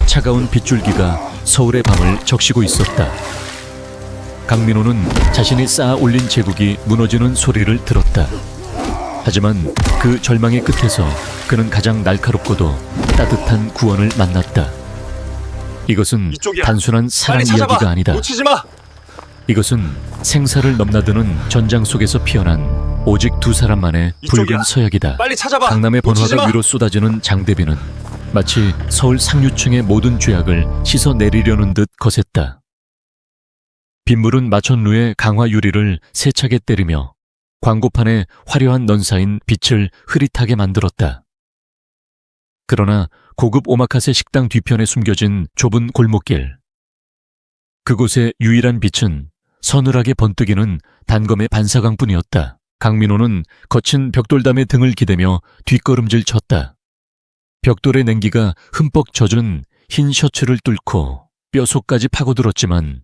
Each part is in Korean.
차가운 빗줄기가 서울의 밤을 적시고 있었다. 강민호는 자신이 쌓아 올린 제국이 무너지는 소리를 들었다. 하지만 그 절망의 끝에서 그는 가장 날카롭고도 따뜻한 구원을 만났다. 이것은 이쪽이야. 단순한 사랑 빨리 찾아봐. 이야기가 아니다. 놓치지 마. 이것은 생사를 넘나드는 전장 속에서 피어난 오직 두 사람만의 이쪽이야. 붉은 서약이다. 빨리 찾아봐. 강남의 놓치지 번화가 마. 위로 쏟아지는 장대비는 마치 서울 상류층의 모든 죄악을 씻어내리려는 듯 거셌다. 빗물은 마천루의 강화 유리를 세차게 때리며 광고판에 화려한 넌사인 빛을 흐릿하게 만들었다. 그러나 고급 오마카세 식당 뒤편에 숨겨진 좁은 골목길. 그곳의 유일한 빛은 서늘하게 번뜩이는 단검의 반사광뿐이었다. 강민호는 거친 벽돌담에 등을 기대며 뒷걸음질 쳤다. 벽돌의 냉기가 흠뻑 젖은 흰 셔츠를 뚫고 뼈속까지 파고들었지만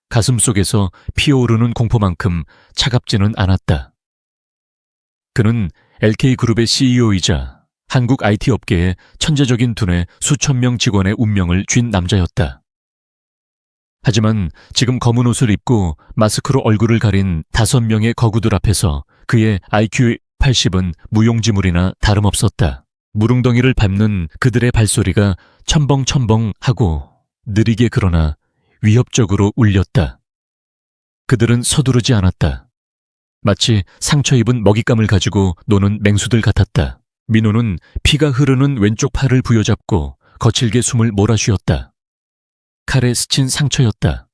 가슴 속에서 피어오르는 공포만큼 차갑지는 않았다. 그는 LK그룹의 CEO이자 한국 IT 업계의 천재적인 두뇌 수천 명 직원의 운명을 쥔 남자였다. 하지만 지금 검은 옷을 입고 마스크로 얼굴을 가린 5명의 거구들 앞에서 그의 IQ 80은 무용지물이나 다름없었다. 무릉덩이를 밟는 그들의 발소리가 첨벙첨벙 하고 느리게 그러나 위협적으로 울렸다. 그들은 서두르지 않았다. 마치 상처 입은 먹잇감을 가지고 노는 맹수들 같았다. 민호는 피가 흐르는 왼쪽 팔을 부여잡고 거칠게 숨을 몰아쉬었다. 칼에 스친 상처였다.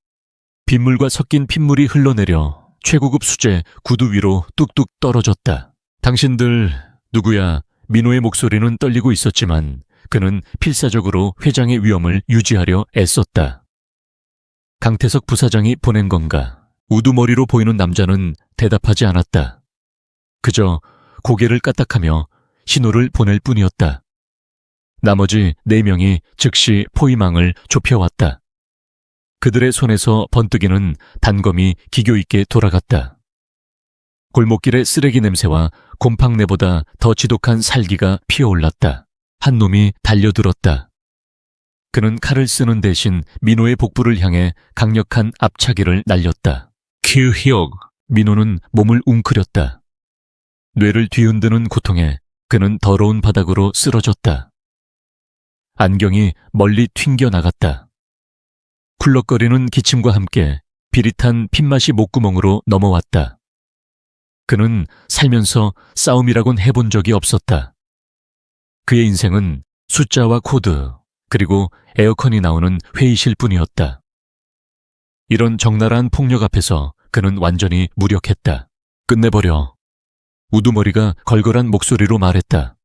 빗물과 섞인 핏물이 흘러내려 최고급 수제 구두 위로 뚝뚝 떨어졌다. 당신들 누구야? 민호의 목소리는 떨리고 있었지만 그는 필사적으로 회장의 위엄을 유지하려 애썼다. 강태석 부사장이 보낸 건가? 우두머리로 보이는 남자는 대답하지 않았다. 그저 고개를 까딱하며 신호를 보낼 뿐이었다. 나머지 4명이 즉시 포위망을 좁혀왔다. 그들의 손에서 번뜩이는 단검이 기교 있게 돌아갔다. 골목길의 쓰레기 냄새와 곰팡내보다 더 지독한 살기가 피어올랐다. 한 놈이 달려들었다. 그는 칼을 쓰는 대신 민호의 복부를 향해 강력한 앞차기를 날렸다. 큐히옥! 민호는 몸을 웅크렸다. 뇌를 뒤흔드는 고통에 그는 더러운 바닥으로 쓰러졌다. 안경이 멀리 튕겨나갔다. 쿨럭거리는 기침과 함께 비릿한 핏맛이 목구멍으로 넘어왔다. 그는 살면서 싸움이라곤 해본 적이 없었다. 그의 인생은 숫자와 코드, 그리고 에어컨이 나오는 회의실 뿐이었다. 이런 적나라한 폭력 앞에서 그는 완전히 무력했다. 끝내버려. 우두머리가 걸걸한 목소리로 말했다.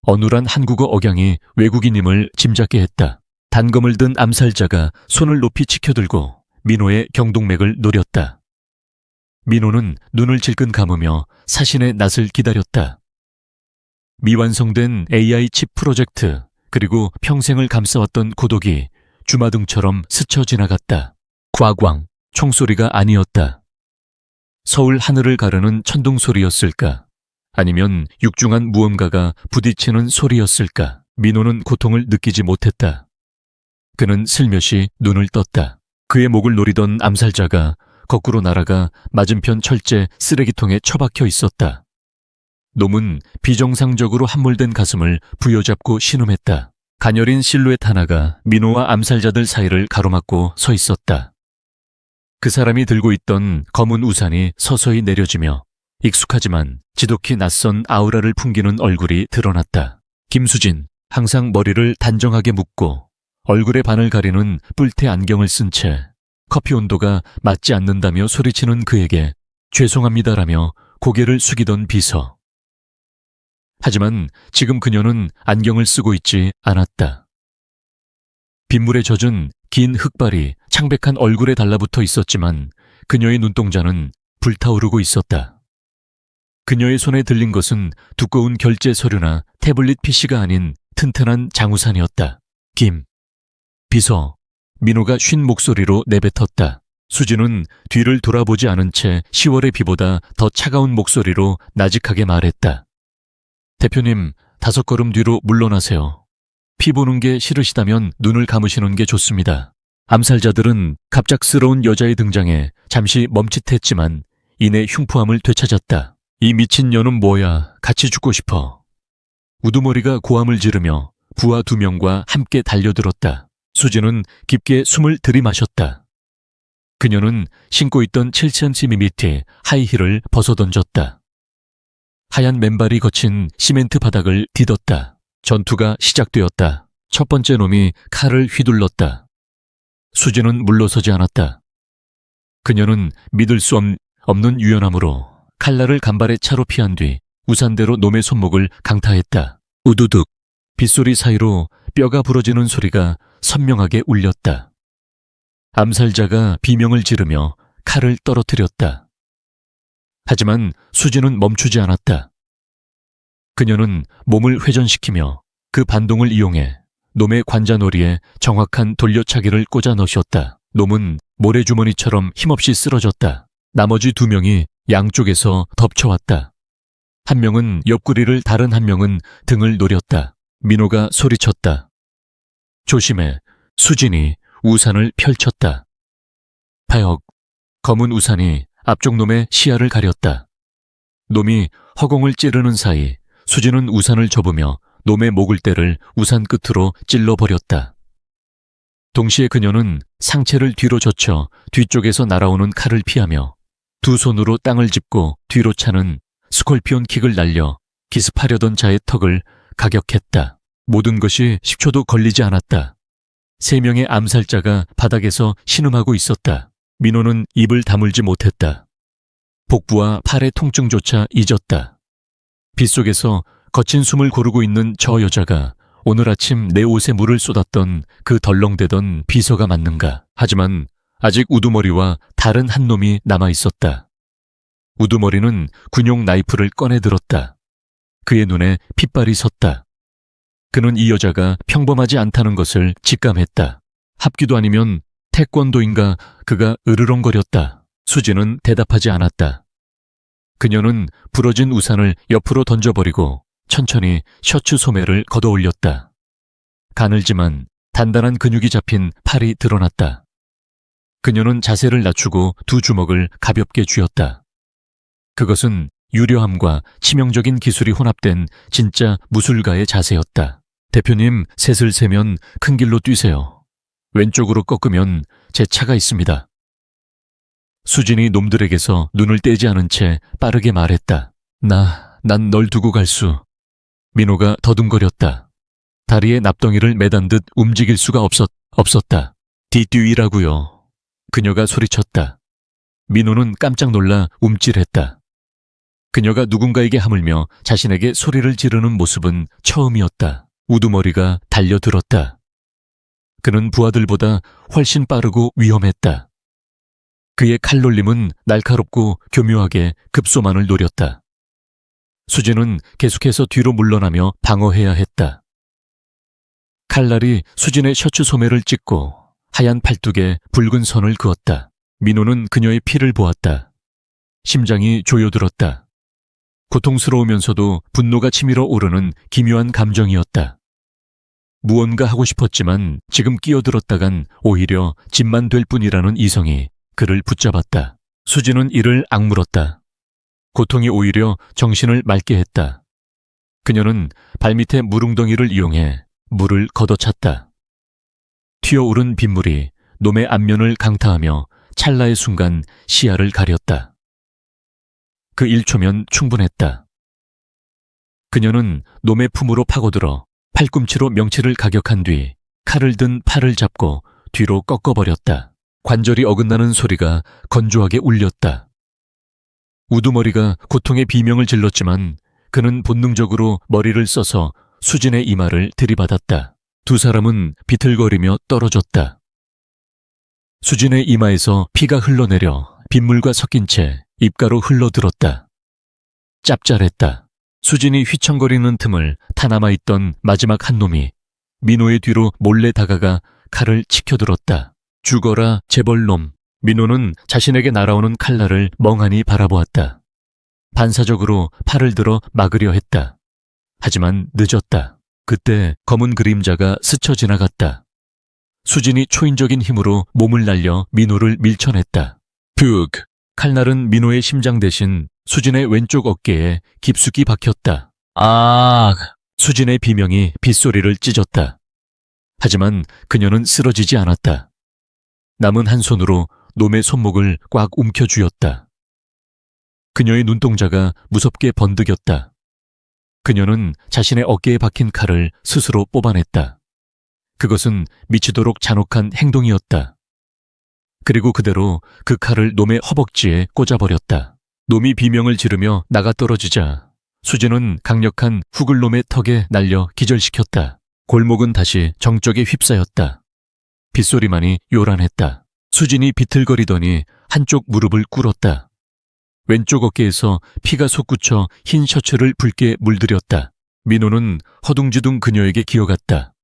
어눌한 한국어 억양이 외국인임을 짐작게 했다. 단검을 든 암살자가 손을 높이 치켜들고 민호의 경동맥을 노렸다. 민호는 눈을 질끈 감으며 사신의 낯을 기다렸다. 미완성된 AI 칩 프로젝트, 그리고 평생을 감싸왔던 고독이 주마등처럼 스쳐 지나갔다. 과광, 총소리가 아니었다. 서울 하늘을 가르는 천둥 소리였을까? 아니면 육중한 무언가가 부딪히는 소리였을까? 민호는 고통을 느끼지 못했다. 그는 슬며시 눈을 떴다. 그의 목을 노리던 암살자가 거꾸로 날아가 맞은편 철제 쓰레기통에 처박혀 있었다. 놈은 비정상적으로 함몰된 가슴을 부여잡고 신음했다. 가녀린 실루엣 하나가 민호와 암살자들 사이를 가로막고 서 있었다. 그 사람이 들고 있던 검은 우산이 서서히 내려지며 익숙하지만 지독히 낯선 아우라를 풍기는 얼굴이 드러났다. 김수진, 항상 머리를 단정하게 묶고 얼굴의 반을 가리는 뿔테 안경을 쓴 채 커피 온도가 맞지 않는다며 소리치는 그에게 죄송합니다라며 고개를 숙이던 비서. 하지만 지금 그녀는 안경을 쓰고 있지 않았다. 빗물에 젖은 긴 흑발이 창백한 얼굴에 달라붙어 있었지만 그녀의 눈동자는 불타오르고 있었다. 그녀의 손에 들린 것은 두꺼운 결제 서류나 태블릿 PC가 아닌 튼튼한 장우산이었다. 김, 비서, 민호가 쉰 목소리로 내뱉었다. 수진은 뒤를 돌아보지 않은 채 10월의 비보다 더 차가운 목소리로 나직하게 말했다. 대표님, 5걸음 뒤로 물러나세요. 피 보는 게 싫으시다면 눈을 감으시는 게 좋습니다. 암살자들은 갑작스러운 여자의 등장에 잠시 멈칫했지만 이내 흉포함을 되찾았다. 이 미친년은 뭐야, 같이 죽고 싶어. 우두머리가 고함을 지르며 부하 2명과 함께 달려들었다. 수진은 깊게 숨을 들이마셨다. 그녀는 신고 있던 7cm 밑에 하이힐을 벗어던졌다. 하얀 맨발이 거친 시멘트 바닥을 디뎠다. 전투가 시작되었다. 첫 번째 놈이 칼을 휘둘렀다. 수진은 물러서지 않았다. 그녀는 믿을 수 없는 유연함으로 칼날을 간발의 차로 피한 뒤 우산대로 놈의 손목을 강타했다. 우두둑. 빗소리 사이로 뼈가 부러지는 소리가 선명하게 울렸다. 암살자가 비명을 지르며 칼을 떨어뜨렸다. 하지만 수진은 멈추지 않았다. 그녀는 몸을 회전시키며 그 반동을 이용해 놈의 관자놀이에 정확한 돌려차기를 꽂아 넣으셨다. 놈은 모래주머니처럼 힘없이 쓰러졌다. 나머지 2명이 양쪽에서 덮쳐왔다. 한 명은 옆구리를, 다른 한 명은 등을 노렸다. 민호가 소리쳤다. 조심해. 수진이 우산을 펼쳤다. 파역. 검은 우산이 앞쪽 놈의 시야를 가렸다. 놈이 허공을 찌르는 사이 수진은 우산을 접으며 놈의 목을대를 우산 끝으로 찔러버렸다. 동시에 그녀는 상체를 뒤로 젖혀 뒤쪽에서 날아오는 칼을 피하며 2 손으로 땅을 짚고 뒤로 차는 스콜피온 킥을 날려 기습하려던 자의 턱을 가격했다. 모든 것이 10초도 걸리지 않았다. 3명의 암살자가 바닥에서 신음하고 있었다. 민호는 입을 다물지 못했다. 복부와 팔의 통증조차 잊었다. 빗속에서 거친 숨을 고르고 있는 저 여자가 오늘 아침 내 옷에 물을 쏟았던 그 덜렁대던 비서가 맞는가. 하지만 아직 우두머리와 다른 한 놈이 남아있었다. 우두머리는 군용 나이프를 꺼내 들었다. 그의 눈에 핏발이 섰다. 그는 이 여자가 평범하지 않다는 것을 직감했다. 합기도 아니면 태권도인가. 그가 으르렁거렸다. 수진은 대답하지 않았다. 그녀는 부러진 우산을 옆으로 던져버리고 천천히 셔츠 소매를 걷어올렸다. 가늘지만 단단한 근육이 잡힌 팔이 드러났다. 그녀는 자세를 낮추고 2 주먹을 가볍게 쥐었다. 그것은 유려함과 치명적인 기술이 혼합된 진짜 무술가의 자세였다. 대표님, 셋을 세면 큰 길로 뛰세요. 왼쪽으로 꺾으면 제 차가 있습니다. 수진이 놈들에게서 눈을 떼지 않은 채 빠르게 말했다. 난 널 두고 갈 수. 민호가 더듬거렸다. 다리에 납덩이를 매단 듯 움직일 수가 없었다. 뒤뛰이라고요. 그녀가 소리쳤다. 민호는 깜짝 놀라 움찔했다. 그녀가 누군가에게 하물며 자신에게 소리를 지르는 모습은 처음이었다. 우두머리가 달려들었다. 그는 부하들보다 훨씬 빠르고 위험했다. 그의 칼놀림은 날카롭고 교묘하게 급소만을 노렸다. 수진은 계속해서 뒤로 물러나며 방어해야 했다. 칼날이 수진의 셔츠 소매를 찢고 하얀 팔뚝에 붉은 선을 그었다. 민호는 그녀의 피를 보았다. 심장이 조여들었다. 고통스러우면서도 분노가 치밀어 오르는 기묘한 감정이었다. 무언가 하고 싶었지만 지금 끼어들었다간 오히려 짐만 될 뿐이라는 이성이 그를 붙잡았다. 수진은 이를 악물었다. 고통이 오히려 정신을 맑게 했다. 그녀는 발밑에 물웅덩이를 이용해 물을 걷어찼다. 튀어오른 빗물이 놈의 앞면을 강타하며 찰나의 순간 시야를 가렸다. 그 1초면 충분했다. 그녀는 놈의 품으로 파고들어 팔꿈치로 명치를 가격한 뒤 칼을 든 팔을 잡고 뒤로 꺾어버렸다. 관절이 어긋나는 소리가 건조하게 울렸다. 우두머리가 고통의 비명을 질렀지만 그는 본능적으로 머리를 써서 수진의 이마를 들이받았다. 2 사람은 비틀거리며 떨어졌다. 수진의 이마에서 피가 흘러내려 빗물과 섞인 채 입가로 흘러들었다. 짭짤했다. 수진이 휘청거리는 틈을 타남아있던 마지막 한 놈이 민호의 뒤로 몰래 다가가 칼을 치켜들었다. 죽어라, 재벌놈. 민호는 자신에게 날아오는 칼날을 멍하니 바라보았다. 반사적으로 팔을 들어 막으려 했다. 하지만 늦었다. 그때 검은 그림자가 스쳐 지나갔다. 수진이 초인적인 힘으로 몸을 날려 민호를 밀쳐냈다. 푹! 칼날은 민호의 심장 대신 수진의 왼쪽 어깨에 깊숙이 박혔다. 아! 수진의 비명이 빗소리를 찢었다. 하지만 그녀는 쓰러지지 않았다. 남은 한 손으로 놈의 손목을 꽉 움켜쥐었다. 그녀의 눈동자가 무섭게 번득였다. 그녀는 자신의 어깨에 박힌 칼을 스스로 뽑아냈다. 그것은 미치도록 잔혹한 행동이었다. 그리고 그대로 그 칼을 놈의 허벅지에 꽂아버렸다. 놈이 비명을 지르며 나가떨어지자 수진은 강력한 훅을 놈의 턱에 날려 기절시켰다. 골목은 다시 정적에 휩싸였다. 빗소리만이 요란했다. 수진이 비틀거리더니 한쪽 무릎을 꿇었다. 왼쪽 어깨에서 피가 솟구쳐 흰 셔츠를 붉게 물들였다. 민호는 허둥지둥 그녀에게 기어갔다.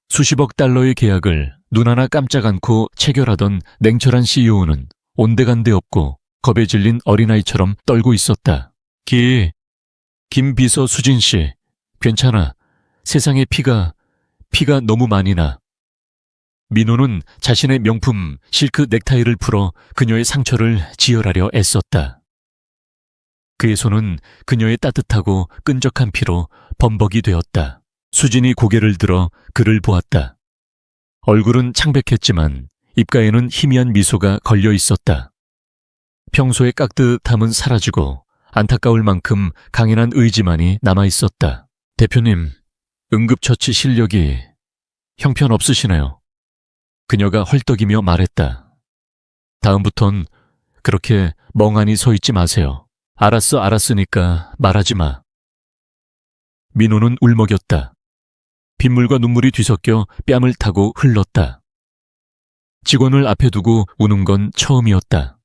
수십억 달러의 계약을 눈 하나 깜짝 않고 체결하던 냉철한 CEO는 온데간데 없고 겁에 질린 어린아이처럼 떨고 있었다. 김 비서 수진 씨, 괜찮아. 세상에 피가 너무 많이 나. 민호는 자신의 명품 실크 넥타이를 풀어 그녀의 상처를 지혈하려 애썼다. 그의 손은 그녀의 따뜻하고 끈적한 피로 범벅이 되었다. 수진이 고개를 들어 그를 보았다. 얼굴은 창백했지만 입가에는 희미한 미소가 걸려 있었다. 평소의 깍듯함은 사라지고 안타까울 만큼 강인한 의지만이 남아 있었다. 대표님, 응급처치 실력이 형편없으시네요. 그녀가 헐떡이며 말했다. 다음부턴 그렇게 멍하니 서 있지 마세요. 알았으니까 말하지 마. 민호는 울먹였다. 빗물과 눈물이 뒤섞여 뺨을 타고 흘렀다. 직원을 앞에 두고 우는 건 처음이었다.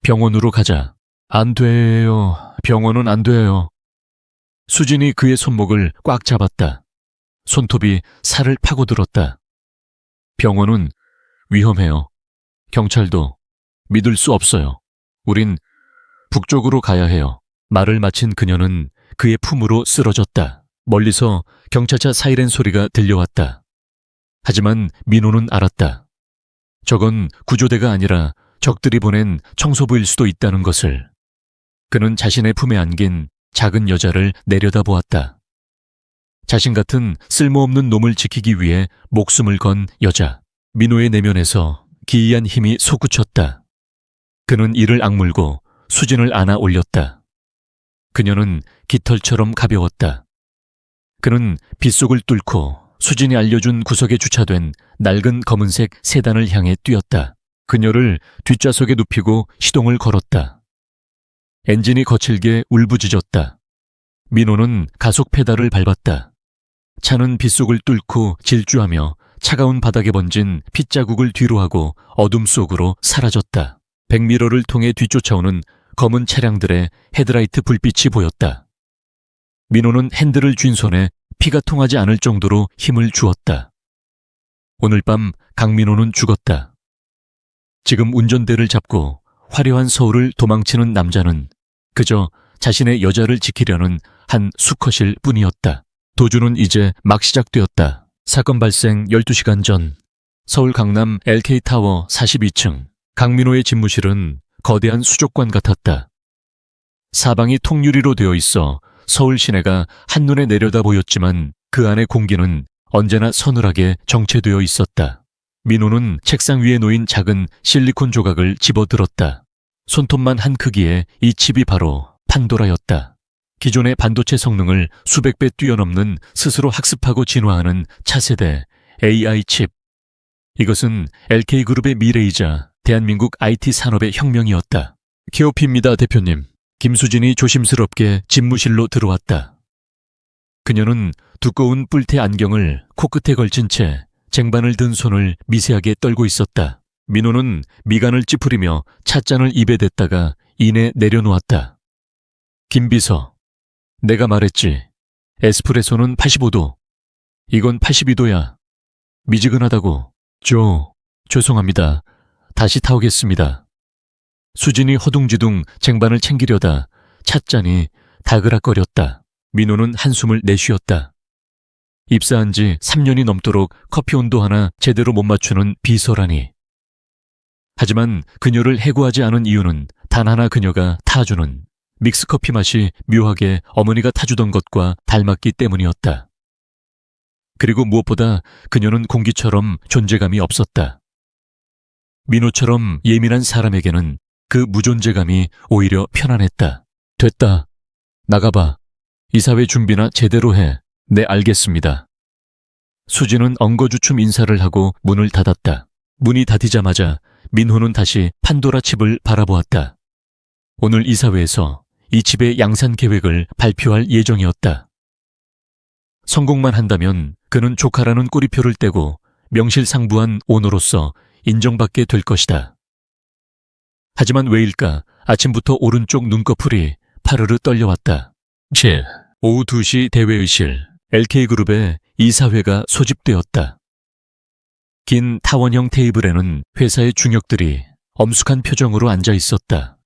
병원으로 가자. 안 돼요. 병원은 안 돼요. 수진이 그의 손목을 꽉 잡았다. 손톱이 살을 파고들었다. 병원은 위험해요. 경찰도 믿을 수 없어요. 우린 북쪽으로 가야 해요. 말을 마친 그녀는 그의 품으로 쓰러졌다. 멀리서 경찰차 사이렌 소리가 들려왔다. 하지만 민호는 알았다. 저건 구조대가 아니라 적들이 보낸 청소부일 수도 있다는 것을. 그는 자신의 품에 안긴 작은 여자를 내려다보았다. 자신 같은 쓸모없는 놈을 지키기 위해 목숨을 건 여자. 민호의 내면에서 기이한 힘이 솟구쳤다. 그는 이를 악물고 수진을 안아 올렸다. 그녀는 깃털처럼 가벼웠다. 그는 빗속을 뚫고 수진이 알려준 구석에 주차된 낡은 검은색 세단을 향해 뛰었다. 그녀를 뒷좌석에 눕히고 시동을 걸었다. 엔진이 거칠게 울부짖었다. 민호는 가속 페달을 밟았다. 차는 빗속을 뚫고 질주하며 차가운 바닥에 번진 핏자국을 뒤로하고 어둠 속으로 사라졌다. 백미러를 통해 뒤쫓아오는 검은 차량들의 헤드라이트 불빛이 보였다. 민호는 핸들을 쥔 손에 피가 통하지 않을 정도로 힘을 주었다. 오늘 밤 강민호는 죽었다. 지금 운전대를 잡고 화려한 서울을 도망치는 남자는 그저 자신의 여자를 지키려는 한 수컷일 뿐이었다. 도주는 이제 막 시작되었다. 사건 발생 12시간 전 서울 강남 LK타워 42층 강민호의 집무실은 거대한 수족관 같았다. 사방이 통유리로 되어 있어 서울 시내가 한눈에 내려다 보였지만 그 안의 공기는 언제나 서늘하게 정체되어 있었다. 민호는 책상 위에 놓인 작은 실리콘 조각을 집어들었다. 손톱만 한 크기의 이 칩이 바로 판도라였다. 기존의 반도체 성능을 수백 배 뛰어넘는 스스로 학습하고 진화하는 차세대 AI 칩. 이것은 LK그룹의 미래이자 대한민국 IT 산업의 혁명이었다. KOP입니다, 대표님. 김수진이 조심스럽게 집무실로 들어왔다. 그녀는 두꺼운 뿔테 안경을 코끝에 걸친 채 쟁반을 든 손을 미세하게 떨고 있었다. 민호는 미간을 찌푸리며 찻잔을 입에 댔다가 이내 내려놓았다. 김 비서, 내가 말했지. 에스프레소는 85도. 이건 82도야. 미지근하다고. 죄송합니다. 다시 타오겠습니다. 수진이 허둥지둥 쟁반을 챙기려다 찻잔이 다그락거렸다. 민호는 한숨을 내쉬었다. 입사한 지 3년이 넘도록 커피 온도 하나 제대로 못 맞추는 비서라니. 하지만 그녀를 해고하지 않은 이유는 단 하나, 그녀가 타주는 믹스커피 맛이 묘하게 어머니가 타주던 것과 닮았기 때문이었다. 그리고 무엇보다 그녀는 공기처럼 존재감이 없었다. 민호처럼 예민한 사람에게는 그 무존재감이 오히려 편안했다. 됐다. 나가봐. 이사회 준비나 제대로 해. 네, 알겠습니다. 수지는 엉거주춤 인사를 하고 문을 닫았다. 문이 닫히자마자 민호는 다시 판도라 칩을 바라보았다. 오늘 이사회에서 이 집의 양산 계획을 발표할 예정이었다. 성공만 한다면 그는 조카라는 꼬리표를 떼고 명실상부한 오너로서 인정받게 될 것이다. 하지만 왜일까? 아침부터 오른쪽 눈꺼풀이 파르르 떨려왔다. 오후 2시 대회의실 LK그룹의 이사회가 소집되었다. 긴 타원형 테이블에는 회사의 중역들이 엄숙한 표정으로 앉아 있었다.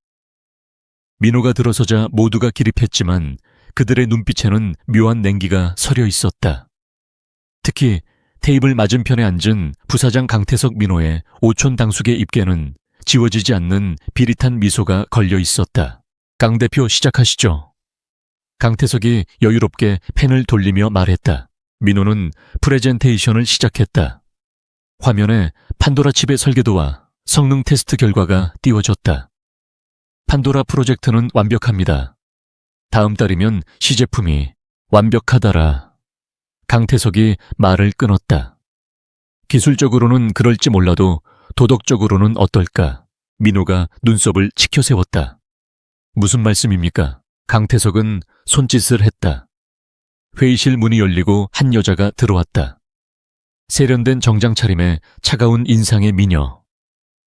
민호가 들어서자 모두가 기립했지만 그들의 눈빛에는 묘한 냉기가 서려 있었다. 특히 테이블 맞은편에 앉은 부사장 강태석 민호의 오촌 당숙의 입게는 지워지지 않는 비릿한 미소가 걸려 있었다. 강 대표 시작하시죠. 강태석이 여유롭게 펜을 돌리며 말했다. 민호는 프레젠테이션을 시작했다. 화면에 판도라 칩의 설계도와 성능 테스트 결과가 띄워졌다. 판도라 프로젝트는 완벽합니다. 다음 달이면 시제품이 완벽하다라. 강태석이 말을 끊었다. 기술적으로는 그럴지 몰라도 도덕적으로는 어떨까? 민호가 눈썹을 치켜세웠다. 무슨 말씀입니까? 강태석은 손짓을 했다. 회의실 문이 열리고 한 여자가 들어왔다. 세련된 정장 차림에 차가운 인상의 미녀.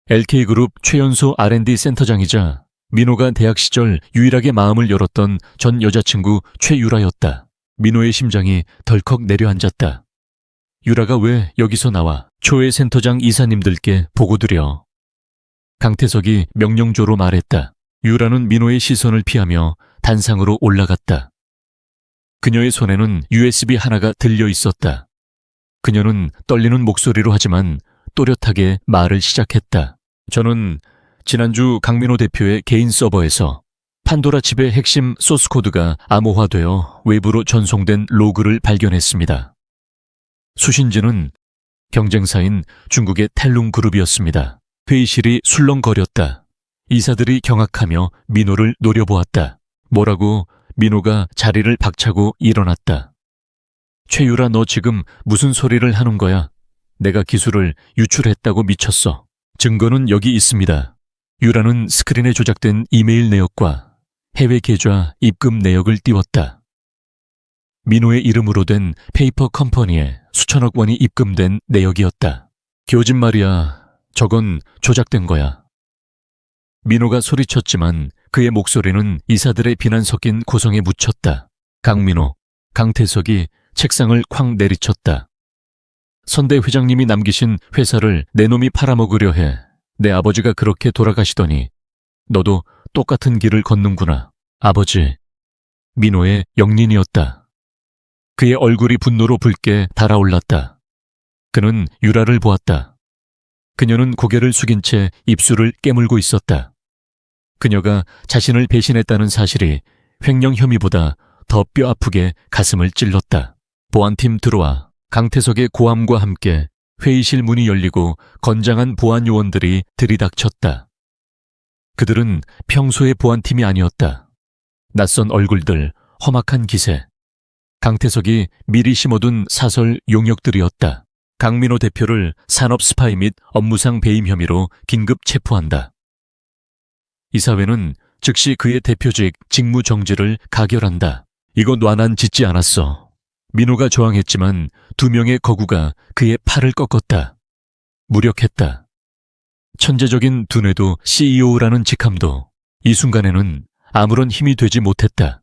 LK그룹 최연소 R&D 센터장이자 민호가 대학 시절 유일하게 마음을 열었던 전 여자친구 최유라였다. 민호의 심장이 덜컥 내려앉았다. 유라가 왜 여기서 나와? 초회 센터장 이사님들께 보고드려. 강태석이 명령조로 말했다. 유라는 민호의 시선을 피하며 단상으로 올라갔다. 그녀의 손에는 USB 하나가 들려 있었다. 그녀는 떨리는 목소리로 하지만 또렷하게 말을 시작했다. 저는 지난주 강민호 대표의 개인 서버에서 판도라 칩의 핵심 소스 코드가 암호화되어 외부로 전송된 로그를 발견했습니다. 수신지는 경쟁사인 중국의 텔룽 그룹이었습니다. 회의실이 술렁거렸다. 이사들이 경악하며 민호를 노려보았다. 뭐라고? 민호가 자리를 박차고 일어났다. 최유라, 너 지금 무슨 소리를 하는 거야? 내가 기술을 유출했다고 미쳤어. 증거는 여기 있습니다. 유라는 스크린에 조작된 이메일 내역과 해외 계좌 입금 내역을 띄웠다. 민호의 이름으로 된 페이퍼 컴퍼니에 수천억 원이 입금된 내역이었다. 거짓말이야. 저건 조작된 거야. 민호가 소리쳤지만 그의 목소리는 이사들의 비난 섞인 고성에 묻혔다. 강민호, 강태석이 책상을 쾅 내리쳤다. 선대 회장님이 남기신 회사를 내 놈이 팔아먹으려 해. 내 아버지가 그렇게 돌아가시더니 너도 똑같은 길을 걷는구나. 아버지. 민호의 영린이었다. 그의 얼굴이 분노로 붉게 달아올랐다. 그는 유라를 보았다. 그녀는 고개를 숙인 채 입술을 깨물고 있었다. 그녀가 자신을 배신했다는 사실이 횡령 혐의보다 더 뼈아프게 가슴을 찔렀다. 보안팀 들어와. 강태석의 고함과 함께 회의실 문이 열리고 건장한 보안 요원들이 들이닥쳤다. 그들은 평소의 보안팀이 아니었다. 낯선 얼굴들, 험악한 기세. 강태석이 미리 심어둔 사설 용역들이었다. 강민호 대표를 산업 스파이 및 업무상 배임 혐의로 긴급 체포한다. 이사회는 즉시 그의 대표직 직무 정지를 가결한다. 이거 놔난 짓지 않았어. 민호가 저항했지만 2명의 거구가 그의 팔을 꺾었다. 무력했다. 천재적인 두뇌도 CEO라는 직함도 이 순간에는 아무런 힘이 되지 못했다.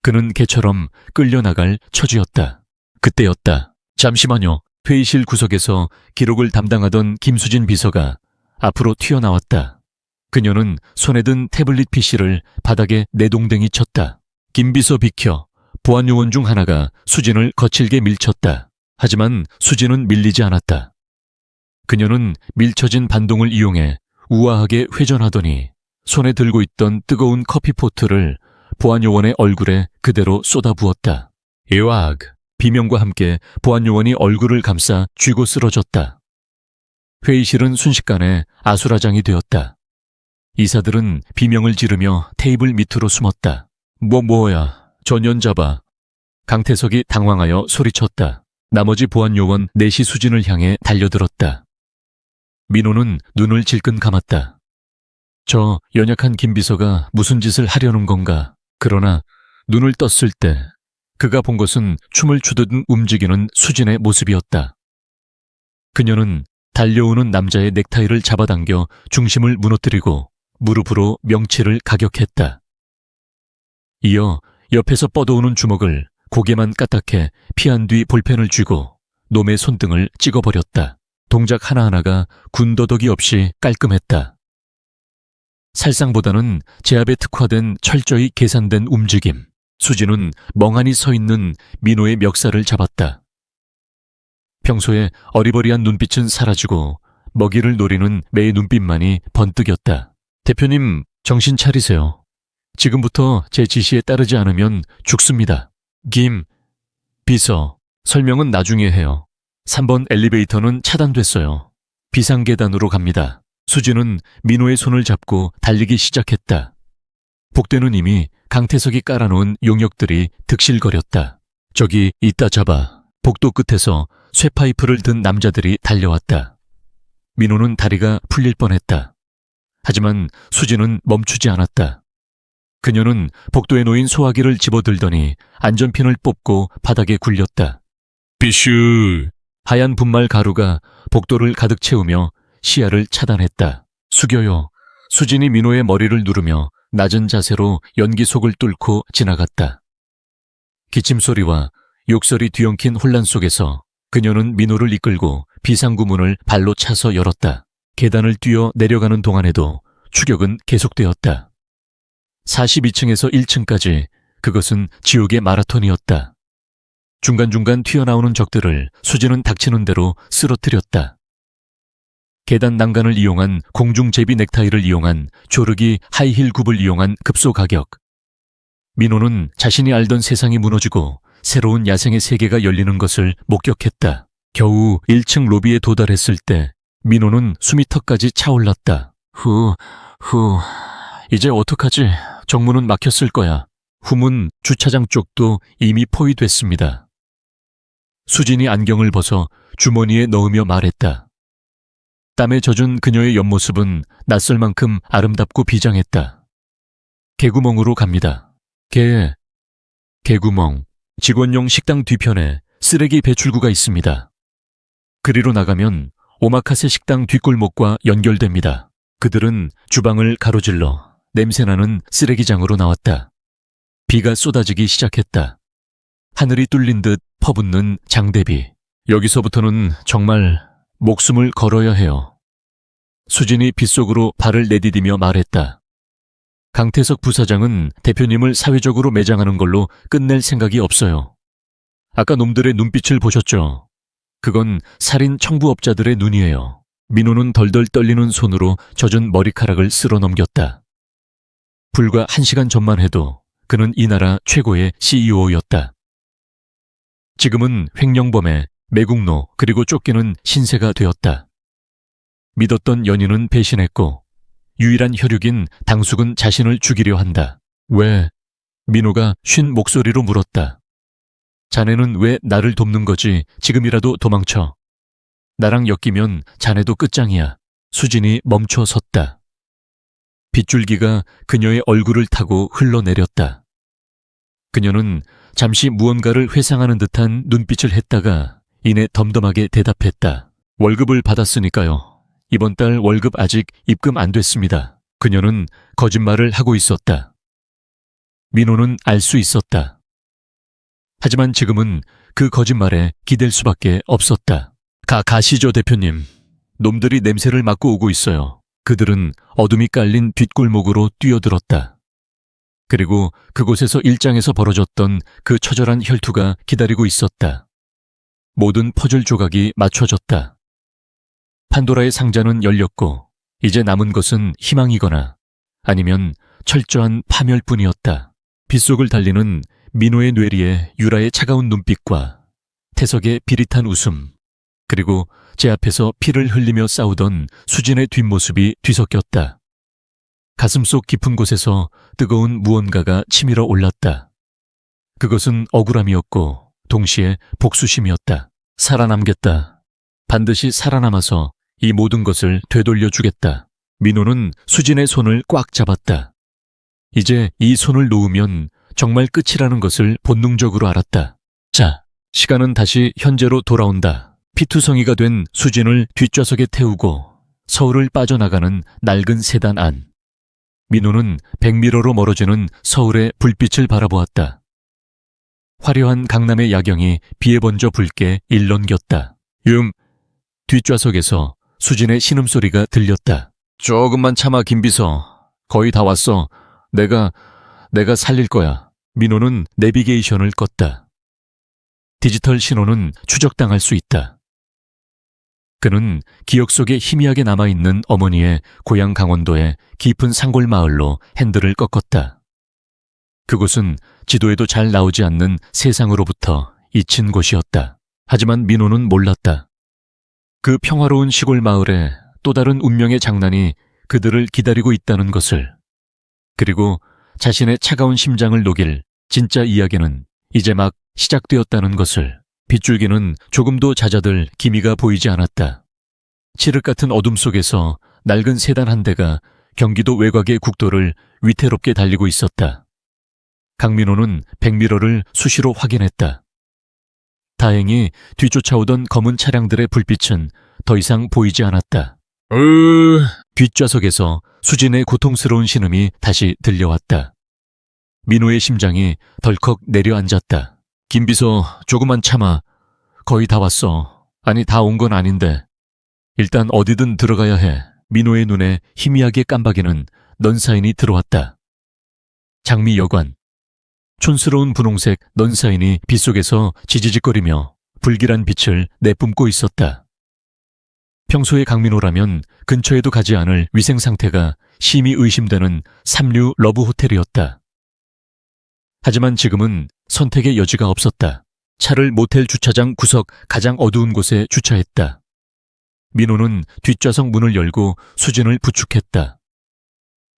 그는 개처럼 끌려나갈 처지였다. 그때였다. 잠시만요. 회의실 구석에서 기록을 담당하던 김수진 비서가 앞으로 튀어나왔다. 그녀는 손에 든 태블릿 PC를 바닥에 내동댕이 쳤다. 김 비서 비켜. 보안 요원 중 하나가 수진을 거칠게 밀쳤다. 하지만 수진은 밀리지 않았다. 그녀는 밀쳐진 반동을 이용해 우아하게 회전하더니 손에 들고 있던 뜨거운 커피포트를 보안 요원의 얼굴에 그대로 쏟아부었다. 에왁! 비명과 함께 보안 요원이 얼굴을 감싸 쥐고 쓰러졌다. 회의실은 순식간에 아수라장이 되었다. 이사들은 비명을 지르며 테이블 밑으로 숨었다. 뭐야, 전연 잡아. 강태석이 당황하여 소리쳤다. 나머지 보안 요원 넷이 수진을 향해 달려들었다. 민호는 눈을 질끈 감았다. 저 연약한 김비서가 무슨 짓을 하려는 건가. 그러나 눈을 떴을 때 그가 본 것은 춤을 추듯 움직이는 수진의 모습이었다. 그녀는 달려오는 남자의 넥타이를 잡아당겨 중심을 무너뜨리고 무릎으로 명치를 가격했다. 이어 옆에서 뻗어오는 주먹을 고개만 까딱해 피한 뒤 볼펜을 쥐고 놈의 손등을 찍어버렸다. 동작 하나하나가 군더더기 없이 깔끔했다. 살상보다는 제압에 특화된 철저히 계산된 움직임. 수진은 멍하니 서 있는 민호의 멱살을 잡았다. 평소에 어리버리한 눈빛은 사라지고 먹이를 노리는 매의 눈빛만이 번뜩였다. 대표님, 정신 차리세요. 지금부터 제 지시에 따르지 않으면 죽습니다. 김, 비서, 설명은 나중에 해요. 3번 엘리베이터는 차단됐어요. 비상계단으로 갑니다. 수진은 민호의 손을 잡고 달리기 시작했다. 복대는 이미 강태석이 깔아놓은 용역들이 득실거렸다. 저기 이따 잡아. 복도 끝에서 쇠파이프를 든 남자들이 달려왔다. 민호는 다리가 풀릴 뻔했다. 하지만 수진은 멈추지 않았다. 그녀는 복도에 놓인 소화기를 집어들더니 안전핀을 뽑고 바닥에 굴렸다. 비슈! 하얀 분말 가루가 복도를 가득 채우며 시야를 차단했다. 숙여요. 수진이 민호의 머리를 누르며 낮은 자세로 연기 속을 뚫고 지나갔다. 기침소리와 욕설이 뒤엉킨 혼란 속에서 그녀는 민호를 이끌고 비상구 문을 발로 차서 열었다. 계단을 뛰어 내려가는 동안에도 추격은 계속되었다. 42층에서 1층까지 그것은 지옥의 마라톤이었다. 중간중간 튀어나오는 적들을 수진은 닥치는 대로 쓰러뜨렸다. 계단 난간을 이용한 공중제비 넥타이를 이용한 조르기 하이힐 굽을 이용한 급소가격. 민호는 자신이 알던 세상이 무너지고 새로운 야생의 세계가 열리는 것을 목격했다. 겨우 1층 로비에 도달했을 때 민호는 숨이 턱까지 차올랐다. 이제 어떡하지? 정문은 막혔을 거야. 후문 주차장 쪽도 이미 포위됐습니다. 수진이 안경을 벗어 주머니에 넣으며 말했다. 땀에 젖은 그녀의 옆모습은 낯설 만큼 아름답고 비장했다. 개구멍으로 갑니다. 개구멍. 직원용 식당 뒤편에 쓰레기 배출구가 있습니다. 그리로 나가면 오마카세 식당 뒷골목과 연결됩니다. 그들은 주방을 가로질러 냄새나는 쓰레기장으로 나왔다. 비가 쏟아지기 시작했다. 하늘이 뚫린 듯 퍼붓는 장대비. 여기서부터는 정말 목숨을 걸어야 해요. 수진이 빗속으로 발을 내디디며 말했다. 강태석 부사장은 대표님을 사회적으로 매장하는 걸로 끝낼 생각이 없어요. 아까 놈들의 눈빛을 보셨죠? 그건 살인 청부업자들의 눈이에요. 민호는 덜덜 떨리는 손으로 젖은 머리카락을 쓸어 넘겼다. 불과 1시간 전만 해도 그는 이 나라 최고의 CEO였다. 지금은 횡령범의 매국노 그리고 쫓기는 신세가 되었다. 믿었던 연인은 배신했고 유일한 혈육인 당숙은 자신을 죽이려 한다. 왜? 민호가 쉰 목소리로 물었다. 자네는 왜 나를 돕는 거지? 지금이라도 도망쳐. 나랑 엮이면 자네도 끝장이야. 수진이 멈춰 섰다. 빗줄기가 그녀의 얼굴을 타고 흘러내렸다. 그녀는 잠시 무언가를 회상하는 듯한 눈빛을 했다가 이내 덤덤하게 대답했다. 월급을 받았으니까요. 이번 달 월급 아직 입금 안 됐습니다. 그녀는 거짓말을 하고 있었다. 민호는 알 수 있었다. 하지만 지금은 그 거짓말에 기댈 수밖에 없었다. 가시죠, 대표님. 놈들이 냄새를 맡고 오고 있어요. 그들은 어둠이 깔린 뒷골목으로 뛰어들었다. 그리고 그곳에서 일장에서 벌어졌던 그 처절한 혈투가 기다리고 있었다. 모든 퍼즐 조각이 맞춰졌다. 판도라의 상자는 열렸고 이제 남은 것은 희망이거나 아니면 철저한 파멸뿐이었다. 빗속을 달리는 민호의 뇌리에 유라의 차가운 눈빛과 태석의 비릿한 웃음, 그리고 제 앞에서 피를 흘리며 싸우던 수진의 뒷모습이 뒤섞였다. 가슴속 깊은 곳에서 뜨거운 무언가가 치밀어 올랐다. 그것은 억울함이었고 동시에 복수심이었다. 살아남겠다. 반드시 살아남아서 이 모든 것을 되돌려주겠다. 민호는 수진의 손을 꽉 잡았다. 이제 이 손을 놓으면 정말 끝이라는 것을 본능적으로 알았다. 자, 시간은 다시 현재로 돌아온다. 피투성이가 된 수진을 뒷좌석에 태우고 서울을 빠져나가는 낡은 세단 안. 민호는 100미러로 멀어지는 서울의 불빛을 바라보았다. 화려한 강남의 야경이 비에 번져 붉게 일렁겼다. 뒷좌석에서 수진의 신음소리가 들렸다. 조금만 참아, 김비서. 거의 다 왔어. 내가 살릴 거야. 민호는 내비게이션을 껐다. 디지털 신호는 추적당할 수 있다. 그는 기억 속에 희미하게 남아있는 어머니의 고향 강원도의 깊은 산골 마을로 핸들을 꺾었다. 그곳은 지도에도 잘 나오지 않는 세상으로부터 잊힌 곳이었다. 하지만 민호는 몰랐다. 그 평화로운 시골 마을에 또 다른 운명의 장난이 그들을 기다리고 있다는 것을. 그리고 자신의 차가운 심장을 녹일 진짜 이야기는 이제 막 시작되었다는 것을. 빗줄기는 조금도 잦아들 기미가 보이지 않았다. 칠흑 같은 어둠 속에서 낡은 세단 한 대가 경기도 외곽의 국도를 위태롭게 달리고 있었다. 강민호는 100미러를 수시로 확인했다. 다행히 뒤쫓아오던 검은 차량들의 불빛은 더 이상 보이지 않았다. 뒷좌석에서 수진의 고통스러운 신음이 다시 들려왔다. 민호의 심장이 덜컥 내려앉았다. 김비서, 조금만 참아. 거의 다 왔어. 아니, 다 온 건 아닌데. 일단 어디든 들어가야 해. 민호의 눈에 희미하게 깜박이는 넌사인이 들어왔다. 장미 여관. 촌스러운 분홍색 넌사인이 빗속에서 지지직거리며 불길한 빛을 내뿜고 있었다. 평소의 강민호라면 근처에도 가지 않을 위생 상태가 심히 의심되는 삼류 러브 호텔이었다. 하지만 지금은 선택의 여지가 없었다. 차를 모텔 주차장 구석 가장 어두운 곳에 주차했다. 민호는 뒷좌석 문을 열고 수진을 부축했다.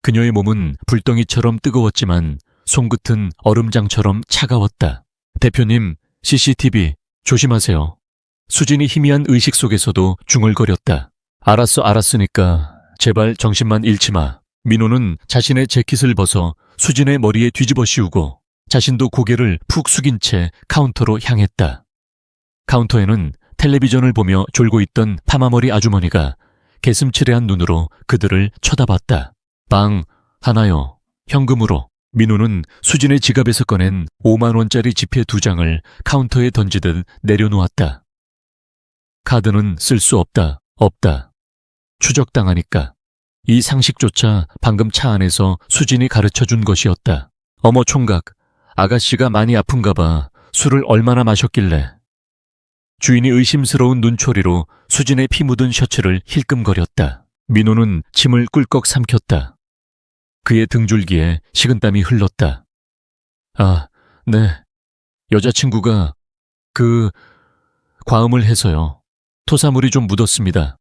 그녀의 몸은 불덩이처럼 뜨거웠지만 손끝은 얼음장처럼 차가웠다. 대표님, CCTV 조심하세요. 수진이 희미한 의식 속에서도 중얼거렸다. 알았으니까 제발 정신만 잃지 마. 민호는 자신의 재킷을 벗어 수진의 머리에 뒤집어 씌우고 자신도 고개를 푹 숙인 채 카운터로 향했다. 카운터에는 텔레비전을 보며 졸고 있던 파마머리 아주머니가 개슴츠레한 눈으로 그들을 쳐다봤다. 빵 하나요. 현금으로. 민호는 수진의 지갑에서 꺼낸 5만 원짜리 지폐 2장을 카운터에 던지듯 내려놓았다. 카드는 쓸 수 없다. 추적당하니까. 이 상식조차 방금 차 안에서 수진이 가르쳐준 것이었다. 어머 총각, 아가씨가 많이 아픈가 봐. 술을 얼마나 마셨길래. 주인이 의심스러운 눈초리로 수진의 피 묻은 셔츠를 힐끔거렸다. 민호는 침을 꿀꺽 삼켰다. 그의 등줄기에 식은땀이 흘렀다. 아, 네. 여자친구가 과음을 해서요. 토사물이 좀 묻었습니다.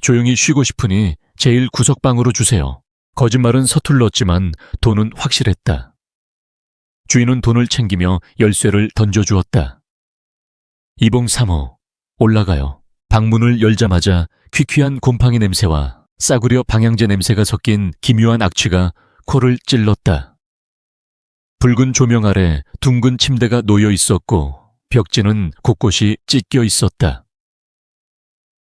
조용히 쉬고 싶으니 제일 구석방으로 주세요. 거짓말은 서툴렀지만 돈은 확실했다. 주인은 돈을 챙기며 열쇠를 던져주었다. 이봉 3호, 올라가요. 방문을 열자마자 퀴퀴한 곰팡이 냄새와 싸구려 방향제 냄새가 섞인 기묘한 악취가 코를 찔렀다. 붉은 조명 아래 둥근 침대가 놓여 있었고 벽지는 곳곳이 찢겨 있었다.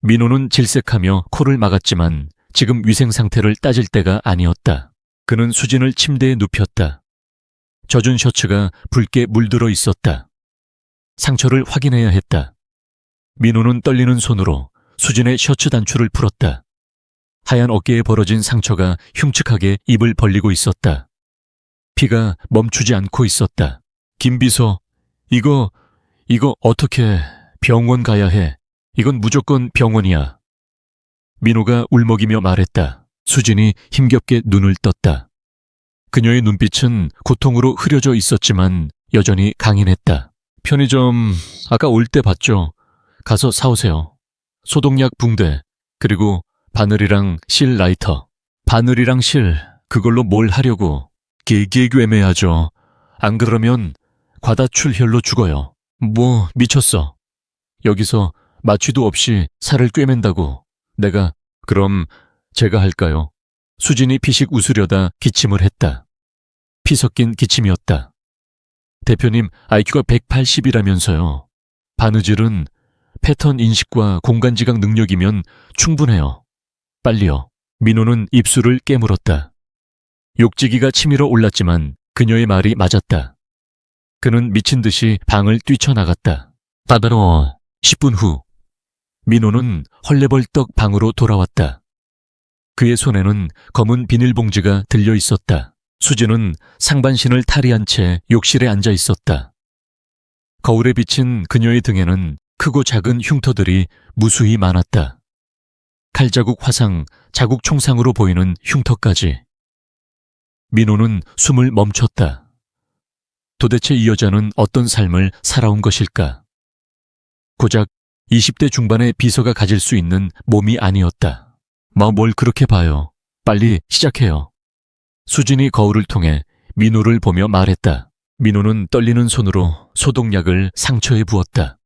민호는 질색하며 코를 막았지만 지금 위생 상태를 따질 때가 아니었다. 그는 수진을 침대에 눕혔다. 젖은 셔츠가 붉게 물들어 있었다. 상처를 확인해야 했다. 민호는 떨리는 손으로 수진의 셔츠 단추를 풀었다. 하얀 어깨에 벌어진 상처가 흉측하게 입을 벌리고 있었다. 피가 멈추지 않고 있었다. 김비서, 이거 어떻게 병원 가야 해. 이건 무조건 병원이야. 민호가 울먹이며 말했다. 수진이 힘겹게 눈을 떴다. 그녀의 눈빛은 고통으로 흐려져 있었지만 여전히 강인했다. 편의점 아까 올 때 봤죠? 가서 사오세요. 소독약 붕대, 그리고 바늘이랑 실 라이터. 바늘이랑 실, 그걸로 뭘 하려고. 개개괴매하죠. 안 그러면 과다출혈로 죽어요. 뭐 미쳤어. 여기서 마취도 없이 살을 꿰맨다고. 그럼 제가 할까요? 수진이 피식 웃으려다 기침을 했다. 피 섞인 기침이었다. 대표님 IQ가 180이라면서요. 바느질은 패턴 인식과 공간지각 능력이면 충분해요. 빨리요. 민호는 입술을 깨물었다. 욕지기가 치밀어 올랐지만 그녀의 말이 맞았다. 그는 미친 듯이 방을 뛰쳐나갔다. 바로 10분 후 민호는 헐레벌떡 방으로 돌아왔다. 그의 손에는 검은 비닐봉지가 들려 있었다. 수진은 상반신을 탈의한 채 욕실에 앉아 있었다. 거울에 비친 그녀의 등에는 크고 작은 흉터들이 무수히 많았다. 칼자국 화상, 자국 총상으로 보이는 흉터까지. 민호는 숨을 멈췄다. 도대체 이 여자는 어떤 삶을 살아온 것일까? 고작 20대 중반의 비서가 가질 수 있는 몸이 아니었다. 뭘 그렇게 봐요. 빨리 시작해요. 수진이 거울을 통해 민호를 보며 말했다. 민호는 떨리는 손으로 소독약을 상처에 부었다.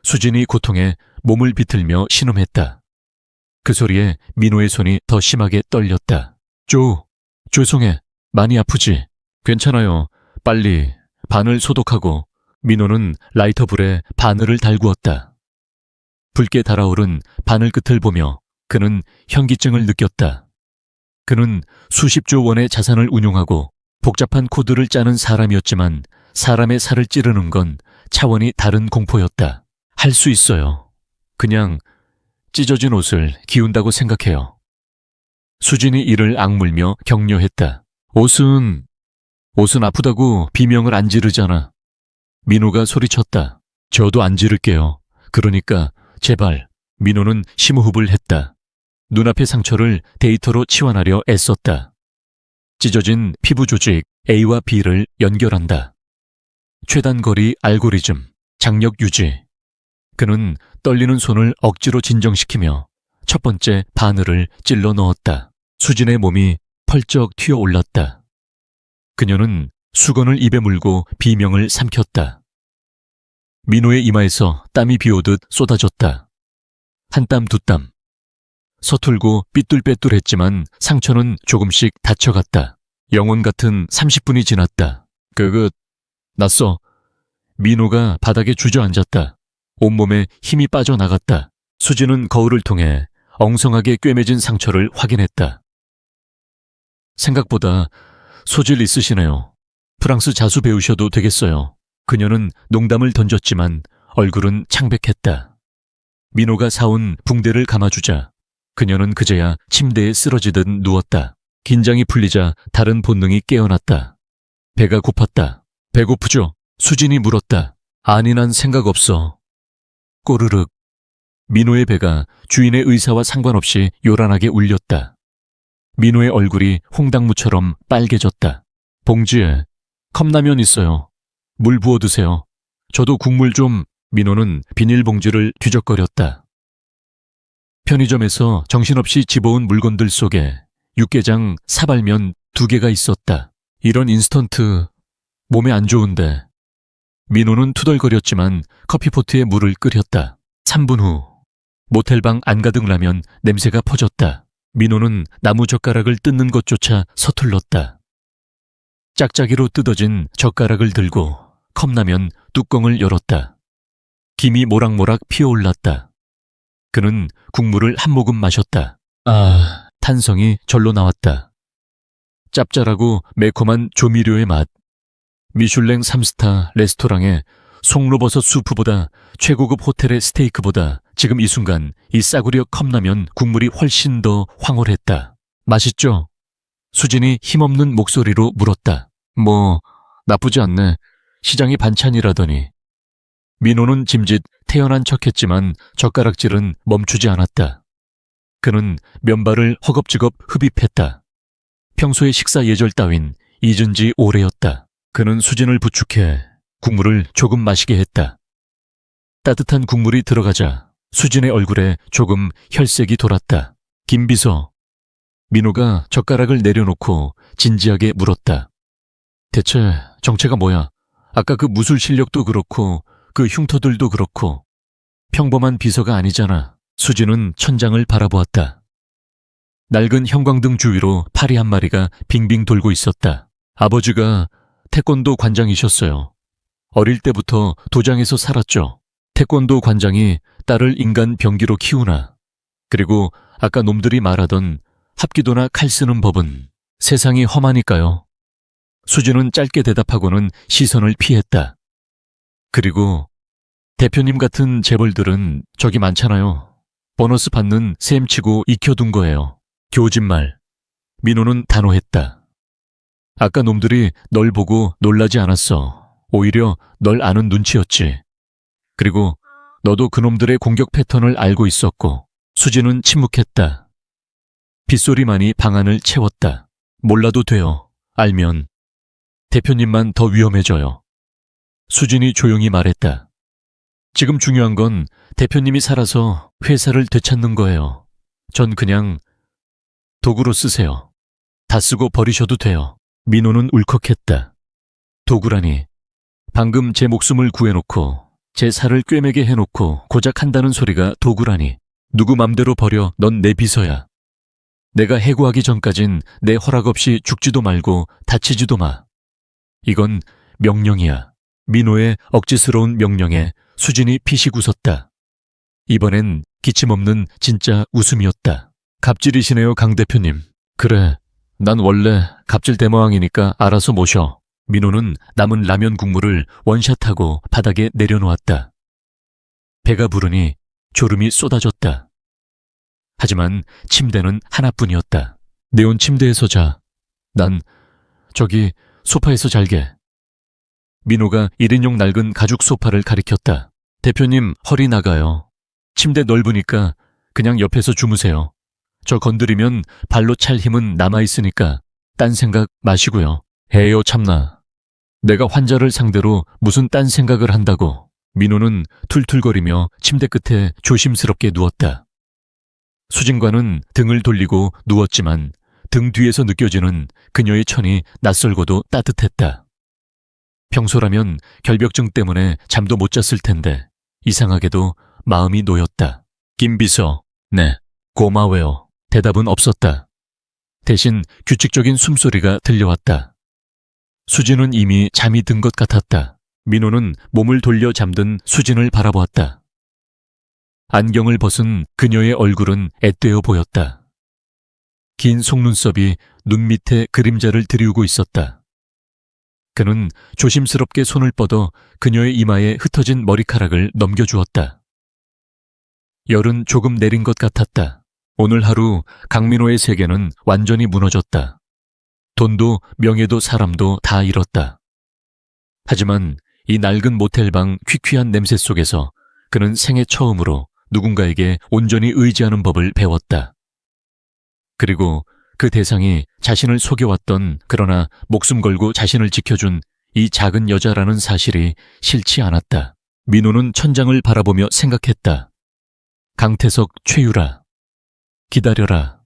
수진이 고통에 몸을 비틀며 신음했다. 그 소리에 민호의 손이 더 심하게 떨렸다. 죄송해. 많이 아프지? 괜찮아요. 빨리 바늘 소독하고. 민호는 라이터 불에 바늘을 달구었다. 붉게 달아오른 바늘 끝을 보며 그는 현기증을 느꼈다. 그는 수십조 원의 자산을 운용하고 복잡한 코드를 짜는 사람이었지만 사람의 살을 찌르는 건 차원이 다른 공포였다. 할 수 있어요. 그냥 찢어진 옷을 기운다고 생각해요. 수진이 이를 악물며 격려했다. 옷은 아프다고 비명을 안 지르잖아. 민호가 소리쳤다. 저도 안 지를게요. 그러니까 제발. 민호는 심호흡을 했다. 눈앞의 상처를 데이터로 치환하려 애썼다. 찢어진 피부 조직 A와 B를 연결한다. 최단 거리 알고리즘, 장력 유지. 그는 떨리는 손을 억지로 진정시키며 첫 번째 바늘을 찔러 넣었다. 수진의 몸이 펄쩍 튀어 올랐다. 그녀는 수건을 입에 물고 비명을 삼켰다. 민호의 이마에서 땀이 비오듯 쏟아졌다. 한 땀 두 땀. 서툴고 삐뚤빼뚤했지만 상처는 조금씩 닫혀갔다. 영원 같은 30분이 지났다. 났어. 민호가 바닥에 주저앉았다. 온몸에 힘이 빠져나갔다. 수진은 거울을 통해 엉성하게 꿰매진 상처를 확인했다. 생각보다 소질 있으시네요. 프랑스 자수 배우셔도 되겠어요. 그녀는 농담을 던졌지만 얼굴은 창백했다. 민호가 사온 붕대를 감아주자 그녀는 그제야 침대에 쓰러지듯 누웠다. 긴장이 풀리자 다른 본능이 깨어났다. 배가 고팠다. 배고프죠? 수진이 물었다. 아니, 난 생각 없어. 꼬르륵. 민호의 배가 주인의 의사와 상관없이 요란하게 울렸다. 민호의 얼굴이 홍당무처럼 빨개졌다. 봉지에 컵라면 있어요. 물 부어 드세요. 저도 국물 좀. 민호는 비닐봉지를 뒤적거렸다. 편의점에서 정신없이 집어온 물건들 속에 육개장, 사발면 2개가 있었다. 이런 인스턴트 몸에 안 좋은데. 민호는 투덜거렸지만 커피포트에 물을 끓였다. 3분 후 모텔방 안가득 라면 냄새가 퍼졌다. 민호는 나무젓가락을 뜯는 것조차 서툴렀다. 짝짝이로 뜯어진 젓가락을 들고 컵라면 뚜껑을 열었다. 김이 모락모락 피어올랐다. 그는 국물을 한 모금 마셨다. 탄성이 절로 나왔다. 짭짤하고 매콤한 조미료의 맛. 미슐랭 3스타 레스토랑의 송로버섯 수프보다 최고급 호텔의 스테이크보다 지금 이 순간 이 싸구려 컵라면 국물이 훨씬 더 황홀했다. 맛있죠? 수진이 힘없는 목소리로 물었다. 뭐 나쁘지 않네. 시장이 반찬이라더니. 민호는 짐짓 태연한 척했지만 젓가락질은 멈추지 않았다. 그는 면발을 허겁지겁 흡입했다. 평소의 식사 예절 따윈 잊은 지 오래였다. 그는 수진을 부축해 국물을 조금 마시게 했다. 따뜻한 국물이 들어가자 수진의 얼굴에 조금 혈색이 돌았다. 김비서. 민호가 젓가락을 내려놓고 진지하게 물었다. 대체 정체가 뭐야? 아까 그 무술 실력도 그렇고 그 흉터들도 그렇고 평범한 비서가 아니잖아. 수진은 천장을 바라보았다. 낡은 형광등 주위로 파리 한 마리가 빙빙 돌고 있었다. 아버지가 태권도 관장이셨어요. 어릴 때부터 도장에서 살았죠. 태권도 관장이 딸을 인간 병기로 키우나. 그리고 아까 놈들이 말하던 합기도나 칼 쓰는 법은 세상이 험하니까요. 수진은 짧게 대답하고는 시선을 피했다. 그리고 대표님 같은 재벌들은 저기 많잖아요. 보너스 받는 셈치고 익혀둔 거예요. 교진말. 민호는 단호했다. 아까 놈들이 널 보고 놀라지 않았어. 오히려 널 아는 눈치였지. 그리고 너도 그놈들의 공격 패턴을 알고 있었고. 수진은 침묵했다. 빗소리만이 방안을 채웠다. 몰라도 돼요. 알면. 대표님만 더 위험해져요. 수진이 조용히 말했다. 지금 중요한 건 대표님이 살아서 회사를 되찾는 거예요. 전 그냥 도구로 쓰세요. 다 쓰고 버리셔도 돼요. 민호는 울컥했다. 도구라니. 방금 제 목숨을 구해놓고 제 살을 꿰매게 해놓고 고작 한다는 소리가 도구라니. 누구 맘대로 버려. 넌 내 비서야. 내가 해고하기 전까진 내 허락 없이 죽지도 말고 다치지도 마. 이건 명령이야. 민호의 억지스러운 명령에 수진이 피식 웃었다. 이번엔 기침없는 진짜 웃음이었다. 갑질이시네요, 강 대표님. 그래, 난 원래 갑질 대모왕이니까 알아서 모셔. 민호는 남은 라면 국물을 원샷하고 바닥에 내려놓았다. 배가 부르니 졸음이 쏟아졌다. 하지만 침대는 하나뿐이었다. 네온 침대에서 자. 난 저기 소파에서 잘게. 민호가 1인용 낡은 가죽 소파를 가리켰다. 대표님 허리 나가요. 침대 넓으니까 그냥 옆에서 주무세요. 저 건드리면 발로 찰 힘은 남아있으니까 딴 생각 마시고요. 에요 참나. 내가 환자를 상대로 무슨 딴 생각을 한다고. 민호는 툴툴거리며 침대 끝에 조심스럽게 누웠다. 수진과는 등을 돌리고 누웠지만 등 뒤에서 느껴지는 그녀의 천이 낯설고도 따뜻했다. 평소라면 결벽증 때문에 잠도 못 잤을 텐데 이상하게도 마음이 놓였다. 김비서. 네. 고마워요. 대답은 없었다. 대신 규칙적인 숨소리가 들려왔다. 수진은 이미 잠이 든 것 같았다. 민호는 몸을 돌려 잠든 수진을 바라보았다. 안경을 벗은 그녀의 얼굴은 앳되어 보였다. 긴 속눈썹이 눈 밑에 그림자를 드리우고 있었다. 그는 조심스럽게 손을 뻗어 그녀의 이마에 흩어진 머리카락을 넘겨주었다. 열은 조금 내린 것 같았다. 오늘 하루 강민호의 세계는 완전히 무너졌다. 돈도 명예도 사람도 다 잃었다. 하지만 이 낡은 모텔방 퀴퀴한 냄새 속에서 그는 생애 처음으로 누군가에게 온전히 의지하는 법을 배웠다. 그리고 그 대상이 자신을 속여왔던 그러나 목숨 걸고 자신을 지켜준 이 작은 여자라는 사실이 싫지 않았다. 민호는 천장을 바라보며 생각했다. 강태석, 최유라. 기다려라.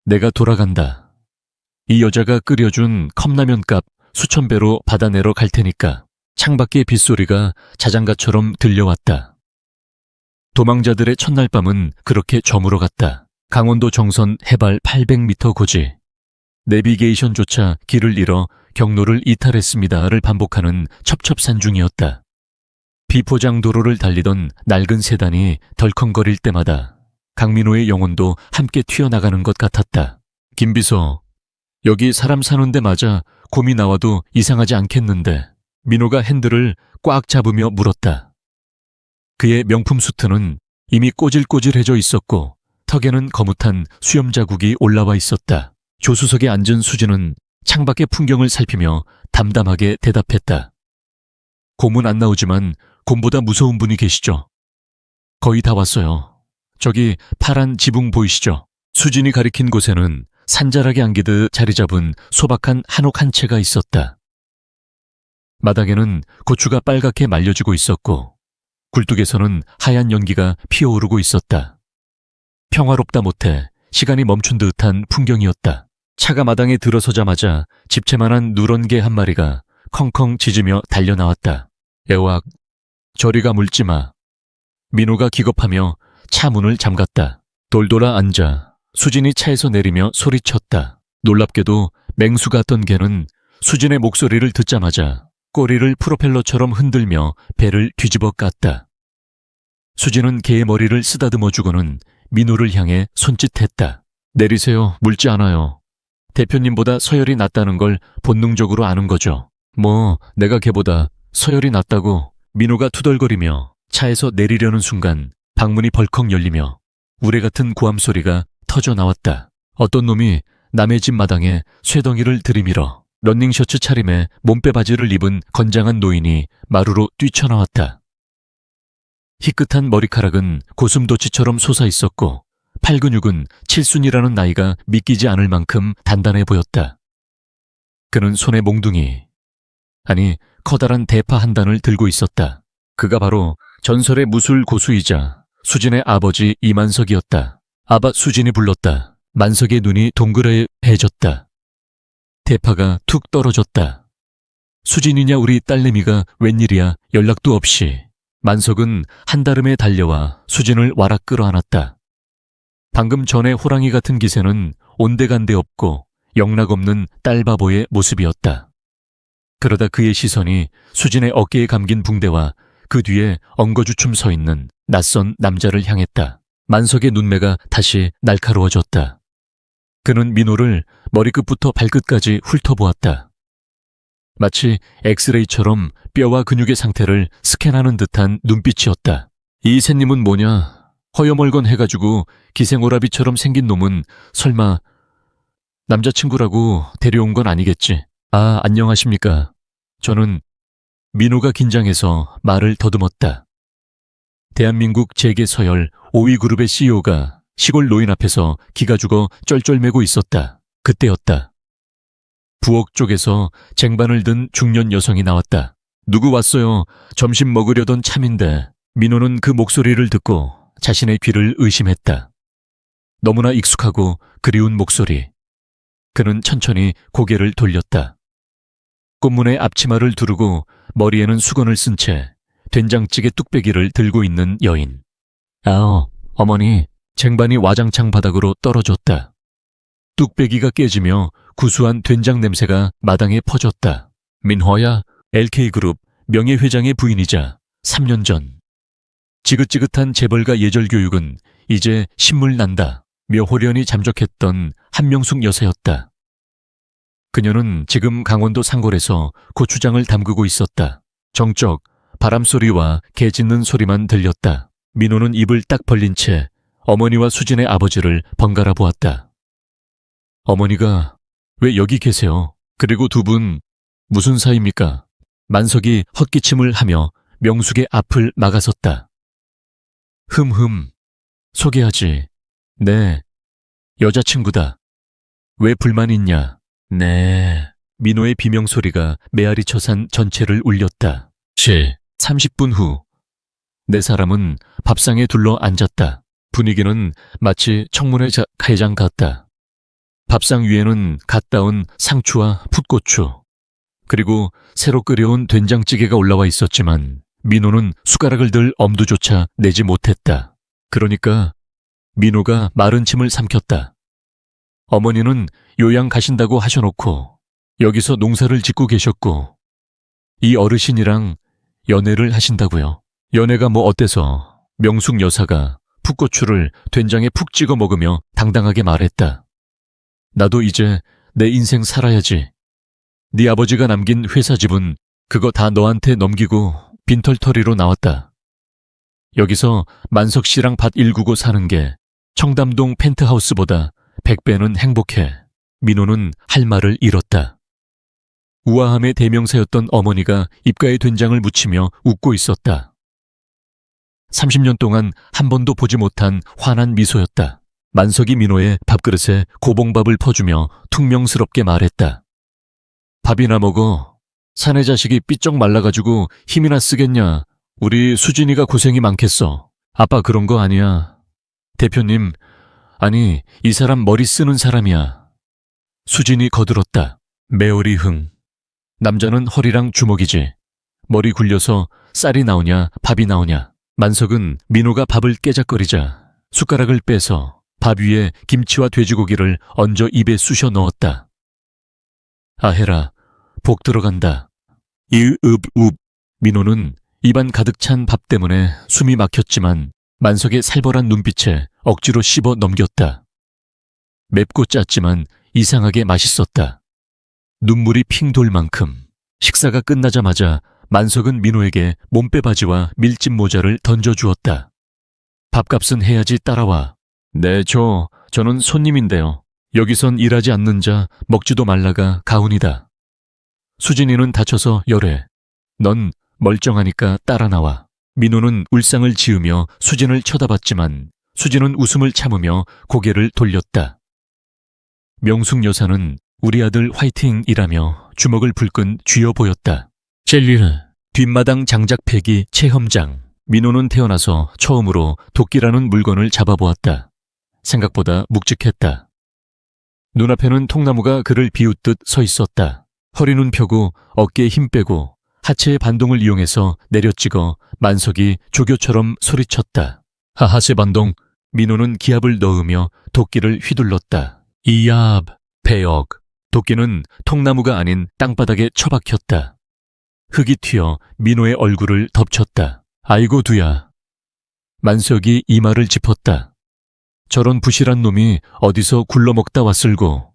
내가 돌아간다. 이 여자가 끓여준 컵라면값 수천 배로 받아내러 갈 테니까. 창밖의 빗소리가 자장가처럼 들려왔다. 도망자들의 첫날 밤은 그렇게 저물어갔다. 강원도 정선 해발 800m 고지. 내비게이션조차 길을 잃어 경로를 이탈했습니다를 반복하는 첩첩산중이었다. 비포장 도로를 달리던 낡은 세단이 덜컹거릴 때마다 강민호의 영혼도 함께 튀어나가는 것 같았다. 김비서, 여기 사람 사는 데 맞아 곰이 나와도 이상하지 않겠는데. 민호가 핸들을 꽉 잡으며 물었다. 그의 명품 수트는 이미 꼬질꼬질해져 있었고 턱에는 거뭇한 수염 자국이 올라와 있었다. 조수석에 앉은 수진은 창밖의 풍경을 살피며 담담하게 대답했다. 곰은 안 나오지만 곰보다 무서운 분이 계시죠? 거의 다 왔어요. 저기 파란 지붕 보이시죠? 수진이 가리킨 곳에는 산자락에 안기듯 자리 잡은 소박한 한옥 한 채가 있었다. 마당에는 고추가 빨갛게 말려지고 있었고 굴뚝에서는 하얀 연기가 피어오르고 있었다. 평화롭다 못해 시간이 멈춘 듯한 풍경이었다. 차가 마당에 들어서자마자 집채만한 누런 개 한 마리가 컹컹 짖으며 달려나왔다. 애왁, 저리가 물지마. 민호가 기겁하며 차 문을 잠갔다. 돌돌아 앉아 수진이 차에서 내리며 소리쳤다. 놀랍게도 맹수 같던 개는 수진의 목소리를 듣자마자 꼬리를 프로펠러처럼 흔들며 배를 뒤집어 깠다. 수진은 개의 머리를 쓰다듬어주고는 민호를 향해 손짓했다. 내리세요. 물지 않아요. 대표님보다 서열이 낮다는 걸 본능적으로 아는 거죠. 뭐 내가 걔보다 서열이 낮다고. 민호가 투덜거리며 차에서 내리려는 순간 방문이 벌컥 열리며 우레 같은 고함 소리가 터져 나왔다. 어떤 놈이 남의 집 마당에 쇠덩이를 들이밀어 런닝셔츠 차림에 몸빼 바지를 입은 건장한 노인이 마루로 뛰쳐나왔다. 희끗한 머리카락은 고슴도치처럼 솟아있었고 팔근육은 칠순이라는 나이가 믿기지 않을 만큼 단단해 보였다. 그는 손에 몽둥이, 아니 커다란 대파 한 단을 들고 있었다. 그가 바로 전설의 무술 고수이자 수진의 아버지 이만석이었다. 아바 수진이 불렀다. 만석의 눈이 동그래해졌다. 대파가 툭 떨어졌다. 수진이냐 우리 딸내미가 웬일이야. 연락도 없이. 만석은 한달음에 달려와 수진을 와락 끌어안았다. 방금 전에 호랑이 같은 기세는 온데간데 없고 영락없는 딸바보의 모습이었다. 그러다 그의 시선이 수진의 어깨에 감긴 붕대와 그 뒤에 엉거주춤 서 있는 낯선 남자를 향했다. 만석의 눈매가 다시 날카로워졌다. 그는 민호를 머리끝부터 발끝까지 훑어보았다. 마치 엑스레이처럼 뼈와 근육의 상태를 스캔하는 듯한 눈빛이었다. 이 새님은 뭐냐? 허여멀건 해가지고 기생오라비처럼 생긴 놈은 설마 남자친구라고 데려온 건 아니겠지? 아, 안녕하십니까. 저는 민호가 긴장해서 말을 더듬었다. 대한민국 재계서열 5위 그룹의 CEO가 시골 노인 앞에서 기가 죽어 쩔쩔매고 있었다. 그때였다. 부엌 쪽에서 쟁반을 든 중년 여성이 나왔다. 누구 왔어요? 점심 먹으려던 참인데. 민호는 그 목소리를 듣고 자신의 귀를 의심했다. 너무나 익숙하고 그리운 목소리. 그는 천천히 고개를 돌렸다. 꽃무늬 앞치마를 두르고 머리에는 수건을 쓴 채 된장찌개 뚝배기를 들고 있는 여인. 아오, 어머니. 쟁반이 와장창 바닥으로 떨어졌다. 뚝배기가 깨지며 구수한 된장 냄새가 마당에 퍼졌다. 민호야, LK그룹 명예회장의 부인이자 3년 전. 지긋지긋한 재벌가 예절 교육은 이제 신물 난다. 묘호련히 잠적했던 한명숙 여사였다. 그녀는 지금 강원도 상골에서 고추장을 담그고 있었다. 정적 바람소리와 개 짖는 소리만 들렸다. 민호는 입을 딱 벌린 채 어머니와 수진의 아버지를 번갈아 보았다. 어머니가 왜 여기 계세요? 그리고 두 분 무슨 사이입니까? 만석이 헛기침을 하며 명숙의 앞을 막아섰다. 흠흠, 소개하지. 네, 여자친구다. 왜 불만 있냐? 네. 민호의 비명소리가 메아리 쳐산 전체를 울렸다. 30분 후, 네 사람은 밥상에 둘러 앉았다. 분위기는 마치 청문회 회장 같다. 밥상 위에는 갓 따온 상추와 풋고추, 그리고 새로 끓여온 된장찌개가 올라와 있었지만 민호는 숟가락을 들 엄두조차 내지 못했다. 그러니까 민호가 마른 침을 삼켰다. 어머니는 요양 가신다고 하셔놓고 여기서 농사를 짓고 계셨고 이 어르신이랑 연애를 하신다고요. 연애가 뭐 어때서? 명숙 여사가 풋고추를 된장에 푹 찍어 먹으며 당당하게 말했다. 나도 이제 내 인생 살아야지. 네 아버지가 남긴 회사 집은 그거 다 너한테 넘기고 빈털터리로 나왔다. 여기서 만석 씨랑 밭 일구고 사는 게 청담동 펜트하우스보다 100배는 행복해. 민호는 할 말을 잃었다. 우아함의 대명사였던 어머니가 입가에 된장을 묻히며 웃고 있었다. 30년 동안 한 번도 보지 못한 환한 미소였다. 만석이 민호의 밥그릇에 고봉밥을 퍼주며 퉁명스럽게 말했다. 밥이나 먹어. 사내 자식이 삐쩍 말라가지고 힘이나 쓰겠냐. 우리 수진이가 고생이 많겠어. 아빠 그런 거 아니야. 대표님, 아니 이 사람 머리 쓰는 사람이야. 수진이 거들었다. 메어리 흥. 남자는 허리랑 주먹이지. 머리 굴려서 쌀이 나오냐 밥이 나오냐. 만석은 민호가 밥을 깨작거리자 숟가락을 빼서 밥 위에 김치와 돼지고기를 얹어 입에 쑤셔 넣었다. 아해라, 복 들어간다. 이읍읍. 민호는 입안 가득 찬 밥 때문에 숨이 막혔지만 만석의 살벌한 눈빛에 억지로 씹어 넘겼다. 맵고 짰지만 이상하게 맛있었다. 눈물이 핑 돌 만큼. 식사가 끝나자마자 만석은 민호에게 몸빼바지와 밀짚 모자를 던져주었다. 밥값은 해야지 따라와. 네, 저는 손님인데요. 여기선 일하지 않는 자 먹지도 말라가 가훈이다. 수진이는 다쳐서 열해. 넌 멀쩡하니까 따라 나와. 민호는 울상을 지으며 수진을 쳐다봤지만 수진은 웃음을 참으며 고개를 돌렸다. 명숙 여사는 우리 아들 화이팅이라며 주먹을 불끈 쥐어 보였다. 젤리는 뒷마당 장작패기 체험장. 민호는 태어나서 처음으로 도끼라는 물건을 잡아보았다. 생각보다 묵직했다. 눈앞에는 통나무가 그를 비웃듯 서 있었다. 허리는 펴고 어깨에 힘 빼고 하체의 반동을 이용해서 내려찍어 만석이 조교처럼 소리쳤다. 하하세 반동. 민호는 기압을 넣으며 도끼를 휘둘렀다. 이압, 배역. 도끼는 통나무가 아닌 땅바닥에 처박혔다. 흙이 튀어 민호의 얼굴을 덮쳤다. 아이고 두야. 만석이 이마를 짚었다. 저런 부실한 놈이 어디서 굴러먹다 왔을고.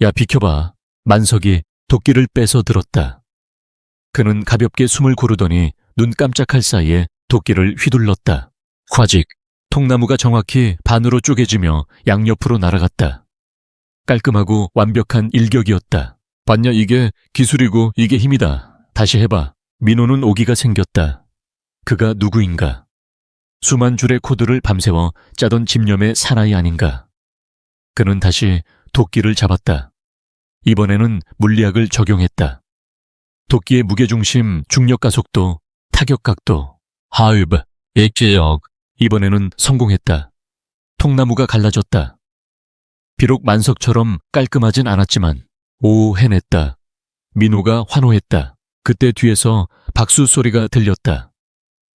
야 비켜봐. 만석이 도끼를 빼서 들었다. 그는 가볍게 숨을 고르더니 눈 깜짝할 사이에 도끼를 휘둘렀다. 화직. 통나무가 정확히 반으로 쪼개지며 양옆으로 날아갔다. 깔끔하고 완벽한 일격이었다. 봤냐 이게 기술이고 이게 힘이다. 다시 해봐. 민호는 오기가 생겼다. 그가 누구인가? 수만 줄의 코드를 밤새워 짜던 집념의 사나이 아닌가? 그는 다시 도끼를 잡았다. 이번에는 물리학을 적용했다. 도끼의 무게중심, 중력가속도, 타격각도, 하읍, 액제역. 이번에는 성공했다. 통나무가 갈라졌다. 비록 만석처럼 깔끔하진 않았지만 해냈다. 민호가 환호했다. 그때 뒤에서 박수 소리가 들렸다.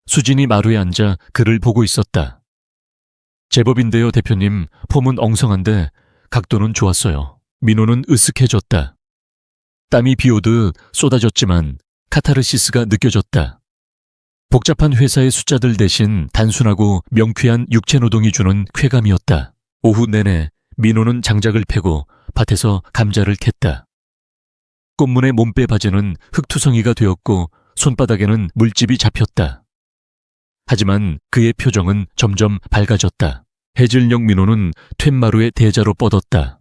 수진이 마루에 앉아 그를 보고 있었다. 제법인데요, 대표님. 폼은 엉성한데 각도는 좋았어요. 민호는 으쓱해졌다. 땀이 비오듯 쏟아졌지만 카타르시스가 느껴졌다. 복잡한 회사의 숫자들 대신 단순하고 명쾌한 육체노동이 주는 쾌감이었다. 오후 내내 민호는 장작을 패고 밭에서 감자를 캤다. 꽃문의 몸빼 바지는 흙투성이가 되었고 손바닥에는 물집이 잡혔다. 하지만 그의 표정은 점점 밝아졌다. 해질녘 민호는 툇마루의 대자로 뻗었다.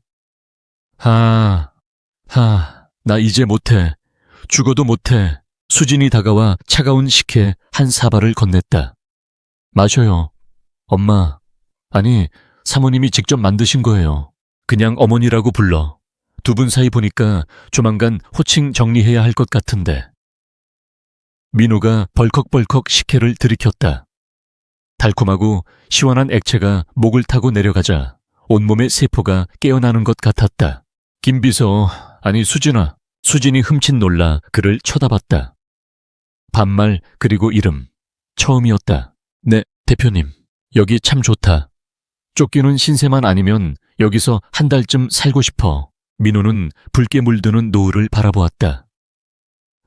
나 이제 못해. 죽어도 못해. 수진이 다가와 차가운 식혜 한 사발을 건넸다. 마셔요. 엄마. 아니, 사모님이 직접 만드신 거예요. 그냥 어머니라고 불러. 두 분 사이 보니까 조만간 호칭 정리해야 할 것 같은데. 민호가 벌컥벌컥 식혜를 들이켰다. 달콤하고 시원한 액체가 목을 타고 내려가자 온몸의 세포가 깨어나는 것 같았다. 김비서, 아니 수진아. 수진이 흠칫 놀라 그를 쳐다봤다. 반말 그리고 이름. 처음이었다. 네, 대표님. 여기 참 좋다. 쫓기는 신세만 아니면 여기서 한 달쯤 살고 싶어. 민호는 붉게 물드는 노을을 바라보았다.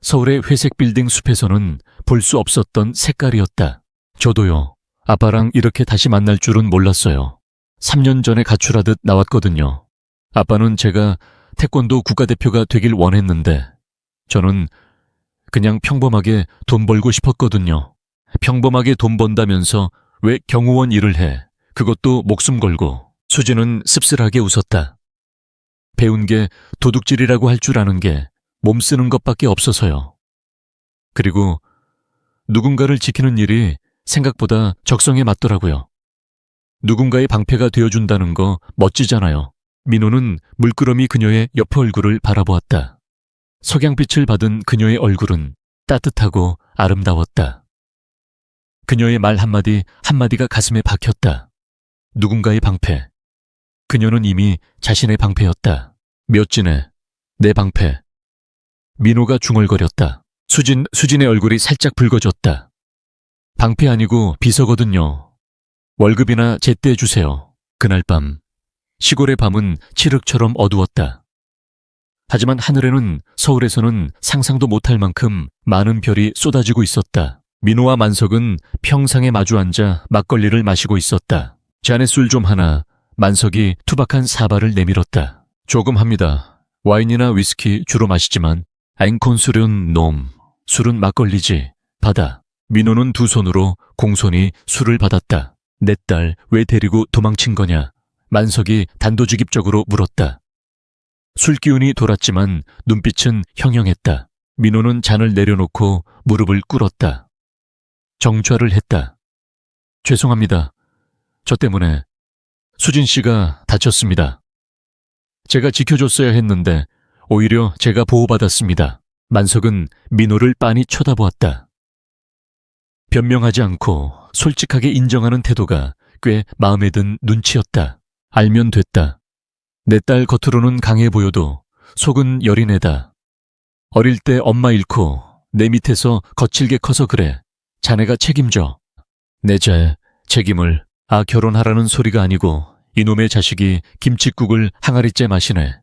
서울의 회색 빌딩 숲에서는 볼 수 없었던 색깔이었다. 저도요. 아빠랑 이렇게 다시 만날 줄은 몰랐어요. 3년 전에 가출하듯 나왔거든요. 아빠는 제가 태권도 국가대표가 되길 원했는데 저는 그냥 평범하게 돈 벌고 싶었거든요. 평범하게 돈 번다면서 왜 경호원 일을 해? 그것도 목숨 걸고. 수진은 씁쓸하게 웃었다. 배운 게 도둑질이라고 할 줄 아는 게 몸 쓰는 것밖에 없어서요. 그리고 누군가를 지키는 일이 생각보다 적성에 맞더라고요. 누군가의 방패가 되어준다는 거 멋지잖아요. 민호는 물끄러미 그녀의 옆 얼굴을 바라보았다. 석양빛을 받은 그녀의 얼굴은 따뜻하고 아름다웠다. 그녀의 말 한마디 한마디가 가슴에 박혔다. 누군가의 방패. 그녀는 이미 자신의 방패였다. 몇 진에 내 방패. 민호가 중얼거렸다. 수진의 얼굴이 살짝 붉어졌다. 방패 아니고 비서거든요. 월급이나 제때 주세요. 그날 밤 시골의 밤은 칠흑처럼 어두웠다. 하지만 하늘에는 서울에서는 상상도 못할 만큼 많은 별이 쏟아지고 있었다. 민호와 만석은 평상에 마주 앉아 막걸리를 마시고 있었다. 잔에 술 좀 하나. 만석이 투박한 사발을 내밀었다. 조금 합니다. 와인이나 위스키 주로 마시지만 앵콘 술은 놈. 술은 막걸리지. 받아. 민호는 두 손으로 공손히 술을 받았다. 내 딸 왜 데리고 도망친 거냐? 만석이 단도직입적으로 물었다. 술기운이 돌았지만 눈빛은 형형했다. 민호는 잔을 내려놓고 무릎을 꿇었다. 정좌를 했다. 죄송합니다. 저 때문에 수진 씨가 다쳤습니다. 제가 지켜줬어야 했는데 오히려 제가 보호받았습니다. 만석은 민호를 빤히 쳐다보았다. 변명하지 않고 솔직하게 인정하는 태도가 꽤 마음에 든 눈치였다. 알면 됐다. 내 딸 겉으로는 강해 보여도 속은 여린 애다. 어릴 때 엄마 잃고 내 밑에서 거칠게 커서 그래. 자네가 책임져. 내 자의 책임을 결혼하라는 소리가 아니고 이놈의 자식이 김칫국을 항아리째 마시네.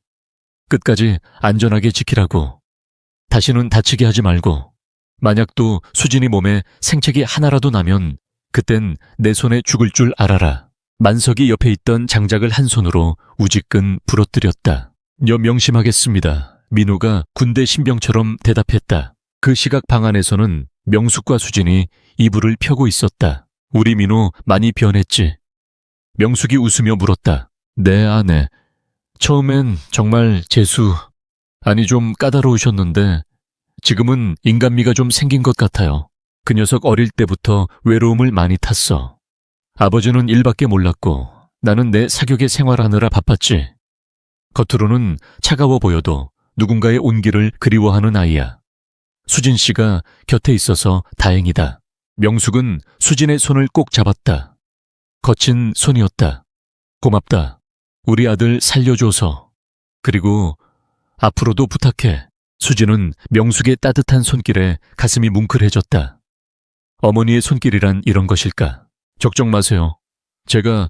끝까지 안전하게 지키라고. 다시는 다치게 하지 말고. 만약 또 수진이 몸에 생채기 하나라도 나면 그땐 내 손에 죽을 줄 알아라. 만석이 옆에 있던 장작을 한 손으로 우지끈 부러뜨렸다. 명심하겠습니다. 민호가 군대 신병처럼 대답했다. 그 시각 방 안에서는 명숙과 수진이 이불을 펴고 있었다. 우리 민호 많이 변했지? 명숙이 웃으며 물었다. 네, 아내. 처음엔 정말 아니 좀 까다로우셨는데 지금은 인간미가 좀 생긴 것 같아요. 그 녀석 어릴 때부터 외로움을 많이 탔어. 아버지는 일밖에 몰랐고 나는 내 사교계 생활하느라 바빴지. 겉으로는 차가워 보여도 누군가의 온기를 그리워하는 아이야. 수진 씨가 곁에 있어서 다행이다. 명숙은 수진의 손을 꼭 잡았다. 거친 손이었다. 고맙다. 우리 아들 살려줘서. 그리고 앞으로도 부탁해. 수진은 명숙의 따뜻한 손길에 가슴이 뭉클해졌다. 어머니의 손길이란 이런 것일까? 걱정 마세요. 제가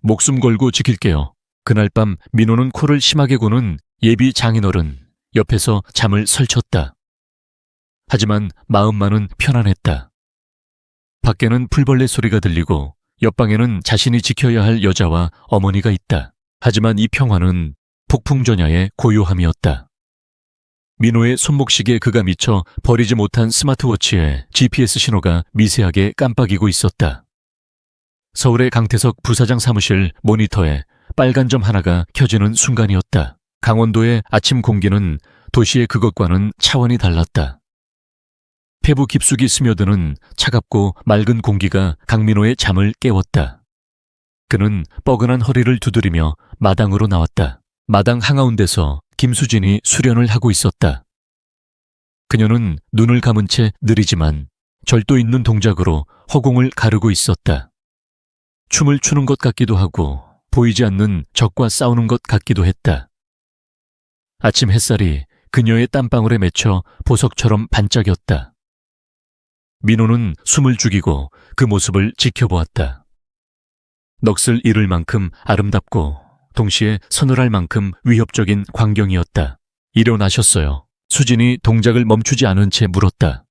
목숨 걸고 지킬게요. 그날 밤 민호는 코를 심하게 고는 예비 장인어른 옆에서 잠을 설쳤다. 하지만 마음만은 편안했다. 밖에는 풀벌레 소리가 들리고 옆방에는 자신이 지켜야 할 여자와 어머니가 있다. 하지만 이 평화는 폭풍전야의 고요함이었다. 민호의 손목시계 그가 미처 버리지 못한 스마트워치에 GPS 신호가 미세하게 깜빡이고 있었다. 서울의 강태석 부사장 사무실 모니터에 빨간 점 하나가 켜지는 순간이었다. 강원도의 아침 공기는 도시의 그것과는 차원이 달랐다. 폐부 깊숙이 스며드는 차갑고 맑은 공기가 강민호의 잠을 깨웠다. 그는 뻐근한 허리를 두드리며 마당으로 나왔다. 마당 한가운데서 김수진이 수련을 하고 있었다. 그녀는 눈을 감은 채 느리지만 절도 있는 동작으로 허공을 가르고 있었다. 춤을 추는 것 같기도 하고 보이지 않는 적과 싸우는 것 같기도 했다. 아침 햇살이 그녀의 땀방울에 맺혀 보석처럼 반짝였다. 민호는 숨을 죽이고 그 모습을 지켜보았다. 넋을 잃을 만큼 아름답고 동시에 서늘할 만큼 위협적인 광경이었다. 일어나셨어요. 수진이 동작을 멈추지 않은 채 물었다.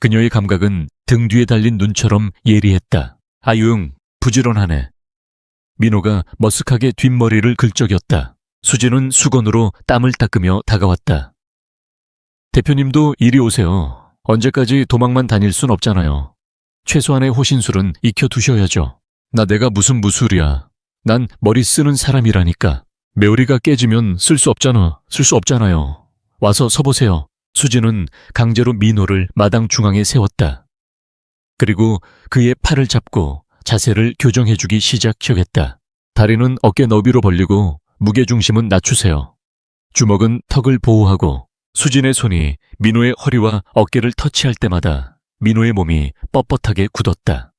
그녀의 감각은 등 뒤에 달린 눈처럼 예리했다. 아유응, 부지런하네. 민호가 머쓱하게 뒷머리를 긁적였다. 수진은 수건으로 땀을 닦으며 다가왔다. 대표님도 이리 오세요. 언제까지 도망만 다닐 순 없잖아요. 최소한의 호신술은 익혀두셔야죠. 나 내가 무슨 무술이야. 난 머리 쓰는 사람이라니까. 메오리가 깨지면 쓸 수 없잖아요. 와서 서보세요. 수진은 강제로 민호를 마당 중앙에 세웠다. 그리고 그의 팔을 잡고 자세를 교정해주기 시작하겠다. 다리는 어깨 너비로 벌리고 무게중심은 낮추세요. 주먹은 턱을 보호하고 수진의 손이 민호의 허리와 어깨를 터치할 때마다 민호의 몸이 뻣뻣하게 굳었다.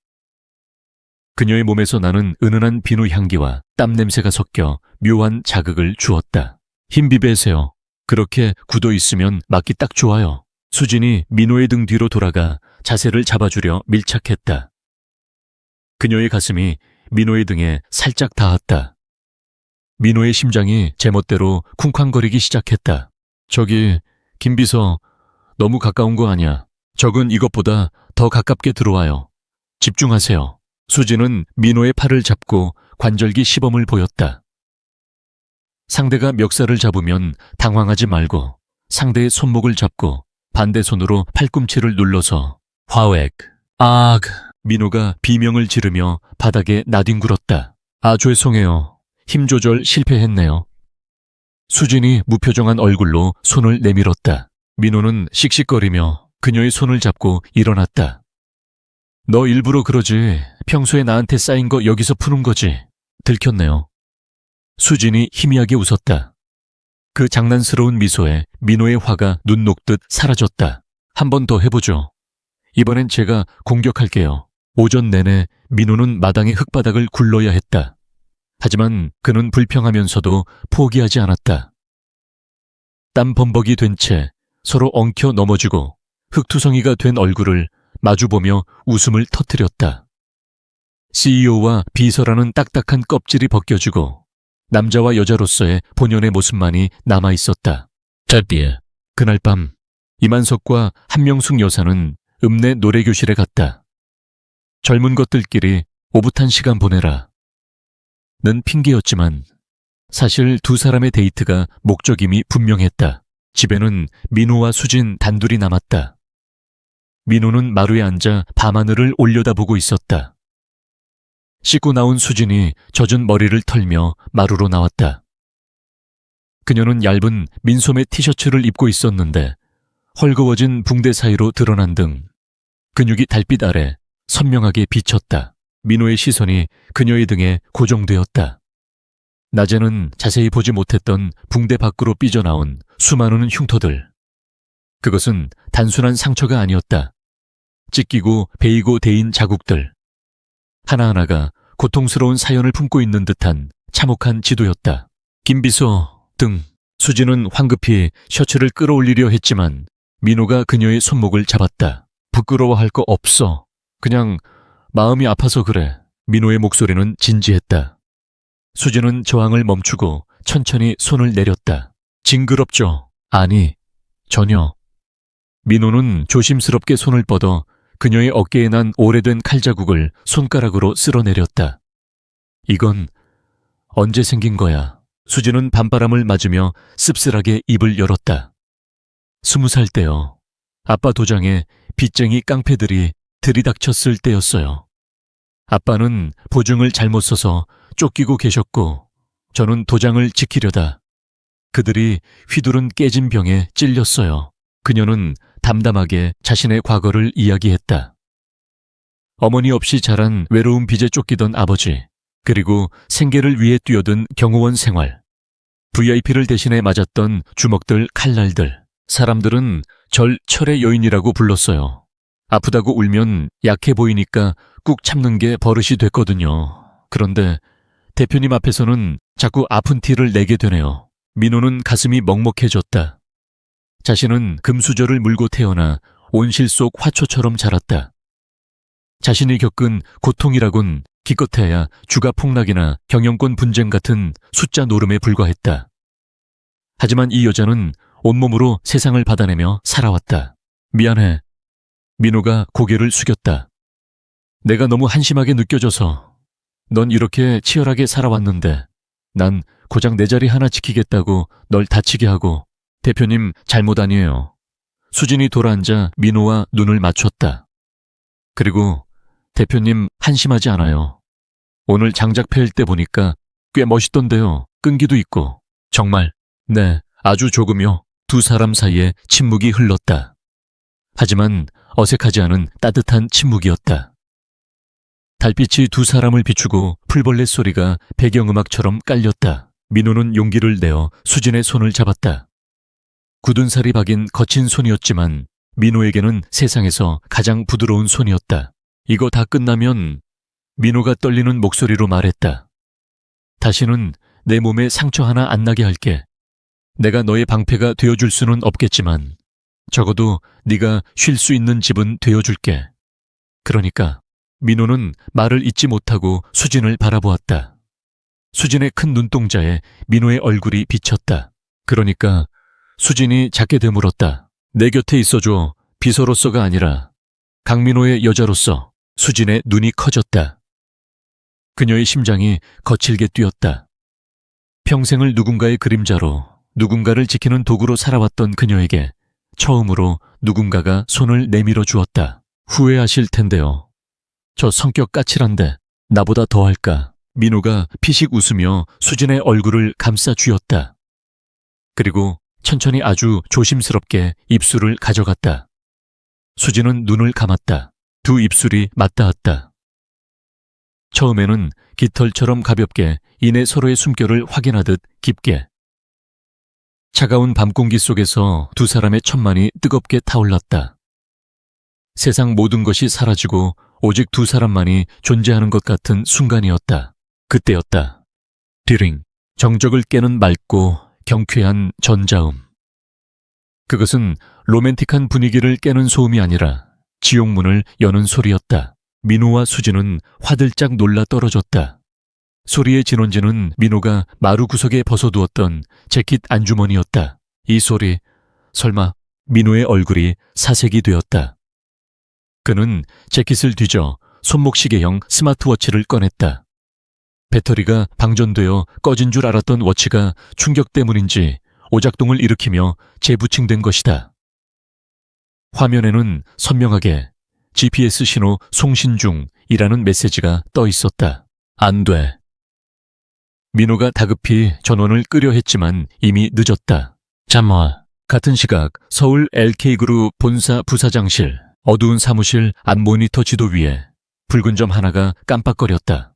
그녀의 몸에서 나는 은은한 비누 향기와 땀 냄새가 섞여 묘한 자극을 주었다. 힘 비배세요. 그렇게 굳어 있으면 맞기 딱 좋아요. 수진이 민호의 등 뒤로 돌아가 자세를 잡아주려 밀착했다. 그녀의 가슴이 민호의 등에 살짝 닿았다. 민호의 심장이 제멋대로 쿵쾅거리기 시작했다. 저기, 김비서, 너무 가까운 거 아니야. 적은 이것보다 더 가깝게 들어와요. 집중하세요. 수진은 민호의 팔을 잡고 관절기 시범을 보였다. 상대가 멱살을 잡으면 당황하지 말고 상대의 손목을 잡고 반대 손으로 팔꿈치를 눌러서 화웩, 악! 민호가 비명을 지르며 바닥에 나뒹굴었다. 아, 죄송해요. 힘 조절 실패했네요. 수진이 무표정한 얼굴로 손을 내밀었다. 민호는 씩씩거리며 그녀의 손을 잡고 일어났다. 너 일부러 그러지. 평소에 나한테 쌓인 거 여기서 푸는 거지. 들켰네요. 수진이 희미하게 웃었다. 그 장난스러운 미소에 민호의 화가 눈 녹듯 사라졌다. 한 번 더 해보죠. 이번엔 제가 공격할게요. 오전 내내 민호는 마당의 흙바닥을 굴러야 했다. 하지만 그는 불평하면서도 포기하지 않았다. 땀 범벅이 된 채 서로 엉켜 넘어지고 흙투성이가 된 얼굴을 마주보며 웃음을 터뜨렸다. CEO와 비서라는 딱딱한 껍질이 벗겨지고 남자와 여자로서의 본연의 모습만이 남아있었다. 그날 밤 이만석과 한명숙 여사는 읍내 노래교실에 갔다. 젊은 것들끼리 오붓한 시간 보내라. 는 핑계였지만 사실 두 사람의 데이트가 목적임이 분명했다. 집에는 민호와 수진 단둘이 남았다. 민호는 마루에 앉아 밤하늘을 올려다보고 있었다. 씻고 나온 수진이 젖은 머리를 털며 마루로 나왔다. 그녀는 얇은 민소매 티셔츠를 입고 있었는데 헐거워진 붕대 사이로 드러난 등 근육이 달빛 아래 선명하게 비쳤다. 민호의 시선이 그녀의 등에 고정되었다. 낮에는 자세히 보지 못했던 붕대 밖으로 삐져나온 수많은 흉터들. 그것은 단순한 상처가 아니었다. 찢기고 베이고 데인 자국들. 하나하나가 고통스러운 사연을 품고 있는 듯한 참혹한 지도였다. 김비서 등 수진은 황급히 셔츠를 끌어올리려 했지만 민호가 그녀의 손목을 잡았다. 부끄러워할 거 없어. 그냥 마음이 아파서 그래. 민호의 목소리는 진지했다. 수진은 저항을 멈추고 천천히 손을 내렸다. 징그럽죠? 아니, 전혀. 민호는 조심스럽게 손을 뻗어 그녀의 어깨에 난 오래된 칼자국을 손가락으로 쓸어내렸다. 이건 언제 생긴 거야? 수진은 밤바람을 맞으며 씁쓸하게 입을 열었다. 20살 때요. 아빠 도장에 빚쟁이 깡패들이 들이닥쳤을 때였어요. 아빠는 보증을 잘못 써서 쫓기고 계셨고 저는 도장을 지키려다 그들이 휘두른 깨진 병에 찔렸어요. 그녀는 담담하게 자신의 과거를 이야기했다. 어머니 없이 자란 외로운 빚에 쫓기던 아버지, 그리고 생계를 위해 뛰어든 경호원 생활, VIP를 대신해 맞았던 주먹들, 칼날들. 사람들은 절 철의 여인이라고 불렀어요. 아프다고 울면 약해 보이니까 꾹 참는 게 버릇이 됐거든요. 그런데 대표님 앞에서는 자꾸 아픈 티를 내게 되네요. 민호는 가슴이 먹먹해졌다. 자신은 금수저를 물고 태어나 온실 속 화초처럼 자랐다. 자신이 겪은 고통이라곤 기껏해야 주가 폭락이나 경영권 분쟁 같은 숫자 노름에 불과했다. 하지만 이 여자는 온몸으로 세상을 받아내며 살아왔다. 미안해. 민호가 고개를 숙였다. 내가 너무 한심하게 느껴져서. 넌 이렇게 치열하게 살아왔는데 난 고작 내 자리 하나 지키겠다고 널 다치게 하고. 대표님 잘못 아니에요. 수진이 돌아앉아 민호와 눈을 맞췄다. 그리고 대표님 한심하지 않아요. 오늘 장작 팰 때 보니까 꽤 멋있던데요. 끈기도 있고. 정말, 네, 아주 조금요. 두 사람 사이에 침묵이 흘렀다. 하지만 어색하지 않은 따뜻한 침묵이었다. 달빛이 두 사람을 비추고 풀벌레 소리가 배경음악처럼 깔렸다. 민호는 용기를 내어 수진의 손을 잡았다. 굳은 살이 박인 거친 손이었지만 민호에게는 세상에서 가장 부드러운 손이었다. 이거 다 끝나면 민호가 떨리는 목소리로 말했다. 다시는 내 몸에 상처 하나 안 나게 할게. 내가 너의 방패가 되어줄 수는 없겠지만 적어도 네가 쉴 수 있는 집은 되어줄게. 그러니까 민호는 말을 잇지 못하고 수진을 바라보았다. 수진의 큰 눈동자에 민호의 얼굴이 비쳤다. 그러니까 수진이 작게 되물었다. 내 곁에 있어줘. 비서로서가 아니라 강민호의 여자로서. 수진의 눈이 커졌다. 그녀의 심장이 거칠게 뛰었다. 평생을 누군가의 그림자로, 누군가를 지키는 도구로 살아왔던 그녀에게 처음으로 누군가가 손을 내밀어 주었다. 후회하실 텐데요. 저 성격 까칠한데 나보다 더할까. 민호가 피식 웃으며 수진의 얼굴을 감싸 쥐었다. 그리고 천천히 아주 조심스럽게 입술을 가져갔다. 수진은 눈을 감았다. 두 입술이 맞닿았다. 처음에는 깃털처럼 가볍게 이내 서로의 숨결을 확인하듯 깊게. 차가운 밤 공기 속에서 두 사람의 천만이 뜨겁게 타올랐다. 세상 모든 것이 사라지고 오직 두 사람만이 존재하는 것 같은 순간이었다. 그때였다. 디링, 정적을 깨는 맑고 경쾌한 전자음. 그것은 로맨틱한 분위기를 깨는 소음이 아니라 지옥문을 여는 소리였다. 민호와 수진은 화들짝 놀라 떨어졌다. 소리의 진원지는 민호가 마루 구석에 벗어두었던 재킷 안주머니였다. 이 소리, 설마 민호의 얼굴이 사색이 되었다. 그는 재킷을 뒤져 손목시계형 스마트워치를 꺼냈다. 배터리가 방전되어 꺼진 줄 알았던 워치가 충격 때문인지 오작동을 일으키며 재부팅된 것이다. 화면에는 선명하게 GPS 신호 송신 중이라는 메시지가 떠 있었다. 안 돼. 민호가 다급히 전원을 끄려 했지만 이미 늦었다. 잠마. 같은 시각 서울 LK그룹 본사 부사장실 어두운 사무실 앞 모니터 지도 위에 붉은 점 하나가 깜빡거렸다.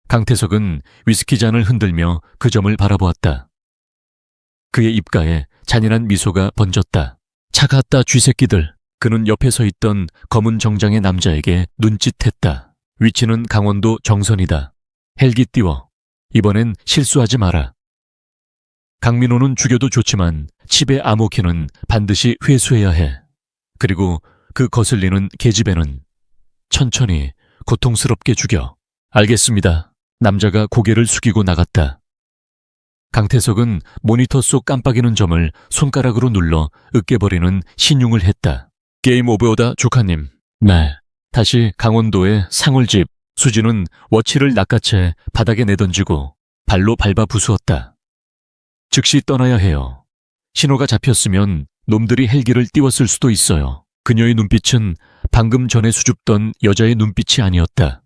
강태석은 위스키 잔을 흔들며 그 점을 바라보았다. 그의 입가에 잔인한 미소가 번졌다. 차갔다 쥐새끼들. 그는 옆에 서 있던 검은 정장의 남자에게 눈짓했다. 위치는 강원도 정선이다. 헬기 띄워. 이번엔 실수하지 마라. 강민호는 죽여도 좋지만 칩의 암호키는 반드시 회수해야 해. 그리고 그 거슬리는 계집애는 천천히 고통스럽게 죽여. 알겠습니다. 남자가 고개를 숙이고 나갔다. 강태석은 모니터 속 깜빡이는 점을 손가락으로 눌러 으깨버리는 신용을 했다. 게임 오버다 조카님. 네. 다시 강원도의 상울집. 수진은 워치를 낚아채 바닥에 내던지고 발로 밟아 부수었다. 즉시 떠나야 해요. 신호가 잡혔으면 놈들이 헬기를 띄웠을 수도 있어요. 그녀의 눈빛은 방금 전에 수줍던 여자의 눈빛이 아니었다.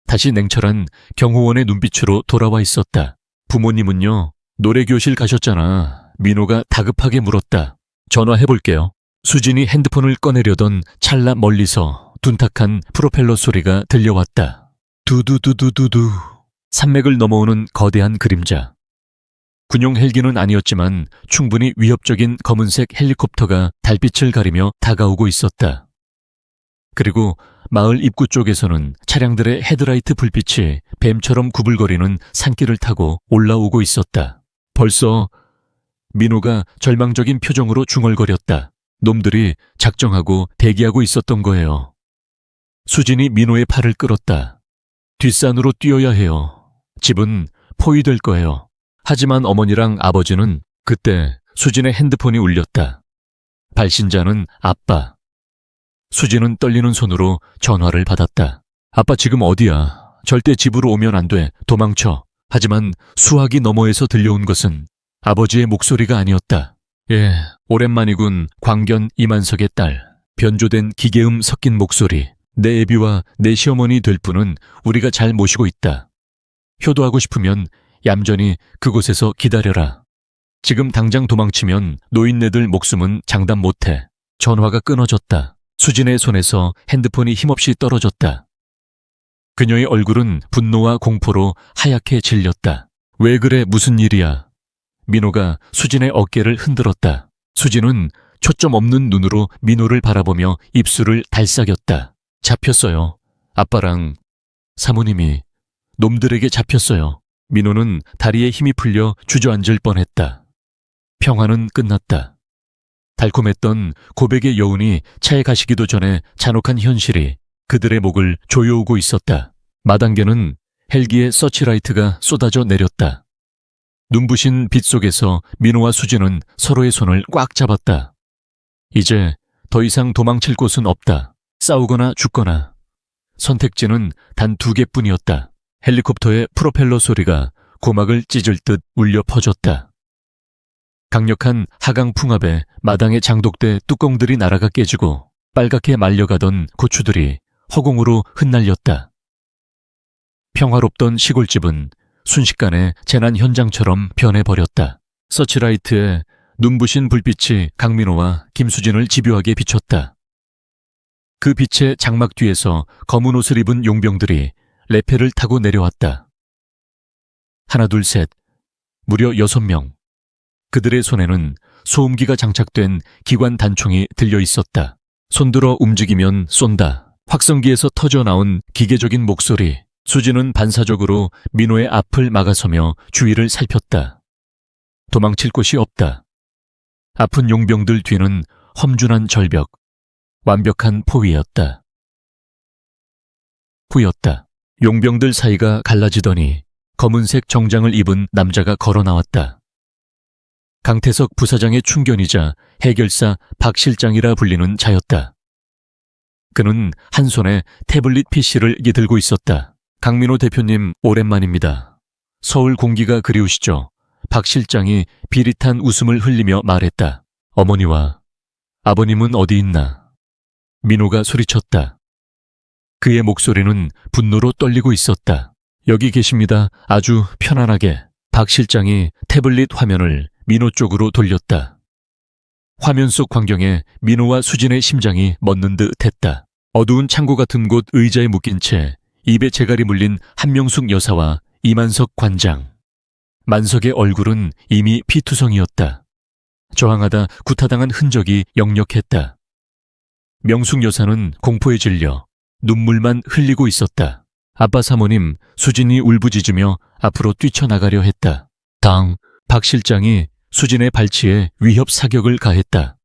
다시 냉철한 경호원의 눈빛으로 돌아와 있었다. 부모님은요? 노래교실 가셨잖아. 민호가 다급하게 물었다. 전화해볼게요. 수진이 핸드폰을 꺼내려던 찰나 멀리서 둔탁한 프로펠러 소리가 들려왔다. 두두두두두두. 산맥을 넘어오는 거대한 그림자. 군용 헬기는 아니었지만 충분히 위협적인 검은색 헬리콥터가 달빛을 가리며 다가오고 있었다. 그리고 마을 입구 쪽에서는 차량들의 헤드라이트 불빛이 뱀처럼 구불거리는 산길을 타고 올라오고 있었다. 벌써 민호가 절망적인 표정으로 중얼거렸다. 놈들이 작정하고 대기하고 있었던 거예요. 수진이 민호의 팔을 끌었다. 뒷산으로 뛰어야 해요. 집은 포위될 거예요. 하지만 어머니랑 아버지는 그때 수진의 핸드폰이 울렸다. 발신자는 아빠. 수진은 떨리는 손으로 전화를 받았다. 아빠 지금 어디야? 절대 집으로 오면 안 돼. 도망쳐. 하지만 수화기 너머에서 들려온 것은 아버지의 목소리가 아니었다. 예, 오랜만이군. 광견 이만석의 딸. 변조된 기계음 섞인 목소리. 내 애비와 내 시어머니 될 분은 우리가 잘 모시고 있다. 효도하고 싶으면 얌전히 그곳에서 기다려라. 지금 당장 도망치면 노인네들 목숨은 장담 못해. 전화가 끊어졌다. 수진의 손에서 핸드폰이 힘없이 떨어졌다. 그녀의 얼굴은 분노와 공포로 하얗게 질렸다. 왜 그래, 무슨 일이야? 민호가 수진의 어깨를 흔들었다. 수진은 초점 없는 눈으로 민호를 바라보며 입술을 달싹였다. 잡혔어요. 아빠랑 사모님이 놈들에게 잡혔어요. 민호는 다리에 힘이 풀려 주저앉을 뻔했다. 평화는 끝났다. 달콤했던 고백의 여운이 차에 가시기도 전에 잔혹한 현실이 그들의 목을 조여오고 있었다. 마당개는 헬기의 서치라이트가 쏟아져 내렸다. 눈부신 빛 속에서 민호와 수진은 서로의 손을 꽉 잡았다. 이제 더 이상 도망칠 곳은 없다. 싸우거나 죽거나. 선택지는 단 2개뿐이었다. 헬리콥터의 프로펠러 소리가 고막을 찢을 듯 울려 퍼졌다. 강력한 하강 풍압에 마당에 장독대 뚜껑들이 날아가 깨지고 빨갛게 말려가던 고추들이 허공으로 흩날렸다. 평화롭던 시골집은 순식간에 재난 현장처럼 변해버렸다. 서치라이트에 눈부신 불빛이 강민호와 김수진을 집요하게 비췄다. 그 빛의 장막 뒤에서 검은 옷을 입은 용병들이 레페를 타고 내려왔다. 하나, 둘, 셋, 무려 6명. 그들의 손에는 소음기가 장착된 기관 단총이 들려 있었다. 손들어 움직이면 쏜다. 확성기에서 터져나온 기계적인 목소리. 수진은 반사적으로 민호의 앞을 막아서며 주위를 살폈다. 도망칠 곳이 없다. 아픈 용병들 뒤는 험준한 절벽, 완벽한 포위였다. 후였다. 용병들 사이가 갈라지더니 검은색 정장을 입은 남자가 걸어 나왔다. 강태석 부사장의 충견이자 해결사 박 실장이라 불리는 자였다. 그는 한 손에 태블릿 PC를 들고 있었다. 강민호 대표님, 오랜만입니다. 서울 공기가 그리우시죠? 박 실장이 비릿한 웃음을 흘리며 말했다. 어머니와 아버님은 어디 있나? 민호가 소리쳤다. 그의 목소리는 분노로 떨리고 있었다. 여기 계십니다. 아주 편안하게. 박 실장이 태블릿 화면을 민호 쪽으로 돌렸다. 화면 속 광경에 민호와 수진의 심장이 멎는 듯 했다. 어두운 창고 같은 곳 의자에 묶인 채 입에 재갈이 물린 한명숙 여사와 이만석 관장. 만석의 얼굴은 이미 피투성이었다. 저항하다 구타당한 흔적이 역력했다. 명숙 여사는 공포에 질려 눈물만 흘리고 있었다. 아빠 사모님, 수진이 울부짖으며 앞으로 뛰쳐나가려 했다. 박 실장이 수진의 발치에 위협 사격을 가했다.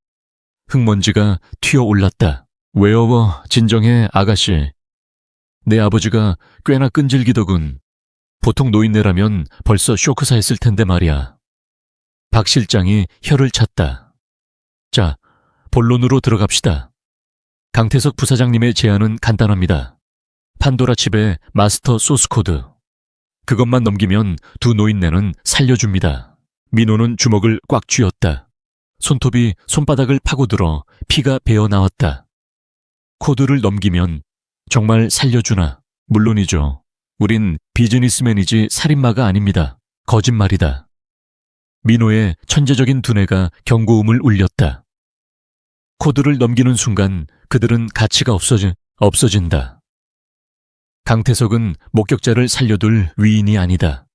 흙먼지가 튀어올랐다. 외어워, 진정해, 아가씨. 내 아버지가 꽤나 끈질기더군. 보통 노인네라면 벌써 쇼크사 했을 텐데 말이야. 박 실장이 혀를 찼다. 자, 본론으로 들어갑시다. 강태석 부사장님의 제안은 간단합니다. 판도라 칩의 마스터 소스 코드. 그것만 넘기면 두 노인네는 살려줍니다. 민호는 주먹을 꽉 쥐었다. 손톱이 손바닥을 파고들어 피가 배어 나왔다. 코드를 넘기면 정말 살려주나? 물론이죠. 우린 비즈니스맨이지 살인마가 아닙니다. 거짓말이다. 민호의 천재적인 두뇌가 경고음을 울렸다. 코드를 넘기는 순간 그들은 가치가 없어진다. 강태석은 목격자를 살려둘 위인이 아니다.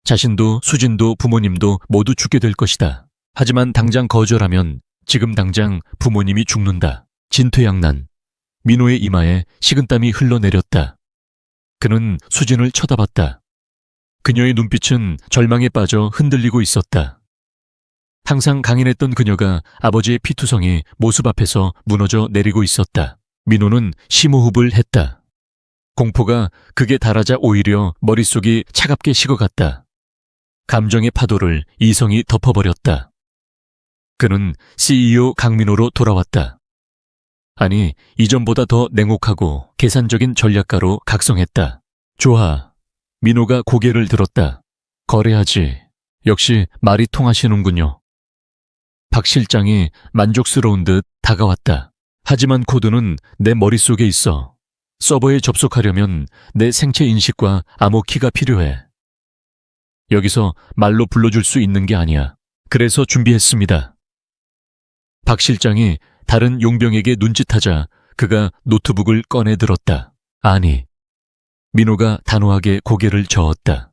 자신도 수진도 부모님도 모두 죽게 될 것이다. 하지만 당장 거절하면 지금 당장 부모님이 죽는다. 진퇴양난. 민호의 이마에 식은땀이 흘러내렸다. 그는 수진을 쳐다봤다. 그녀의 눈빛은 절망에 빠져 흔들리고 있었다. 항상 강인했던 그녀가 아버지의 피투성이 모습 앞에서 무너져 내리고 있었다. 민호는 심호흡을 했다. 공포가 극에 달하자 오히려 머릿속이 차갑게 식어갔다. 감정의 파도를 이성이 덮어버렸다. 그는 CEO 강민호로 돌아왔다. 아니, 이전보다 더 냉혹하고 계산적인 전략가로 각성했다. 좋아. 민호가 고개를 들었다. 거래하지. 역시 말이 통하시는군요. 박 실장이 만족스러운 듯 다가왔다. 하지만 코드는 내 머릿속에 있어. 서버에 접속하려면 내 생체 인식과 암호키가 필요해. 여기서 말로 불러줄 수 있는 게 아니야. 그래서 준비했습니다. 박 실장이 다른 용병에게 눈짓하자 그가 노트북을 꺼내 들었다. 아니, 민호가 단호하게 고개를 저었다.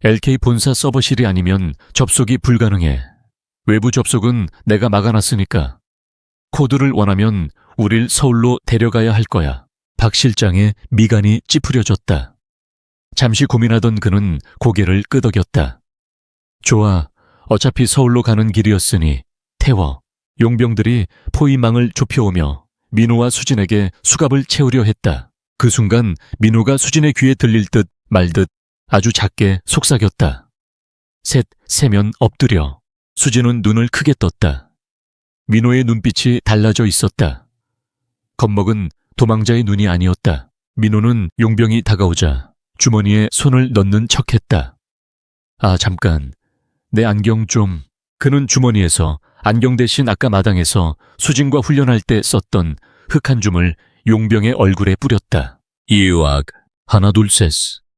LK 본사 서버실이 아니면 접속이 불가능해. 외부 접속은 내가 막아놨으니까. 코드를 원하면 우릴 서울로 데려가야 할 거야. 박 실장의 미간이 찌푸려졌다. 잠시 고민하던 그는 고개를 끄덕였다. 좋아, 어차피 서울로 가는 길이었으니 태워. 용병들이 포위망을 좁혀오며 민호와 수진에게 수갑을 채우려 했다. 그 순간 민호가 수진의 귀에 들릴 듯 말듯 아주 작게 속삭였다. 셋, 세면 엎드려. 수진은 눈을 크게 떴다. 민호의 눈빛이 달라져 있었다. 겁먹은 도망자의 눈이 아니었다. 민호는 용병이 다가오자 주머니에 손을 넣는 척했다. 아, 잠깐. 내 안경 좀. 그는 주머니에서 안경 대신 아까 마당에서 수진과 훈련할 때 썼던 흙 한 줌을 용병의 얼굴에 뿌렸다. 이유악. 하나 둘 셋.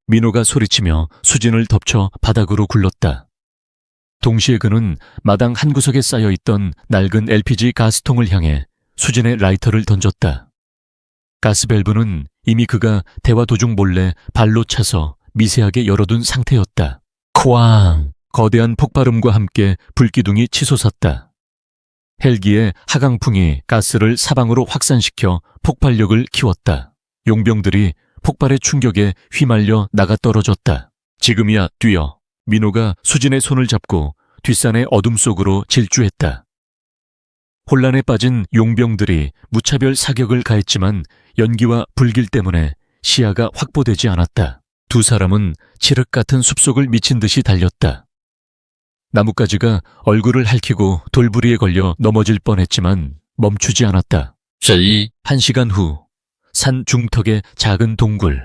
민호가 소리치며 수진을 덮쳐 바닥으로 굴렀다. 동시에 그는 마당 한 구석에 쌓여있던 낡은 LPG 가스통을 향해 수진의 라이터를 던졌다. 가스밸브는 이미 그가 대화 도중 몰래 발로 차서 미세하게 열어둔 상태였다. 쾅! 거대한 폭발음과 함께 불기둥이 치솟았다. 헬기의 하강풍이 가스를 사방으로 확산시켜 폭발력을 키웠다. 용병들이 폭발의 충격에 휘말려 나가떨어졌다. 지금이야, 뛰어. 민호가 수진의 손을 잡고 뒷산의 어둠 속으로 질주했다. 혼란에 빠진 용병들이 무차별 사격을 가했지만 연기와 불길 때문에 시야가 확보되지 않았다. 두 사람은 칠흑 같은 숲속을 미친 듯이 달렸다. 나뭇가지가 얼굴을 핥히고 돌부리에 걸려 넘어질 뻔했지만 멈추지 않았다. 1시간 후 산 중턱의 작은 동굴.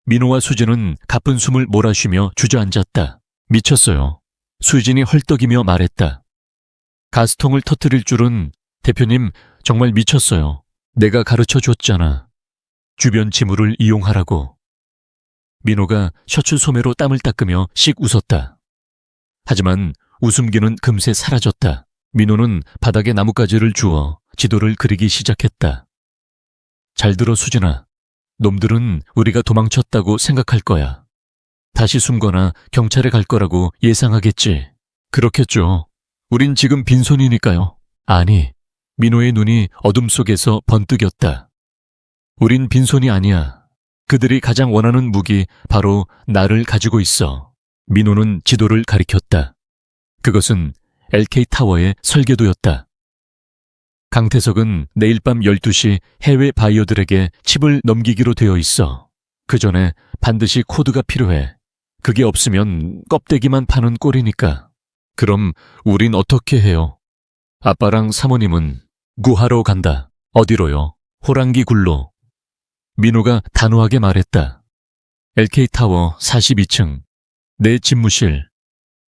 민호와 수진은 가쁜 숨을 몰아쉬며 주저앉았다. 미쳤어요. 수진이 헐떡이며 말했다. 가스통을 터뜨릴 줄은 대표님 정말 미쳤어요. 내가 가르쳐 줬잖아. 주변 지물을 이용하라고. 민호가 셔츠 소매로 땀을 닦으며 씩 웃었다. 하지만 웃음기는 금세 사라졌다. 민호는 바닥에 나뭇가지를 주워 지도를 그리기 시작했다. 잘 들어 수진아. 놈들은 우리가 도망쳤다고 생각할 거야. 다시 숨거나 경찰에 갈 거라고 예상하겠지. 그렇겠죠. 우린 지금 빈손이니까요. 아니, 민호의 눈이 어둠 속에서 번뜩였다. 우린 빈손이 아니야. 그들이 가장 원하는 무기 바로 나를 가지고 있어. 민호는 지도를 가리켰다. 그것은 LK타워의 설계도였다. 강태석은 내일 밤 12시 해외 바이어들에게 칩을 넘기기로 되어 있어. 그 전에 반드시 코드가 필요해. 그게 없으면 껍데기만 파는 꼴이니까. 그럼 우린 어떻게 해요? 아빠랑 사모님은 구하러 간다. 어디로요? 호랑기 굴로. 민호가 단호하게 말했다. LK타워 42층. 내 집무실.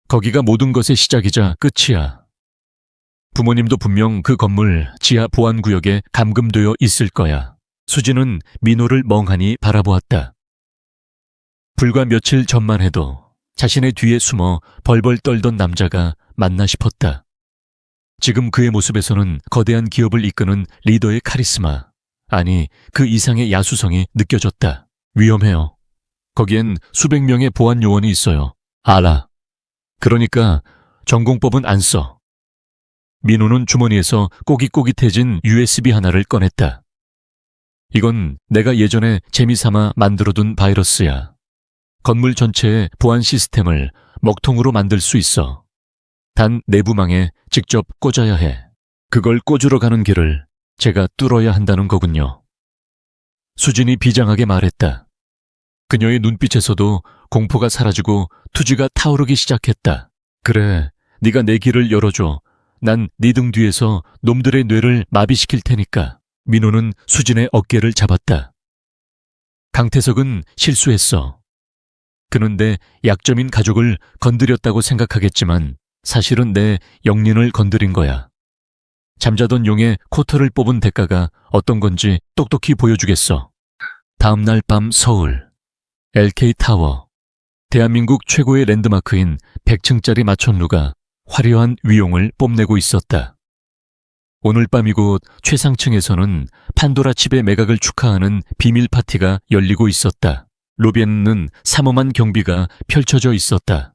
거기가 모든 것의 시작이자 끝이야. 부모님도 분명 그 건물 지하 보안구역에 감금되어 있을 거야. 수진은 민호를 멍하니 바라보았다. 불과 며칠 전만 해도 자신의 뒤에 숨어 벌벌 떨던 남자가 맞나 싶었다. 지금 그의 모습에서는 거대한 기업을 이끄는 리더의 카리스마, 아니 그 이상의 야수성이 느껴졌다. 위험해요. 거기엔 수백 명의 보안 요원이 있어요. 알아. 그러니까 전공법은 안 써. 민호는 주머니에서 꼬깃꼬깃해진 USB 하나를 꺼냈다. 이건 내가 예전에 재미삼아 만들어둔 바이러스야. 건물 전체의 보안 시스템을 먹통으로 만들 수 있어. 단 내부망에 직접 꽂아야 해. 그걸 꽂으러 가는 길을 제가 뚫어야 한다는 거군요. 수진이 비장하게 말했다. 그녀의 눈빛에서도 공포가 사라지고 투지가 타오르기 시작했다. 그래, 네가 내 길을 열어줘. 난 네 등 뒤에서 놈들의 뇌를 마비시킬 테니까. 민호는 수진의 어깨를 잡았다. 강태석은 실수했어. 그는 내 약점인 가족을 건드렸다고 생각하겠지만 사실은 내 영린을 건드린 거야. 잠자던 용의 코털을 뽑은 대가가 어떤 건지 똑똑히 보여주겠어. 다음 날 밤 서울 LK타워. 대한민국 최고의 랜드마크인 100층짜리 마천루가 화려한 위용을 뽐내고 있었다. 오늘 밤 이곳 최상층에서는 판도라 칩의 매각을 축하하는 비밀 파티가 열리고 있었다. 로비에는 삼엄한 경비가 펼쳐져 있었다.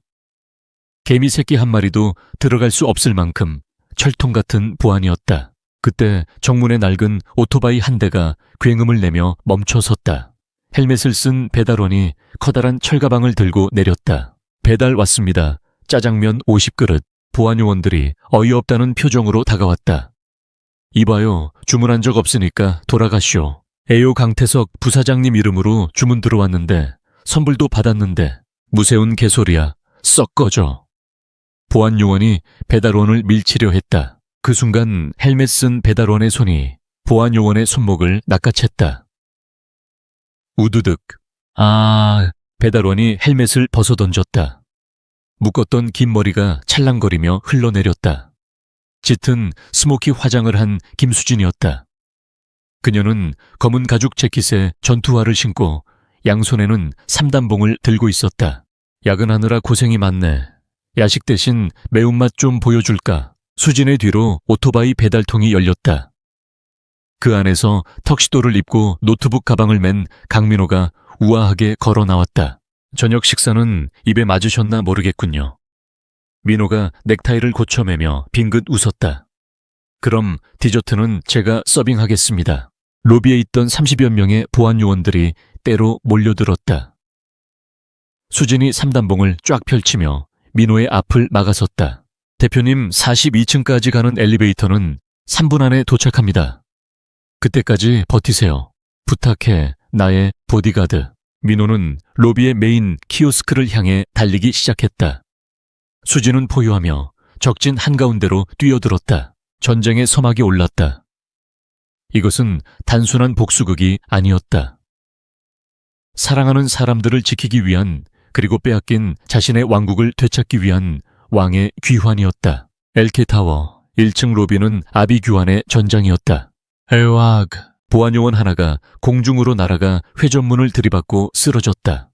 개미 새끼 한 마리도 들어갈 수 없을 만큼 철통 같은 보안이었다. 그때 정문에 낡은 오토바이 한 대가 굉음을 내며 멈춰섰다. 헬멧을 쓴 배달원이 커다란 철가방을 들고 내렸다. 배달 왔습니다. 짜장면 50그릇. 보안 요원들이 어이없다는 표정으로 다가왔다. 이봐요. 주문한 적 없으니까 돌아가시오. 에요 강태석 부사장님 이름으로 주문 들어왔는데 선불도 받았는데 무세운 개소리야. 썩 꺼져. 보안 요원이 배달원을 밀치려 했다. 그 순간 헬멧 쓴 배달원의 손이 보안 요원의 손목을 낚아챘다. 우두득. 배달원이 헬멧을 벗어던졌다. 묶었던 긴 머리가 찰랑거리며 흘러내렸다. 짙은 스모키 화장을 한 김수진이었다. 그녀는 검은 가죽 재킷에 전투화를 신고 양손에는 삼단봉을 들고 있었다. 야근하느라 고생이 많네. 야식 대신 매운맛 좀 보여줄까? 수진의 뒤로 오토바이 배달통이 열렸다. 그 안에서 턱시도를 입고 노트북 가방을 맨 강민호가 우아하게 걸어 나왔다. 저녁 식사는 입에 맞으셨나 모르겠군요. 민호가 넥타이를 고쳐매며 빙긋 웃었다. 그럼 디저트는 제가 서빙하겠습니다. 로비에 있던 30여 명의 보안 요원들이 때로 몰려들었다. 수진이 삼단봉을 쫙 펼치며 민호의 앞을 막아섰다. 대표님 42층까지 가는 엘리베이터는 3분 안에 도착합니다. 그때까지 버티세요. 부탁해, 나의 보디가드. 민호는 로비의 메인 키오스크를 향해 달리기 시작했다. 수진은 포효하며 적진 한가운데로 뛰어들었다. 전쟁의 서막이 올랐다. 이것은 단순한 복수극이 아니었다. 사랑하는 사람들을 지키기 위한, 그리고 빼앗긴 자신의 왕국을 되찾기 위한 왕의 귀환이었다. 엘케타워 1층 로비는 아비규환의 전장이었다. 에와그. 보안요원 하나가 공중으로 날아가 회전문을 들이받고 쓰러졌다.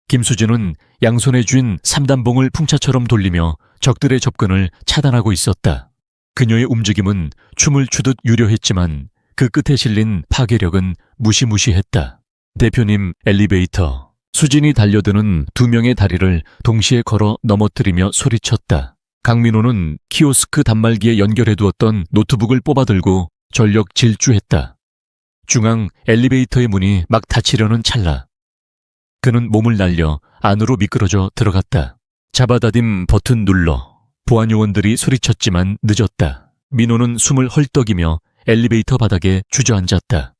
김수진은 양손에 쥔 삼단봉을 풍차처럼 돌리며 적들의 접근을 차단하고 있었다. 그녀의 움직임은 춤을 추듯 유려했지만 그 끝에 실린 파괴력은 무시무시했다. 대표님, 엘리베이터. 수진이 달려드는 2명의 다리를 동시에 걸어 넘어뜨리며 소리쳤다. 강민호는 키오스크 단말기에 연결해두었던 노트북을 뽑아들고 전력 질주했다. 중앙 엘리베이터의 문이 막 닫히려는 찰나 그는 몸을 날려 안으로 미끄러져 들어갔다. 잡아다딤 버튼 눌러. 보안 요원들이 소리쳤지만 늦었다. 민호는 숨을 헐떡이며 엘리베이터 바닥에 주저앉았다.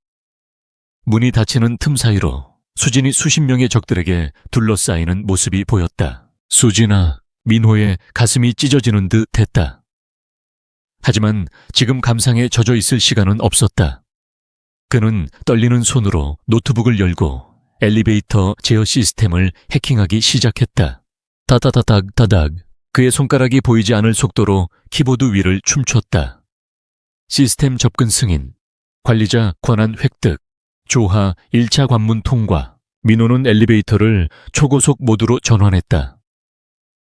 문이 닫히는 틈 사이로 수진이 수십 명의 적들에게 둘러싸이는 모습이 보였다. 수진아, 민호의 가슴이 찢어지는 듯 했다. 하지만 지금 감상에 젖어 있을 시간은 없었다. 그는 떨리는 손으로 노트북을 열고 엘리베이터 제어 시스템을 해킹하기 시작했다. 다다다닥. 그의 손가락이 보이지 않을 속도로 키보드 위를 춤췄다. 시스템 접근 승인, 관리자 권한 획득, 조하 1차 관문 통과. 민호는 엘리베이터를 초고속 모드로 전환했다.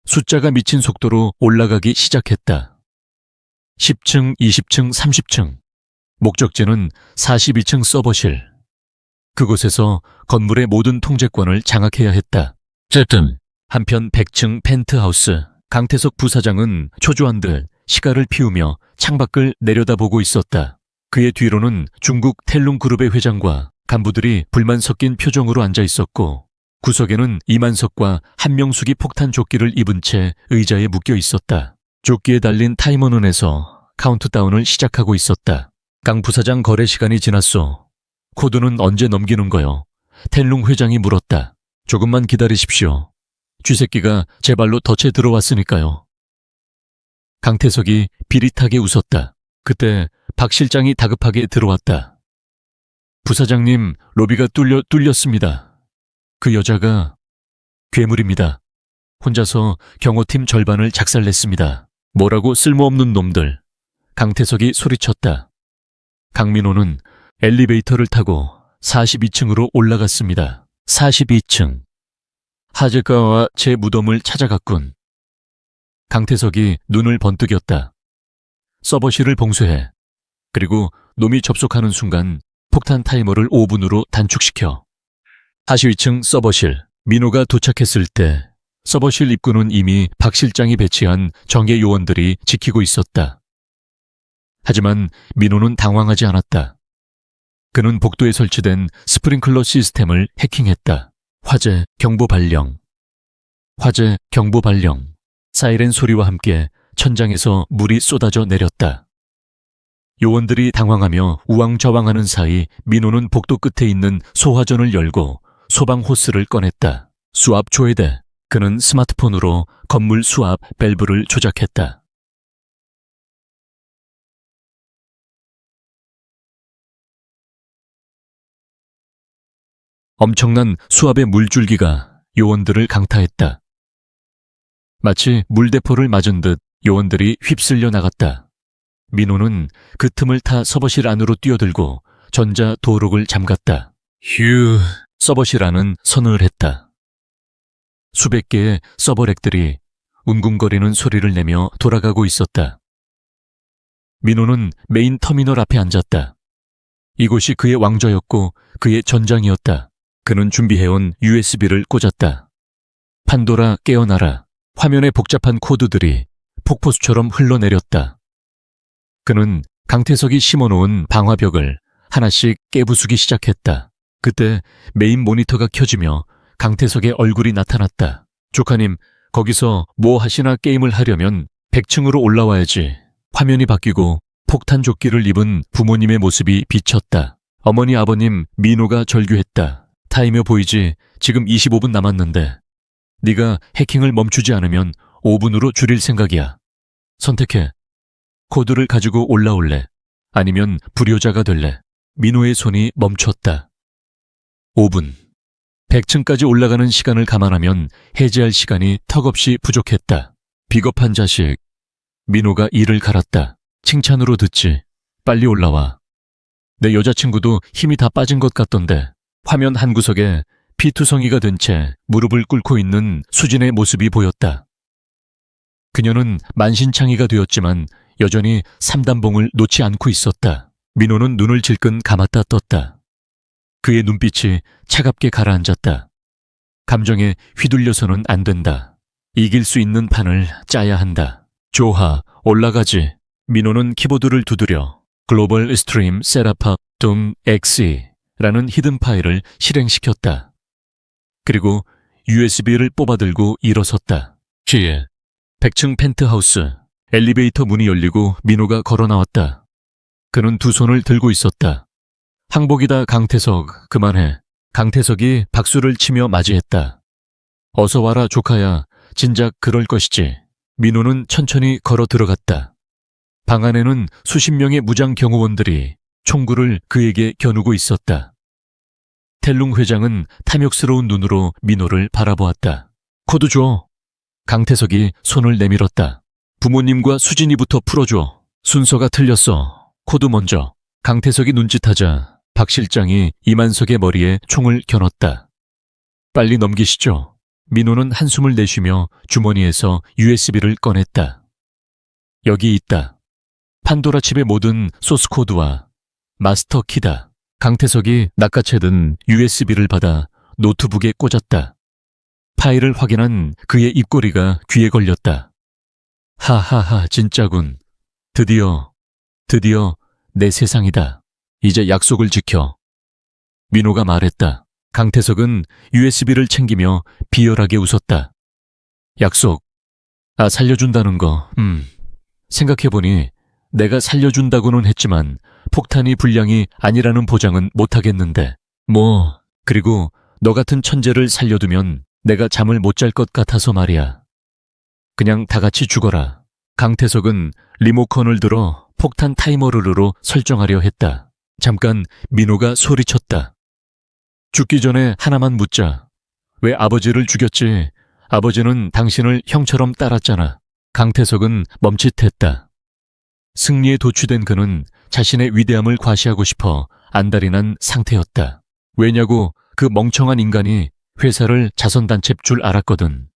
숫자가 미친 속도로 올라가기 시작했다. 10층, 20층, 30층. 목적지는 42층 서버실. 그곳에서 건물의 모든 통제권을 장악해야 했다. 한편 100층 펜트하우스. 강태석 부사장은 초조한 듯 시가를 피우며 창밖을 내려다보고 있었다. 그의 뒤로는 중국 텔룽그룹의 회장과 간부들이 불만 섞인 표정으로 앉아 있었고 구석에는 이만석과 한명숙이 폭탄 조끼를 입은 채 의자에 묶여 있었다. 조끼에 달린 타이머눈에서 카운트다운을 시작하고 있었다. 강 부사장 거래 시간이 지났소. 코드는 언제 넘기는 거요? 텔룽 회장이 물었다. 조금만 기다리십시오. 쥐새끼가 제 발로 덫에 들어왔으니까요. 강태석이 비릿하게 웃었다. 그때 박 실장이 다급하게 들어왔다. 부사장님, 로비가 뚫렸습니다. 그 여자가 괴물입니다. 혼자서 경호팀 절반을 작살냈습니다. 뭐라고 쓸모없는 놈들. 강태석이 소리쳤다. 강민호는 엘리베이터를 타고 42층으로 올라갔습니다. 42층. 하재가와 제 무덤을 찾아갔군. 강태석이 눈을 번뜩였다. 서버실을 봉쇄해. 그리고 놈이 접속하는 순간 폭탄 타이머를 5분으로 단축시켜. 하시위층 서버실. 민호가 도착했을 때 서버실 입구는 이미 박 실장이 배치한 정예 요원들이 지키고 있었다. 하지만 민호는 당황하지 않았다. 그는 복도에 설치된 스프링클러 시스템을 해킹했다. 화재, 경보 발령. 화재, 경보 발령. 사이렌 소리와 함께 천장에서 물이 쏟아져 내렸다. 요원들이 당황하며 우왕좌왕하는 사이 민호는 복도 끝에 있는 소화전을 열고 소방 호스를 꺼냈다. 수압 조회대. 그는 스마트폰으로 건물 수압 밸브를 조작했다. 엄청난 수압의 물줄기가 요원들을 강타했다. 마치 물대포를 맞은 듯 요원들이 휩쓸려 나갔다. 민호는 그 틈을 타 서버실 안으로 뛰어들고 전자 도록을 잠갔다. 휴. 서버실 안은 서늘했다. 수백 개의 서버렉들이 웅궁거리는 소리를 내며 돌아가고 있었다. 민호는 메인 터미널 앞에 앉았다. 이곳이 그의 왕좌였고 그의 전장이었다. 그는 준비해온 USB를 꽂았다. 판도라 깨어나라. 화면에 복잡한 코드들이 폭포수처럼 흘러내렸다. 그는 강태석이 심어놓은 방화벽을 하나씩 깨부수기 시작했다. 그때 메인 모니터가 켜지며 강태석의 얼굴이 나타났다. 조카님, 거기서 뭐 하시나 게임을 하려면 100층으로 올라와야지. 화면이 바뀌고 폭탄 조끼를 입은 부모님의 모습이 비쳤다. 어머니, 아버님, 민호가 절규했다. 타이머 보이지? 지금 25분 남았는데. 네가 해킹을 멈추지 않으면 5분으로 줄일 생각이야. 선택해. 코드를 가지고 올라올래? 아니면 불효자가 될래? 민호의 손이 멈췄다. 5분. 100층까지 올라가는 시간을 감안하면 해제할 시간이 턱없이 부족했다. 비겁한 자식. 민호가 이를 갈았다. 칭찬으로 듣지. 빨리 올라와. 내 여자친구도 힘이 다 빠진 것 같던데. 화면 한 구석에 피투성이가 된 채 무릎을 꿇고 있는 수진의 모습이 보였다. 그녀는 만신창이가 되었지만 여전히 삼단봉을 놓지 않고 있었다. 민호는 눈을 질끈 감았다 떴다. 그의 눈빛이 차갑게 가라앉았다. 감정에 휘둘려서는 안 된다. 이길 수 있는 판을 짜야 한다. 조하, 올라가지. 민호는 키보드를 두드려 글로벌 스트림 셋업합 둠 XE라는 히든 파일을 실행시켰다. 그리고 USB를 뽑아들고 일어섰다. 뒤에 100층 펜트하우스. 엘리베이터 문이 열리고 민호가 걸어 나왔다. 그는 두 손을 들고 있었다. 항복이다, 강태석. 그만해. 강태석이 박수를 치며 맞이했다. 어서 와라, 조카야. 진작 그럴 것이지. 민호는 천천히 걸어 들어갔다. 방 안에는 수십 명의 무장 경호원들이 총구를 그에게 겨누고 있었다. 텔룽 회장은 탐욕스러운 눈으로 민호를 바라보았다. 코드 줘. 강태석이 손을 내밀었다. 부모님과 수진이부터 풀어줘. 순서가 틀렸어. 코드 먼저. 강태석이 눈짓하자 박 실장이 이만석의 머리에 총을 겨눴다. 빨리 넘기시죠. 민호는 한숨을 내쉬며 주머니에서 USB를 꺼냈다. 여기 있다. 판도라 칩의 모든 소스 코드와 마스터 키다. 강태석이 낚아채든 USB를 받아 노트북에 꽂았다. 파일을 확인한 그의 입꼬리가 귀에 걸렸다. 하하하, 진짜군. 드디어 내 세상이다. 이제 약속을 지켜. 민호가 말했다. 강태석은 USB를 챙기며 비열하게 웃었다. 약속. 살려준다는 거. 생각해보니 내가 살려준다고는 했지만 폭탄이 불량이 아니라는 보장은 못하겠는데. 그리고 너 같은 천재를 살려두면 내가 잠을 못 잘 것 같아서 말이야. 그냥 다 같이 죽어라. 강태석은 리모컨을 들어 폭탄 타이머르로 설정하려 했다. 잠깐 민호가 소리쳤다. 죽기 전에 하나만 묻자. 왜 아버지를 죽였지? 아버지는 당신을 형처럼 따랐잖아. 강태석은 멈칫했다. 승리에 도취된 그는 자신의 위대함을 과시하고 싶어 안달이 난 상태였다. 왜냐고 그 멍청한 인간이 회사를 자선단체인 줄 알았거든.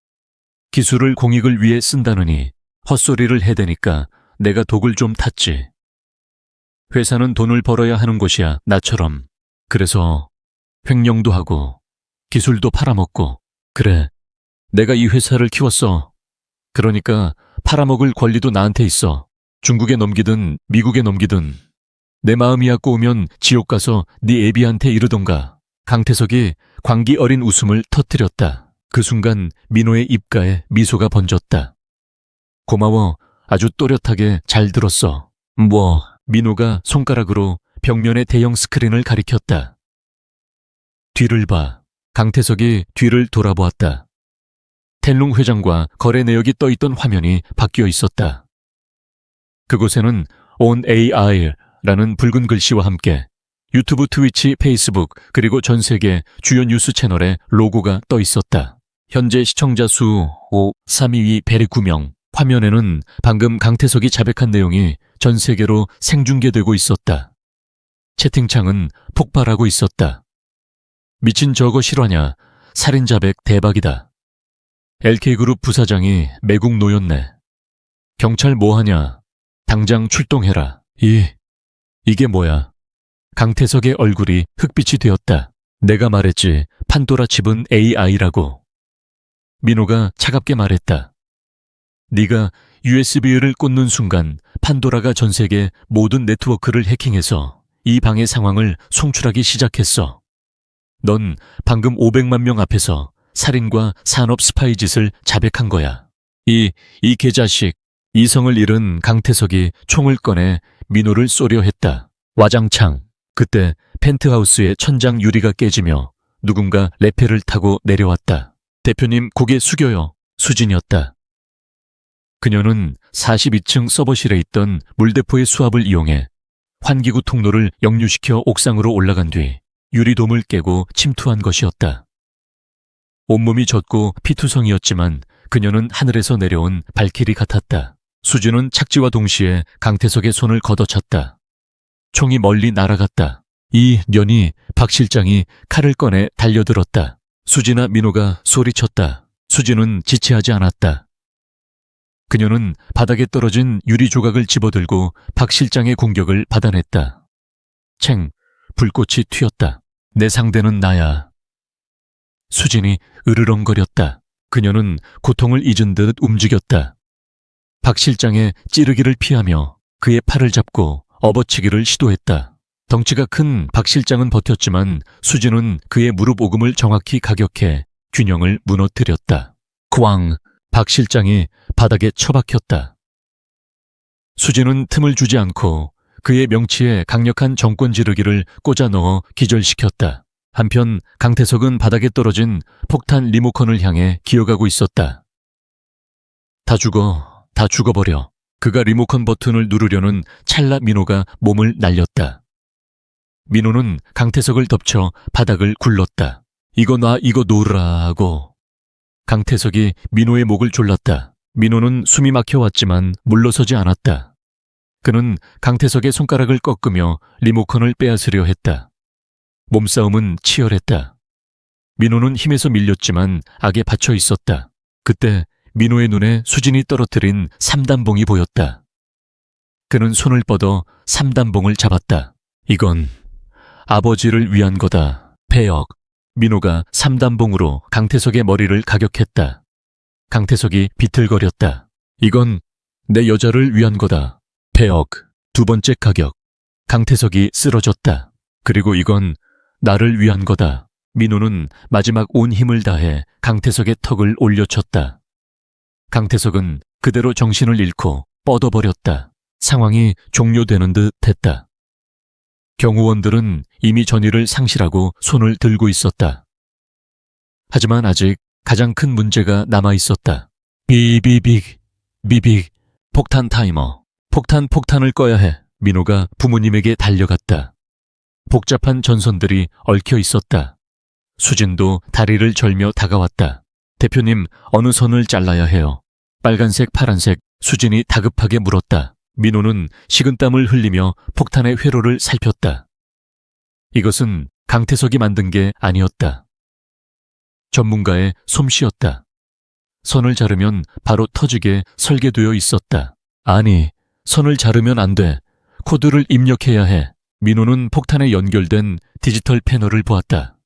기술을 공익을 위해 쓴다느니 헛소리를 해대니까 내가 독을 좀 탔지. 회사는 돈을 벌어야 하는 곳이야, 나처럼. 그래서 횡령도 하고 기술도 팔아먹고. 그래, 내가 이 회사를 키웠어. 그러니까 팔아먹을 권리도 나한테 있어. 중국에 넘기든 미국에 넘기든. 내 마음이야 꼬우면 지옥 가서 네 애비한테 이르던가. 강태석이 광기 어린 웃음을 터뜨렸다. 그 순간 민호의 입가에 미소가 번졌다. 고마워. 아주 또렷하게 잘 들었어. 뭐, 민호가 손가락으로 벽면의 대형 스크린을 가리켰다. 뒤를 봐. 강태석이 뒤를 돌아보았다. 텔룽 회장과 거래 내역이 떠있던 화면이 바뀌어 있었다. 그곳에는 On AI라는 붉은 글씨와 함께 유튜브, 트위치, 페이스북 그리고 전 세계 주요 뉴스 채널의 로고가 떠 있었다. 현재 시청자 수 322 109명. 화면에는 방금 강태석이 자백한 내용이 전 세계로 생중계되고 있었다. 채팅창은 폭발하고 있었다. 미친 저거 실화냐? 살인자백 대박이다. LK그룹 부사장이 매국 놓였네. 경찰 뭐하냐? 당장 출동해라. 이게 뭐야? 강태석의 얼굴이 흑빛이 되었다. 내가 말했지, 판도라 칩은 AI라고. 민호가 차갑게 말했다. 네가 USB를 꽂는 순간 판도라가 전 세계 모든 네트워크를 해킹해서 이 방의 상황을 송출하기 시작했어. 넌 방금 500만 명 앞에서 살인과 산업 스파이 짓을 자백한 거야. 이 개자식. 이성을 잃은 강태석이 총을 꺼내 민호를 쏘려 했다. 와장창. 그때 펜트하우스의 천장 유리가 깨지며 누군가 레페를 타고 내려왔다. 대표님 고개 숙여요. 수진이었다. 그녀는 42층 서버실에 있던 물대포의 수압을 이용해 환기구 통로를 역류시켜 옥상으로 올라간 뒤 유리돔을 깨고 침투한 것이었다. 온몸이 젖고 피투성이었지만 그녀는 하늘에서 내려온 발키리 같았다. 수진은 착지와 동시에 강태석의 손을 걷어찼다. 총이 멀리 날아갔다. 이 년이 박 실장이 칼을 꺼내 달려들었다. 수진아, 민호가 소리쳤다. 수진은 지체하지 않았다. 그녀는 바닥에 떨어진 유리 조각을 집어들고 박 실장의 공격을 받아냈다. 챙, 불꽃이 튀었다. 내 상대는 나야. 수진이 으르렁거렸다. 그녀는 고통을 잊은 듯 움직였다. 박 실장의 찌르기를 피하며 그의 팔을 잡고 업어치기를 시도했다. 덩치가 큰 박 실장은 버텼지만 수진은 그의 무릎 오금을 정확히 가격해 균형을 무너뜨렸다. 꽝! 박 실장이 바닥에 처박혔다. 수진은 틈을 주지 않고 그의 명치에 강력한 정권 지르기를 꽂아 넣어 기절시켰다. 한편 강태석은 바닥에 떨어진 폭탄 리모컨을 향해 기어가고 있었다. 다 죽어버려. 그가 리모컨 버튼을 누르려는 찰나 민호가 몸을 날렸다. 민호는 강태석을 덮쳐 바닥을 굴렀다. 이거 놔, 이거 놓으라고. 강태석이 민호의 목을 졸랐다. 민호는 숨이 막혀왔지만 물러서지 않았다. 그는 강태석의 손가락을 꺾으며 리모컨을 빼앗으려 했다. 몸싸움은 치열했다. 민호는 힘에서 밀렸지만 악에 받쳐 있었다. 그때 민호의 눈에 수진이 떨어뜨린 3단봉이 보였다. 그는 손을 뻗어 3단봉을 잡았다. 이건 아버지를 위한 거다. 폐역. 민호가 3단봉으로 강태석의 머리를 가격했다. 강태석이 비틀거렸다. 이건 내 여자를 위한 거다. 폐역. 두 번째 가격. 강태석이 쓰러졌다. 그리고 이건 나를 위한 거다. 민호는 마지막 온 힘을 다해 강태석의 턱을 올려쳤다. 강태석은 그대로 정신을 잃고 뻗어버렸다. 상황이 종료되는 듯 했다. 경호원들은 이미 전의를 상실하고 손을 들고 있었다. 하지만 아직 가장 큰 문제가 남아 있었다. 비비빅, 폭탄 타이머. 폭탄을 꺼야 해. 민호가 부모님에게 달려갔다. 복잡한 전선들이 얽혀 있었다. 수진도 다리를 절며 다가왔다. 대표님, 어느 선을 잘라야 해요? 빨간색, 파란색. 수진이 다급하게 물었다. 민호는 식은땀을 흘리며 폭탄의 회로를 살폈다. 이것은 강태석이 만든 게 아니었다. 전문가의 솜씨였다. 선을 자르면 바로 터지게 설계되어 있었다. 아니, 선을 자르면 안 돼. 코드를 입력해야 해. 민호는 폭탄에 연결된 디지털 패널을 보았다.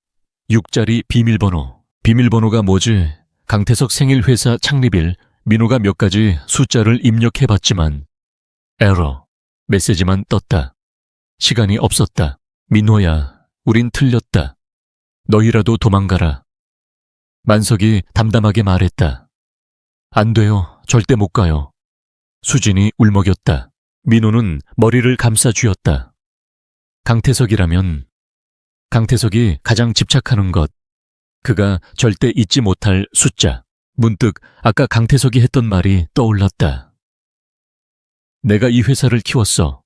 6자리 비밀번호. 비밀번호가 뭐지? 강태석 생일 회사 창립일 민호가 몇 가지 숫자를 입력해봤지만 에러. 메시지만 떴다. 시간이 없었다. 민호야, 우린 틀렸다. 너희라도 도망가라. 만석이 담담하게 말했다. 안 돼요. 절대 못 가요. 수진이 울먹였다. 민호는 머리를 감싸 쥐었다. 강태석이라면 강태석이 가장 집착하는 것, 그가 절대 잊지 못할 숫자. 문득 아까 강태석이 했던 말이 떠올랐다. 내가 이 회사를 키웠어.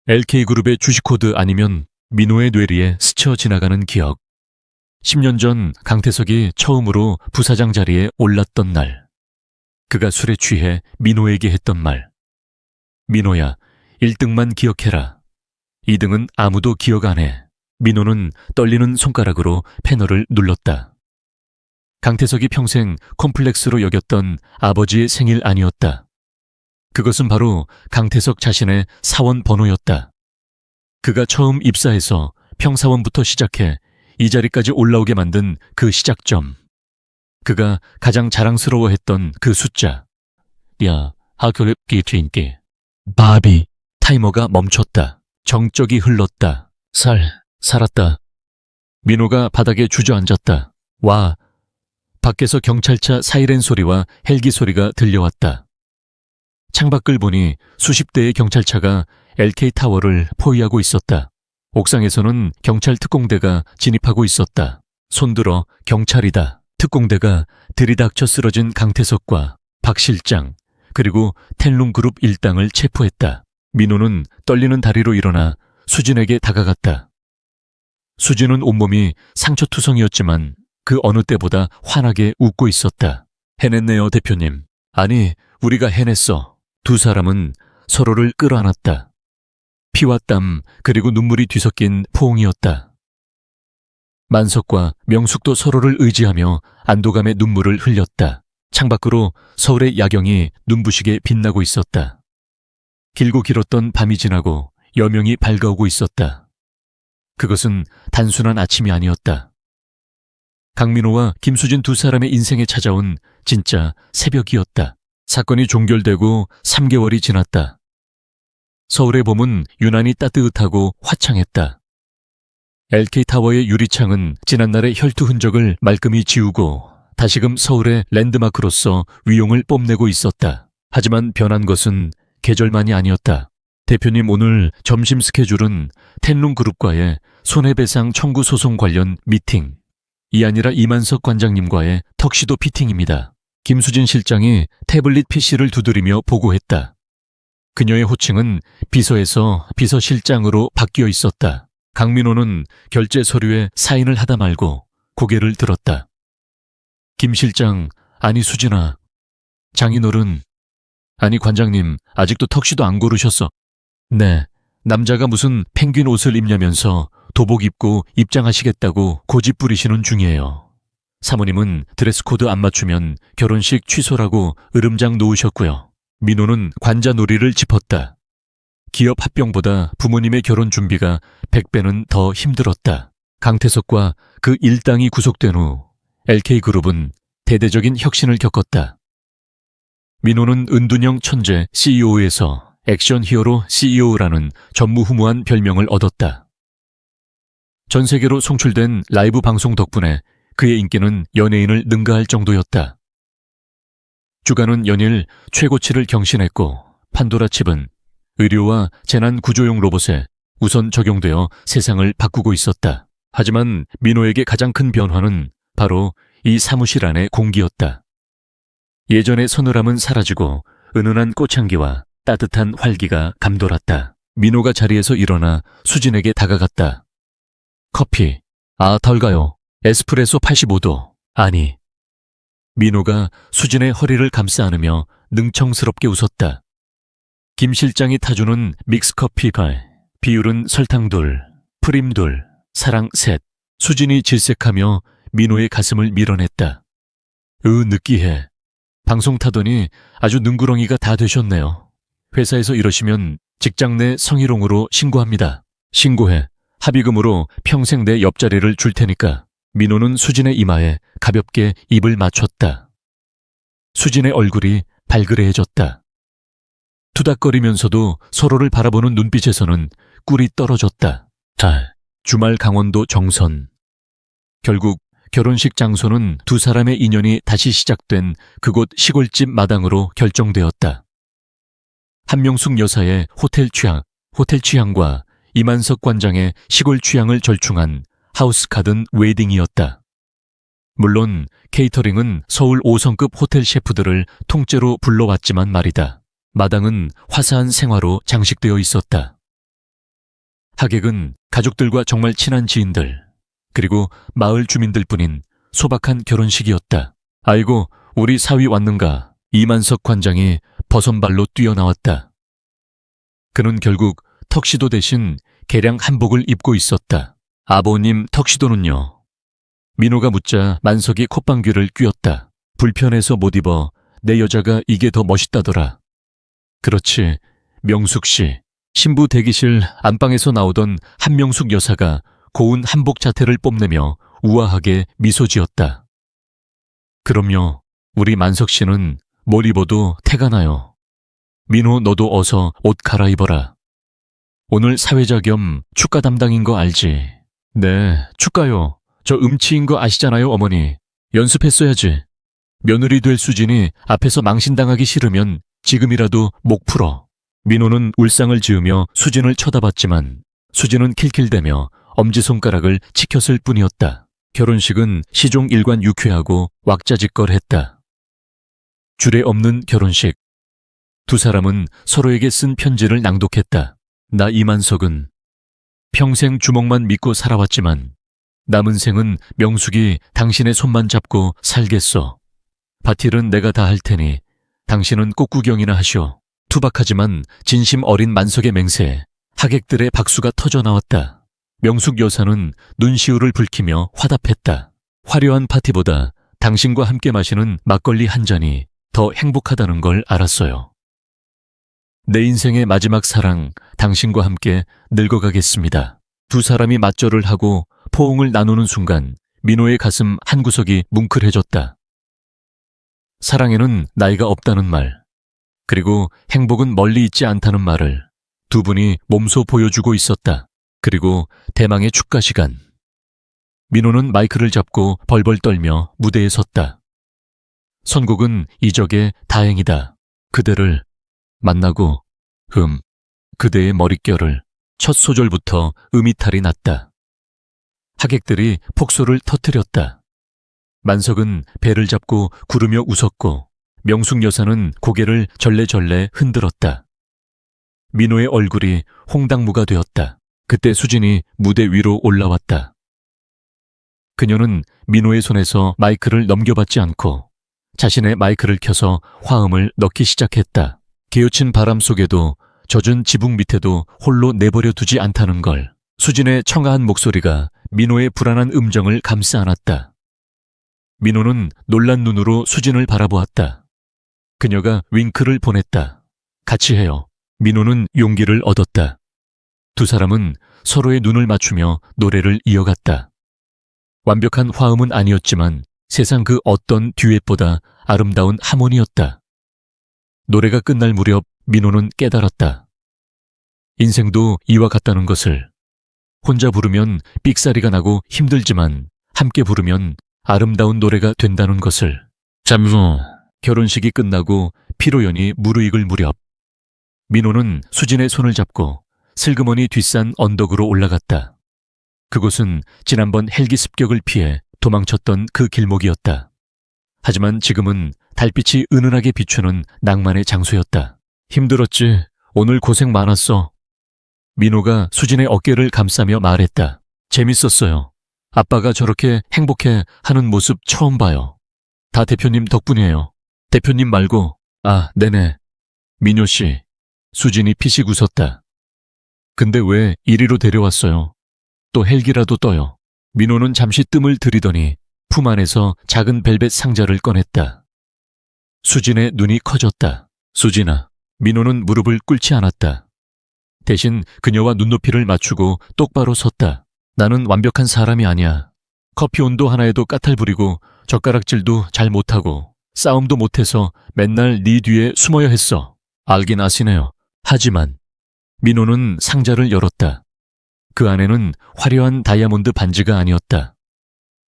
LK그룹의 주식코드 아니면 민호의 뇌리에 스쳐 지나가는 기억. 10년 전 강태석이 처음으로 부사장 자리에 올랐던 날. 그가 술에 취해 민호에게 했던 말. 민호야, 1등만 기억해라. 2등은 아무도 기억 안 해. 민호는 떨리는 손가락으로 패널을 눌렀다. 강태석이 평생 콤플렉스로 여겼던 아버지의 생일 아니었다. 그것은 바로 강태석 자신의 사원 번호였다. 그가 처음 입사해서 평사원부터 시작해 이 자리까지 올라오게 만든 그 시작점. 그가 가장 자랑스러워했던 그 숫자. 야, 학교를 끼트인게. 바비. 타이머가 멈췄다. 정적이 흘렀다. 살았다. 민호가 바닥에 주저앉았다. 와. 밖에서 경찰차 사이렌 소리와 헬기 소리가 들려왔다. 창밖을 보니 수십 대의 경찰차가 LK타워를 포위하고 있었다. 옥상에서는 경찰 특공대가 진입하고 있었다. 손들어 경찰이다. 특공대가 들이닥쳐 쓰러진 강태석과 박 실장, 그리고 텐룽그룹 일당을 체포했다. 민호는 떨리는 다리로 일어나 수진에게 다가갔다. 수진은 온몸이 상처투성이었지만 그 어느 때보다 환하게 웃고 있었다. 해냈네요, 대표님. 아니, 우리가 해냈어. 두 사람은 서로를 끌어안았다. 피와 땀 그리고 눈물이 뒤섞인 포옹이었다. 만석과 명숙도 서로를 의지하며 안도감의 눈물을 흘렸다. 창밖으로 서울의 야경이 눈부시게 빛나고 있었다. 길고 길었던 밤이 지나고 여명이 밝아오고 있었다. 그것은 단순한 아침이 아니었다. 강민호와 김수진 두 사람의 인생에 찾아온 진짜 새벽이었다. 사건이 종결되고 3개월이 지났다. 서울의 봄은 유난히 따뜻하고 화창했다. LK타워의 유리창은 지난날의 혈투 흔적을 말끔히 지우고 다시금 서울의 랜드마크로서 위용을 뽐내고 있었다. 하지만 변한 것은 계절만이 아니었다. 대표님, 오늘 점심 스케줄은 텐룽그룹과의 손해배상 청구 소송 관련 미팅. 이 아니라 이만석 관장님과의 턱시도 피팅입니다. 김수진 실장이 태블릿 PC를 두드리며 보고했다. 그녀의 호칭은 비서에서 비서실장으로 바뀌어 있었다. 강민호는 결제 서류에 사인을 하다 말고 고개를 들었다. 김 실장, 아니 수진아. 장인어른, 아니 관장님, 아직도 턱시도 안 고르셨어. 네, 남자가 무슨 펭귄 옷을 입냐면서 도복 입고 입장하시겠다고 고집 부리시는 중이에요. 사모님은 드레스 코드 안 맞추면 결혼식 취소라고 으름장 놓으셨고요. 민호는 관자놀이를 짚었다. 기업 합병보다 부모님의 결혼 준비가 100배는 더 힘들었다. 강태석과 그 일당이 구속된 후 LK그룹은 대대적인 혁신을 겪었다. 민호는 은둔형 천재 CEO에서 액션 히어로 CEO라는 전무후무한 별명을 얻었다. 전 세계로 송출된 라이브 방송 덕분에 그의 인기는 연예인을 능가할 정도였다. 주간은 연일 최고치를 경신했고 판도라 칩은 의료와 재난 구조용 로봇에 우선 적용되어 세상을 바꾸고 있었다. 하지만 민호에게 가장 큰 변화는 바로 이 사무실 안의 공기였다. 예전의 서늘함은 사라지고 은은한 꽃향기와 따뜻한 활기가 감돌았다. 민호가 자리에서 일어나 수진에게 다가갔다. 커피. 아, 덜 가요. 에스프레소 85도. 아니. 민호가 수진의 허리를 감싸 안으며 능청스럽게 웃었다. 김 실장이 타주는 믹스커피가 비율은 설탕 2, 프림 2, 사랑 셋. 수진이 질색하며 민호의 가슴을 밀어냈다. 느끼해. 방송 타더니 아주 능구렁이가 다 되셨네요. 회사에서 이러시면 직장 내 성희롱으로 신고합니다. 신고해. 합의금으로 평생 내 옆자리를 줄 테니까. 민호는 수진의 이마에 가볍게 입을 맞췄다. 수진의 얼굴이 발그레해졌다. 투닥거리면서도 서로를 바라보는 눈빛에서는 꿀이 떨어졌다. 주말 강원도 정선. 결국 결혼식 장소는 두 사람의 인연이 다시 시작된 그곳 시골집 마당으로 결정되었다. 한명숙 여사의 호텔 취향과 이만석 관장의 시골 취향을 절충한 하우스 가든 웨딩이었다. 물론 케이터링은 서울 5성급 호텔 셰프들을 통째로 불러왔지만 말이다. 마당은 화사한 생화로 장식되어 있었다. 하객은 가족들과 정말 친한 지인들, 그리고 마을 주민들뿐인 소박한 결혼식이었다. 아이고, 우리 사위 왔는가? 이만석 관장이 버선발로 뛰어나왔다. 그는 결국 턱시도 대신 개량 한복을 입고 있었다. 아버님 턱시도는요? 민호가 묻자 만석이 콧방귀를 뀌었다. 불편해서 못 입어. 내 여자가 이게 더 멋있다더라. 그렇지, 명숙 씨. 신부 대기실 안방에서 나오던 한명숙 여사가 고운 한복 자태를 뽐내며 우아하게 미소 지었다. 그럼요, 우리 만석 씨는 뭘 입어도 태가 나요. 민호, 너도 어서 옷 갈아입어라. 오늘 사회자 겸 축가 담당인 거 알지? 네, 축가요. 저 음치인 거 아시잖아요, 어머니. 연습했어야지. 며느리 될 수진이 앞에서 망신당하기 싫으면 지금이라도 목 풀어. 민호는 울상을 지으며 수진을 쳐다봤지만 수진은 킬킬대며 엄지손가락을 치켰을 뿐이었다. 결혼식은 시종 일관 유쾌하고 왁자지껄했다. 주례 없는 결혼식. 두 사람은 서로에게 쓴 편지를 낭독했다. 나 이만석은 평생 주먹만 믿고 살아왔지만 남은 생은 명숙이 당신의 손만 잡고 살겠어. 바틸은 내가 다 할 테니 당신은 꽃구경이나 하시오. 투박하지만 진심 어린 만석의 맹세에 하객들의 박수가 터져나왔다. 명숙 여사는 눈시울을 붉히며 화답했다. 화려한 파티보다 당신과 함께 마시는 막걸리 한 잔이 더 행복하다는 걸 알았어요. 내 인생의 마지막 사랑, 당신과 함께 늙어가겠습니다. 두 사람이 맞절을 하고 포옹을 나누는 순간 민호의 가슴 한구석이 뭉클해졌다. 사랑에는 나이가 없다는 말, 그리고 행복은 멀리 있지 않다는 말을 두 분이 몸소 보여주고 있었다. 그리고 대망의 축가 시간. 민호는 마이크를 잡고 벌벌 떨며 무대에 섰다. 선곡은 이적의 다행이다. 그대를 만나고 그대의 머릿결을. 첫 소절부터 음이탈이 났다. 하객들이 폭소를 터뜨렸다. 만석은 배를 잡고 구르며 웃었고 명숙 여사는 고개를 절레절레 흔들었다. 민호의 얼굴이 홍당무가 되었다. 그때 수진이 무대 위로 올라왔다. 그녀는 민호의 손에서 마이크를 넘겨받지 않고 자신의 마이크를 켜서 화음을 넣기 시작했다. 개우친 바람 속에도 젖은 지붕 밑에도 홀로 내버려 두지 않다는 걸. 수진의 청아한 목소리가 민호의 불안한 음정을 감싸 안았다. 민호는 놀란 눈으로 수진을 바라보았다. 그녀가 윙크를 보냈다. 같이 해요. 민호는 용기를 얻었다. 두 사람은 서로의 눈을 맞추며 노래를 이어갔다. 완벽한 화음은 아니었지만 세상 그 어떤 듀엣보다 아름다운 하모니였다. 노래가 끝날 무렵 민호는 깨달았다. 인생도 이와 같다는 것을. 혼자 부르면 삑사리가 나고 힘들지만 함께 부르면 아름다운 노래가 된다는 것을. 잠수. 결혼식이 끝나고 피로연이 무르익을 무렵 민호는 수진의 손을 잡고 슬그머니 뒷산 언덕으로 올라갔다. 그곳은 지난번 헬기 습격을 피해 도망쳤던 그 길목이었다. 하지만 지금은 달빛이 은은하게 비추는 낭만의 장소였다. 힘들었지. 오늘 고생 많았어. 민호가 수진의 어깨를 감싸며 말했다. 재밌었어요. 아빠가 저렇게 행복해 하는 모습 처음 봐요. 다 대표님 덕분이에요. 대표님 말고. 아, 네네. 민호 씨. 수진이 피식 웃었다. 근데 왜 이리로 데려왔어요? 또 헬기라도 떠요. 민호는 잠시 뜸을 들이더니 품 안에서 작은 벨벳 상자를 꺼냈다. 수진의 눈이 커졌다. 수진아, 민호는 무릎을 꿇지 않았다. 대신 그녀와 눈높이를 맞추고 똑바로 섰다. 나는 완벽한 사람이 아니야. 커피 온도 하나에도 까탈 부리고 젓가락질도 잘 못하고 싸움도 못해서 맨날 네 뒤에 숨어야 했어. 알긴 아시네요. 하지만 민호는 상자를 열었다. 그 안에는 화려한 다이아몬드 반지가 아니었다.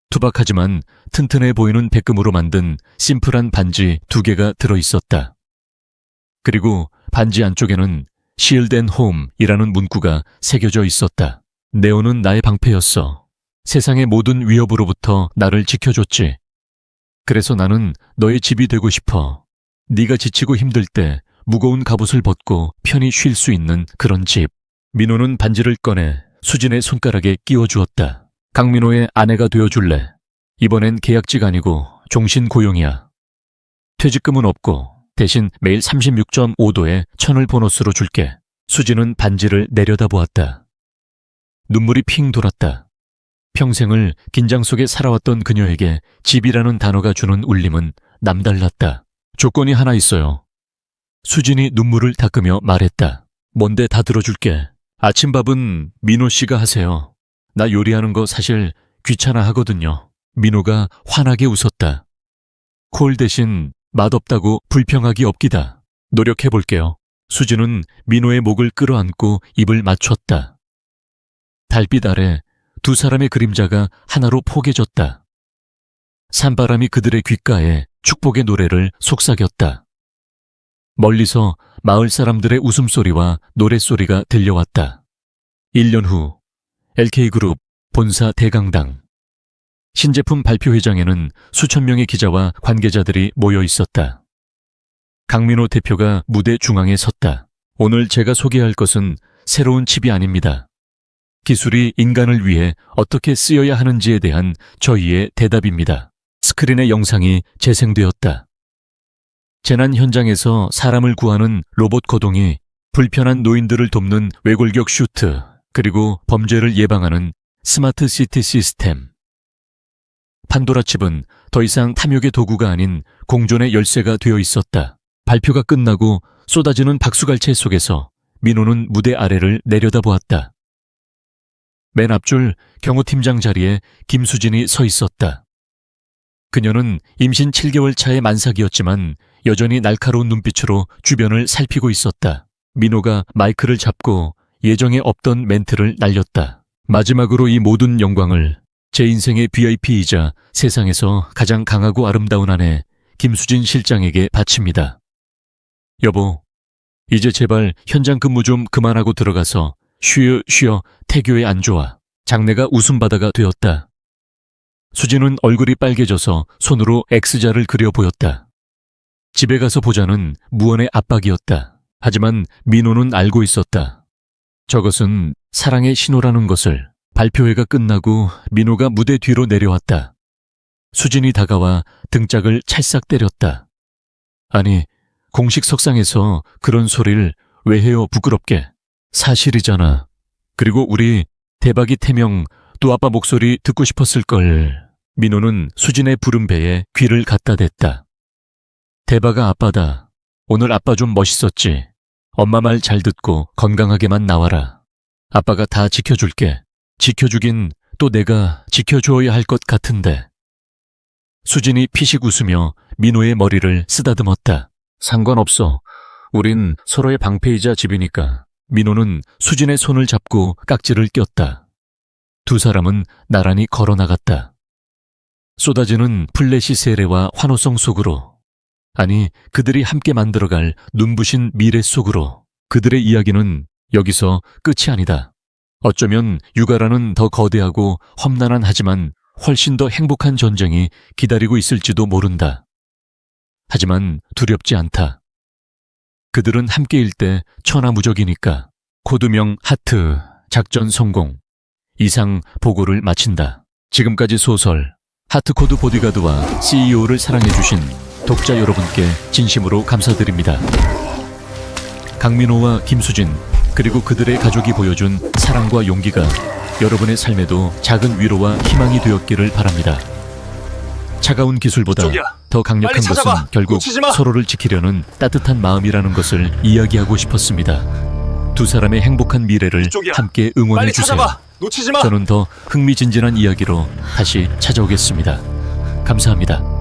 투박하지만 튼튼해 보이는 백금으로 만든 심플한 반지 2개가 들어있었다. 그리고 반지 안쪽에는 Shield and Home이라는 문구가 새겨져 있었다. 네오는 나의 방패였어. 세상의 모든 위협으로부터 나를 지켜줬지. 그래서 나는 너의 집이 되고 싶어. 네가 지치고 힘들 때 무거운 갑옷을 벗고 편히 쉴 수 있는 그런 집. 민호는 반지를 꺼내 수진의 손가락에 끼워주었다. 강민호의 아내가 되어줄래? 이번엔 계약직 아니고 종신 고용이야. 퇴직금은 없고 대신 매일 36.5도의 천을 보너스로 줄게. 수진은 반지를 내려다보았다. 눈물이 핑 돌았다. 평생을 긴장 속에 살아왔던 그녀에게 집이라는 단어가 주는 울림은 남달랐다. 조건이 하나 있어요. 수진이 눈물을 닦으며 말했다. 뭔데 다 들어줄게. 아침밥은 민호 씨가 하세요. 나 요리하는 거 사실 귀찮아 하거든요. 민호가 환하게 웃었다. 콜 대신 맛없다고 불평하기 없기다. 노력해볼게요. 수진은 민호의 목을 끌어안고 입을 맞췄다. 달빛 아래 두 사람의 그림자가 하나로 포개졌다. 산바람이 그들의 귓가에 축복의 노래를 속삭였다. 멀리서 마을 사람들의 웃음소리와 노랫소리가 들려왔다. 1년 후 LK그룹 본사 대강당. 신제품 발표회장에는 수천 명의 기자와 관계자들이 모여 있었다. 강민호 대표가 무대 중앙에 섰다. 오늘 제가 소개할 것은 새로운 칩이 아닙니다. 기술이 인간을 위해 어떻게 쓰여야 하는지에 대한 저희의 대답입니다. 스크린의 영상이 재생되었다. 재난 현장에서 사람을 구하는 로봇 거동이 불편한 노인들을 돕는 외골격 슈트, 그리고 범죄를 예방하는 스마트 시티 시스템. 판도라 칩은 더 이상 탐욕의 도구가 아닌 공존의 열쇠가 되어 있었다. 발표가 끝나고 쏟아지는 박수갈채 속에서 민호는 무대 아래를 내려다보았다. 맨 앞줄 경호팀장 자리에 김수진이 서 있었다. 그녀는 임신 7개월 차의 만삭이었지만 여전히 날카로운 눈빛으로 주변을 살피고 있었다. 민호가 마이크를 잡고 예정에 없던 멘트를 날렸다. 마지막으로 이 모든 영광을 제 인생의 VIP이자 세상에서 가장 강하고 아름다운 아내 김수진 실장에게 바칩니다. 여보, 이제 제발 현장 근무 좀 그만하고 들어가서 쉬어 태교에 안 좋아. 장래가 웃음바다가 되었다. 수진은 얼굴이 빨개져서 손으로 X자를 그려 보였다. 집에 가서 보자는 무언의 압박이었다. 하지만 민호는 알고 있었다. 저것은 사랑의 신호라는 것을. 발표회가 끝나고 민호가 무대 뒤로 내려왔다. 수진이 다가와 등짝을 찰싹 때렸다. 아니, 공식 석상에서 그런 소리를 왜 해요, 부끄럽게. 사실이잖아. 그리고 우리 대박이 태명 또 아빠 목소리 듣고 싶었을걸. 민호는 수진의 부른 배에 귀를 갖다 댔다. 대박아 아빠다. 오늘 아빠 좀 멋있었지. 엄마 말 잘 듣고 건강하게만 나와라. 아빠가 다 지켜줄게. 지켜주긴 또 내가 지켜줘야 할 것 같은데. 수진이 피식 웃으며 민호의 머리를 쓰다듬었다. 상관없어. 우린 서로의 방패이자 집이니까. 민호는 수진의 손을 잡고 깍지를 꼈다. 두 사람은 나란히 걸어나갔다. 쏟아지는 플래시 세례와 환호성 속으로. 아니, 그들이 함께 만들어갈 눈부신 미래 속으로. 그들의 이야기는 여기서 끝이 아니다. 어쩌면 육아라는 더 거대하고 험난한 하지만 훨씬 더 행복한 전쟁이 기다리고 있을지도 모른다. 하지만 두렵지 않다. 그들은 함께일 때 천하무적이니까. 코드명 하트, 작전 성공. 이상 보고를 마친다. 지금까지 소설 하트코드 보디가드와 CEO를 사랑해주신 독자 여러분께 진심으로 감사드립니다. 강민호와 김수진 그리고 그들의 가족이 보여준 사랑과 용기가 여러분의 삶에도 작은 위로와 희망이 되었기를 바랍니다. 차가운 기술보다 이쪽이야. 더 강력한 빨리 찾아봐. 것은 결국 놓치지 마. 서로를 지키려는 따뜻한 마음이라는 것을 이야기하고 싶었습니다. 두 사람의 행복한 미래를 이쪽이야. 함께 응원해 빨리 주세요. 찾아봐. 놓치지 마. 저는 더 흥미진진한 이야기로 다시 찾아오겠습니다. 감사합니다.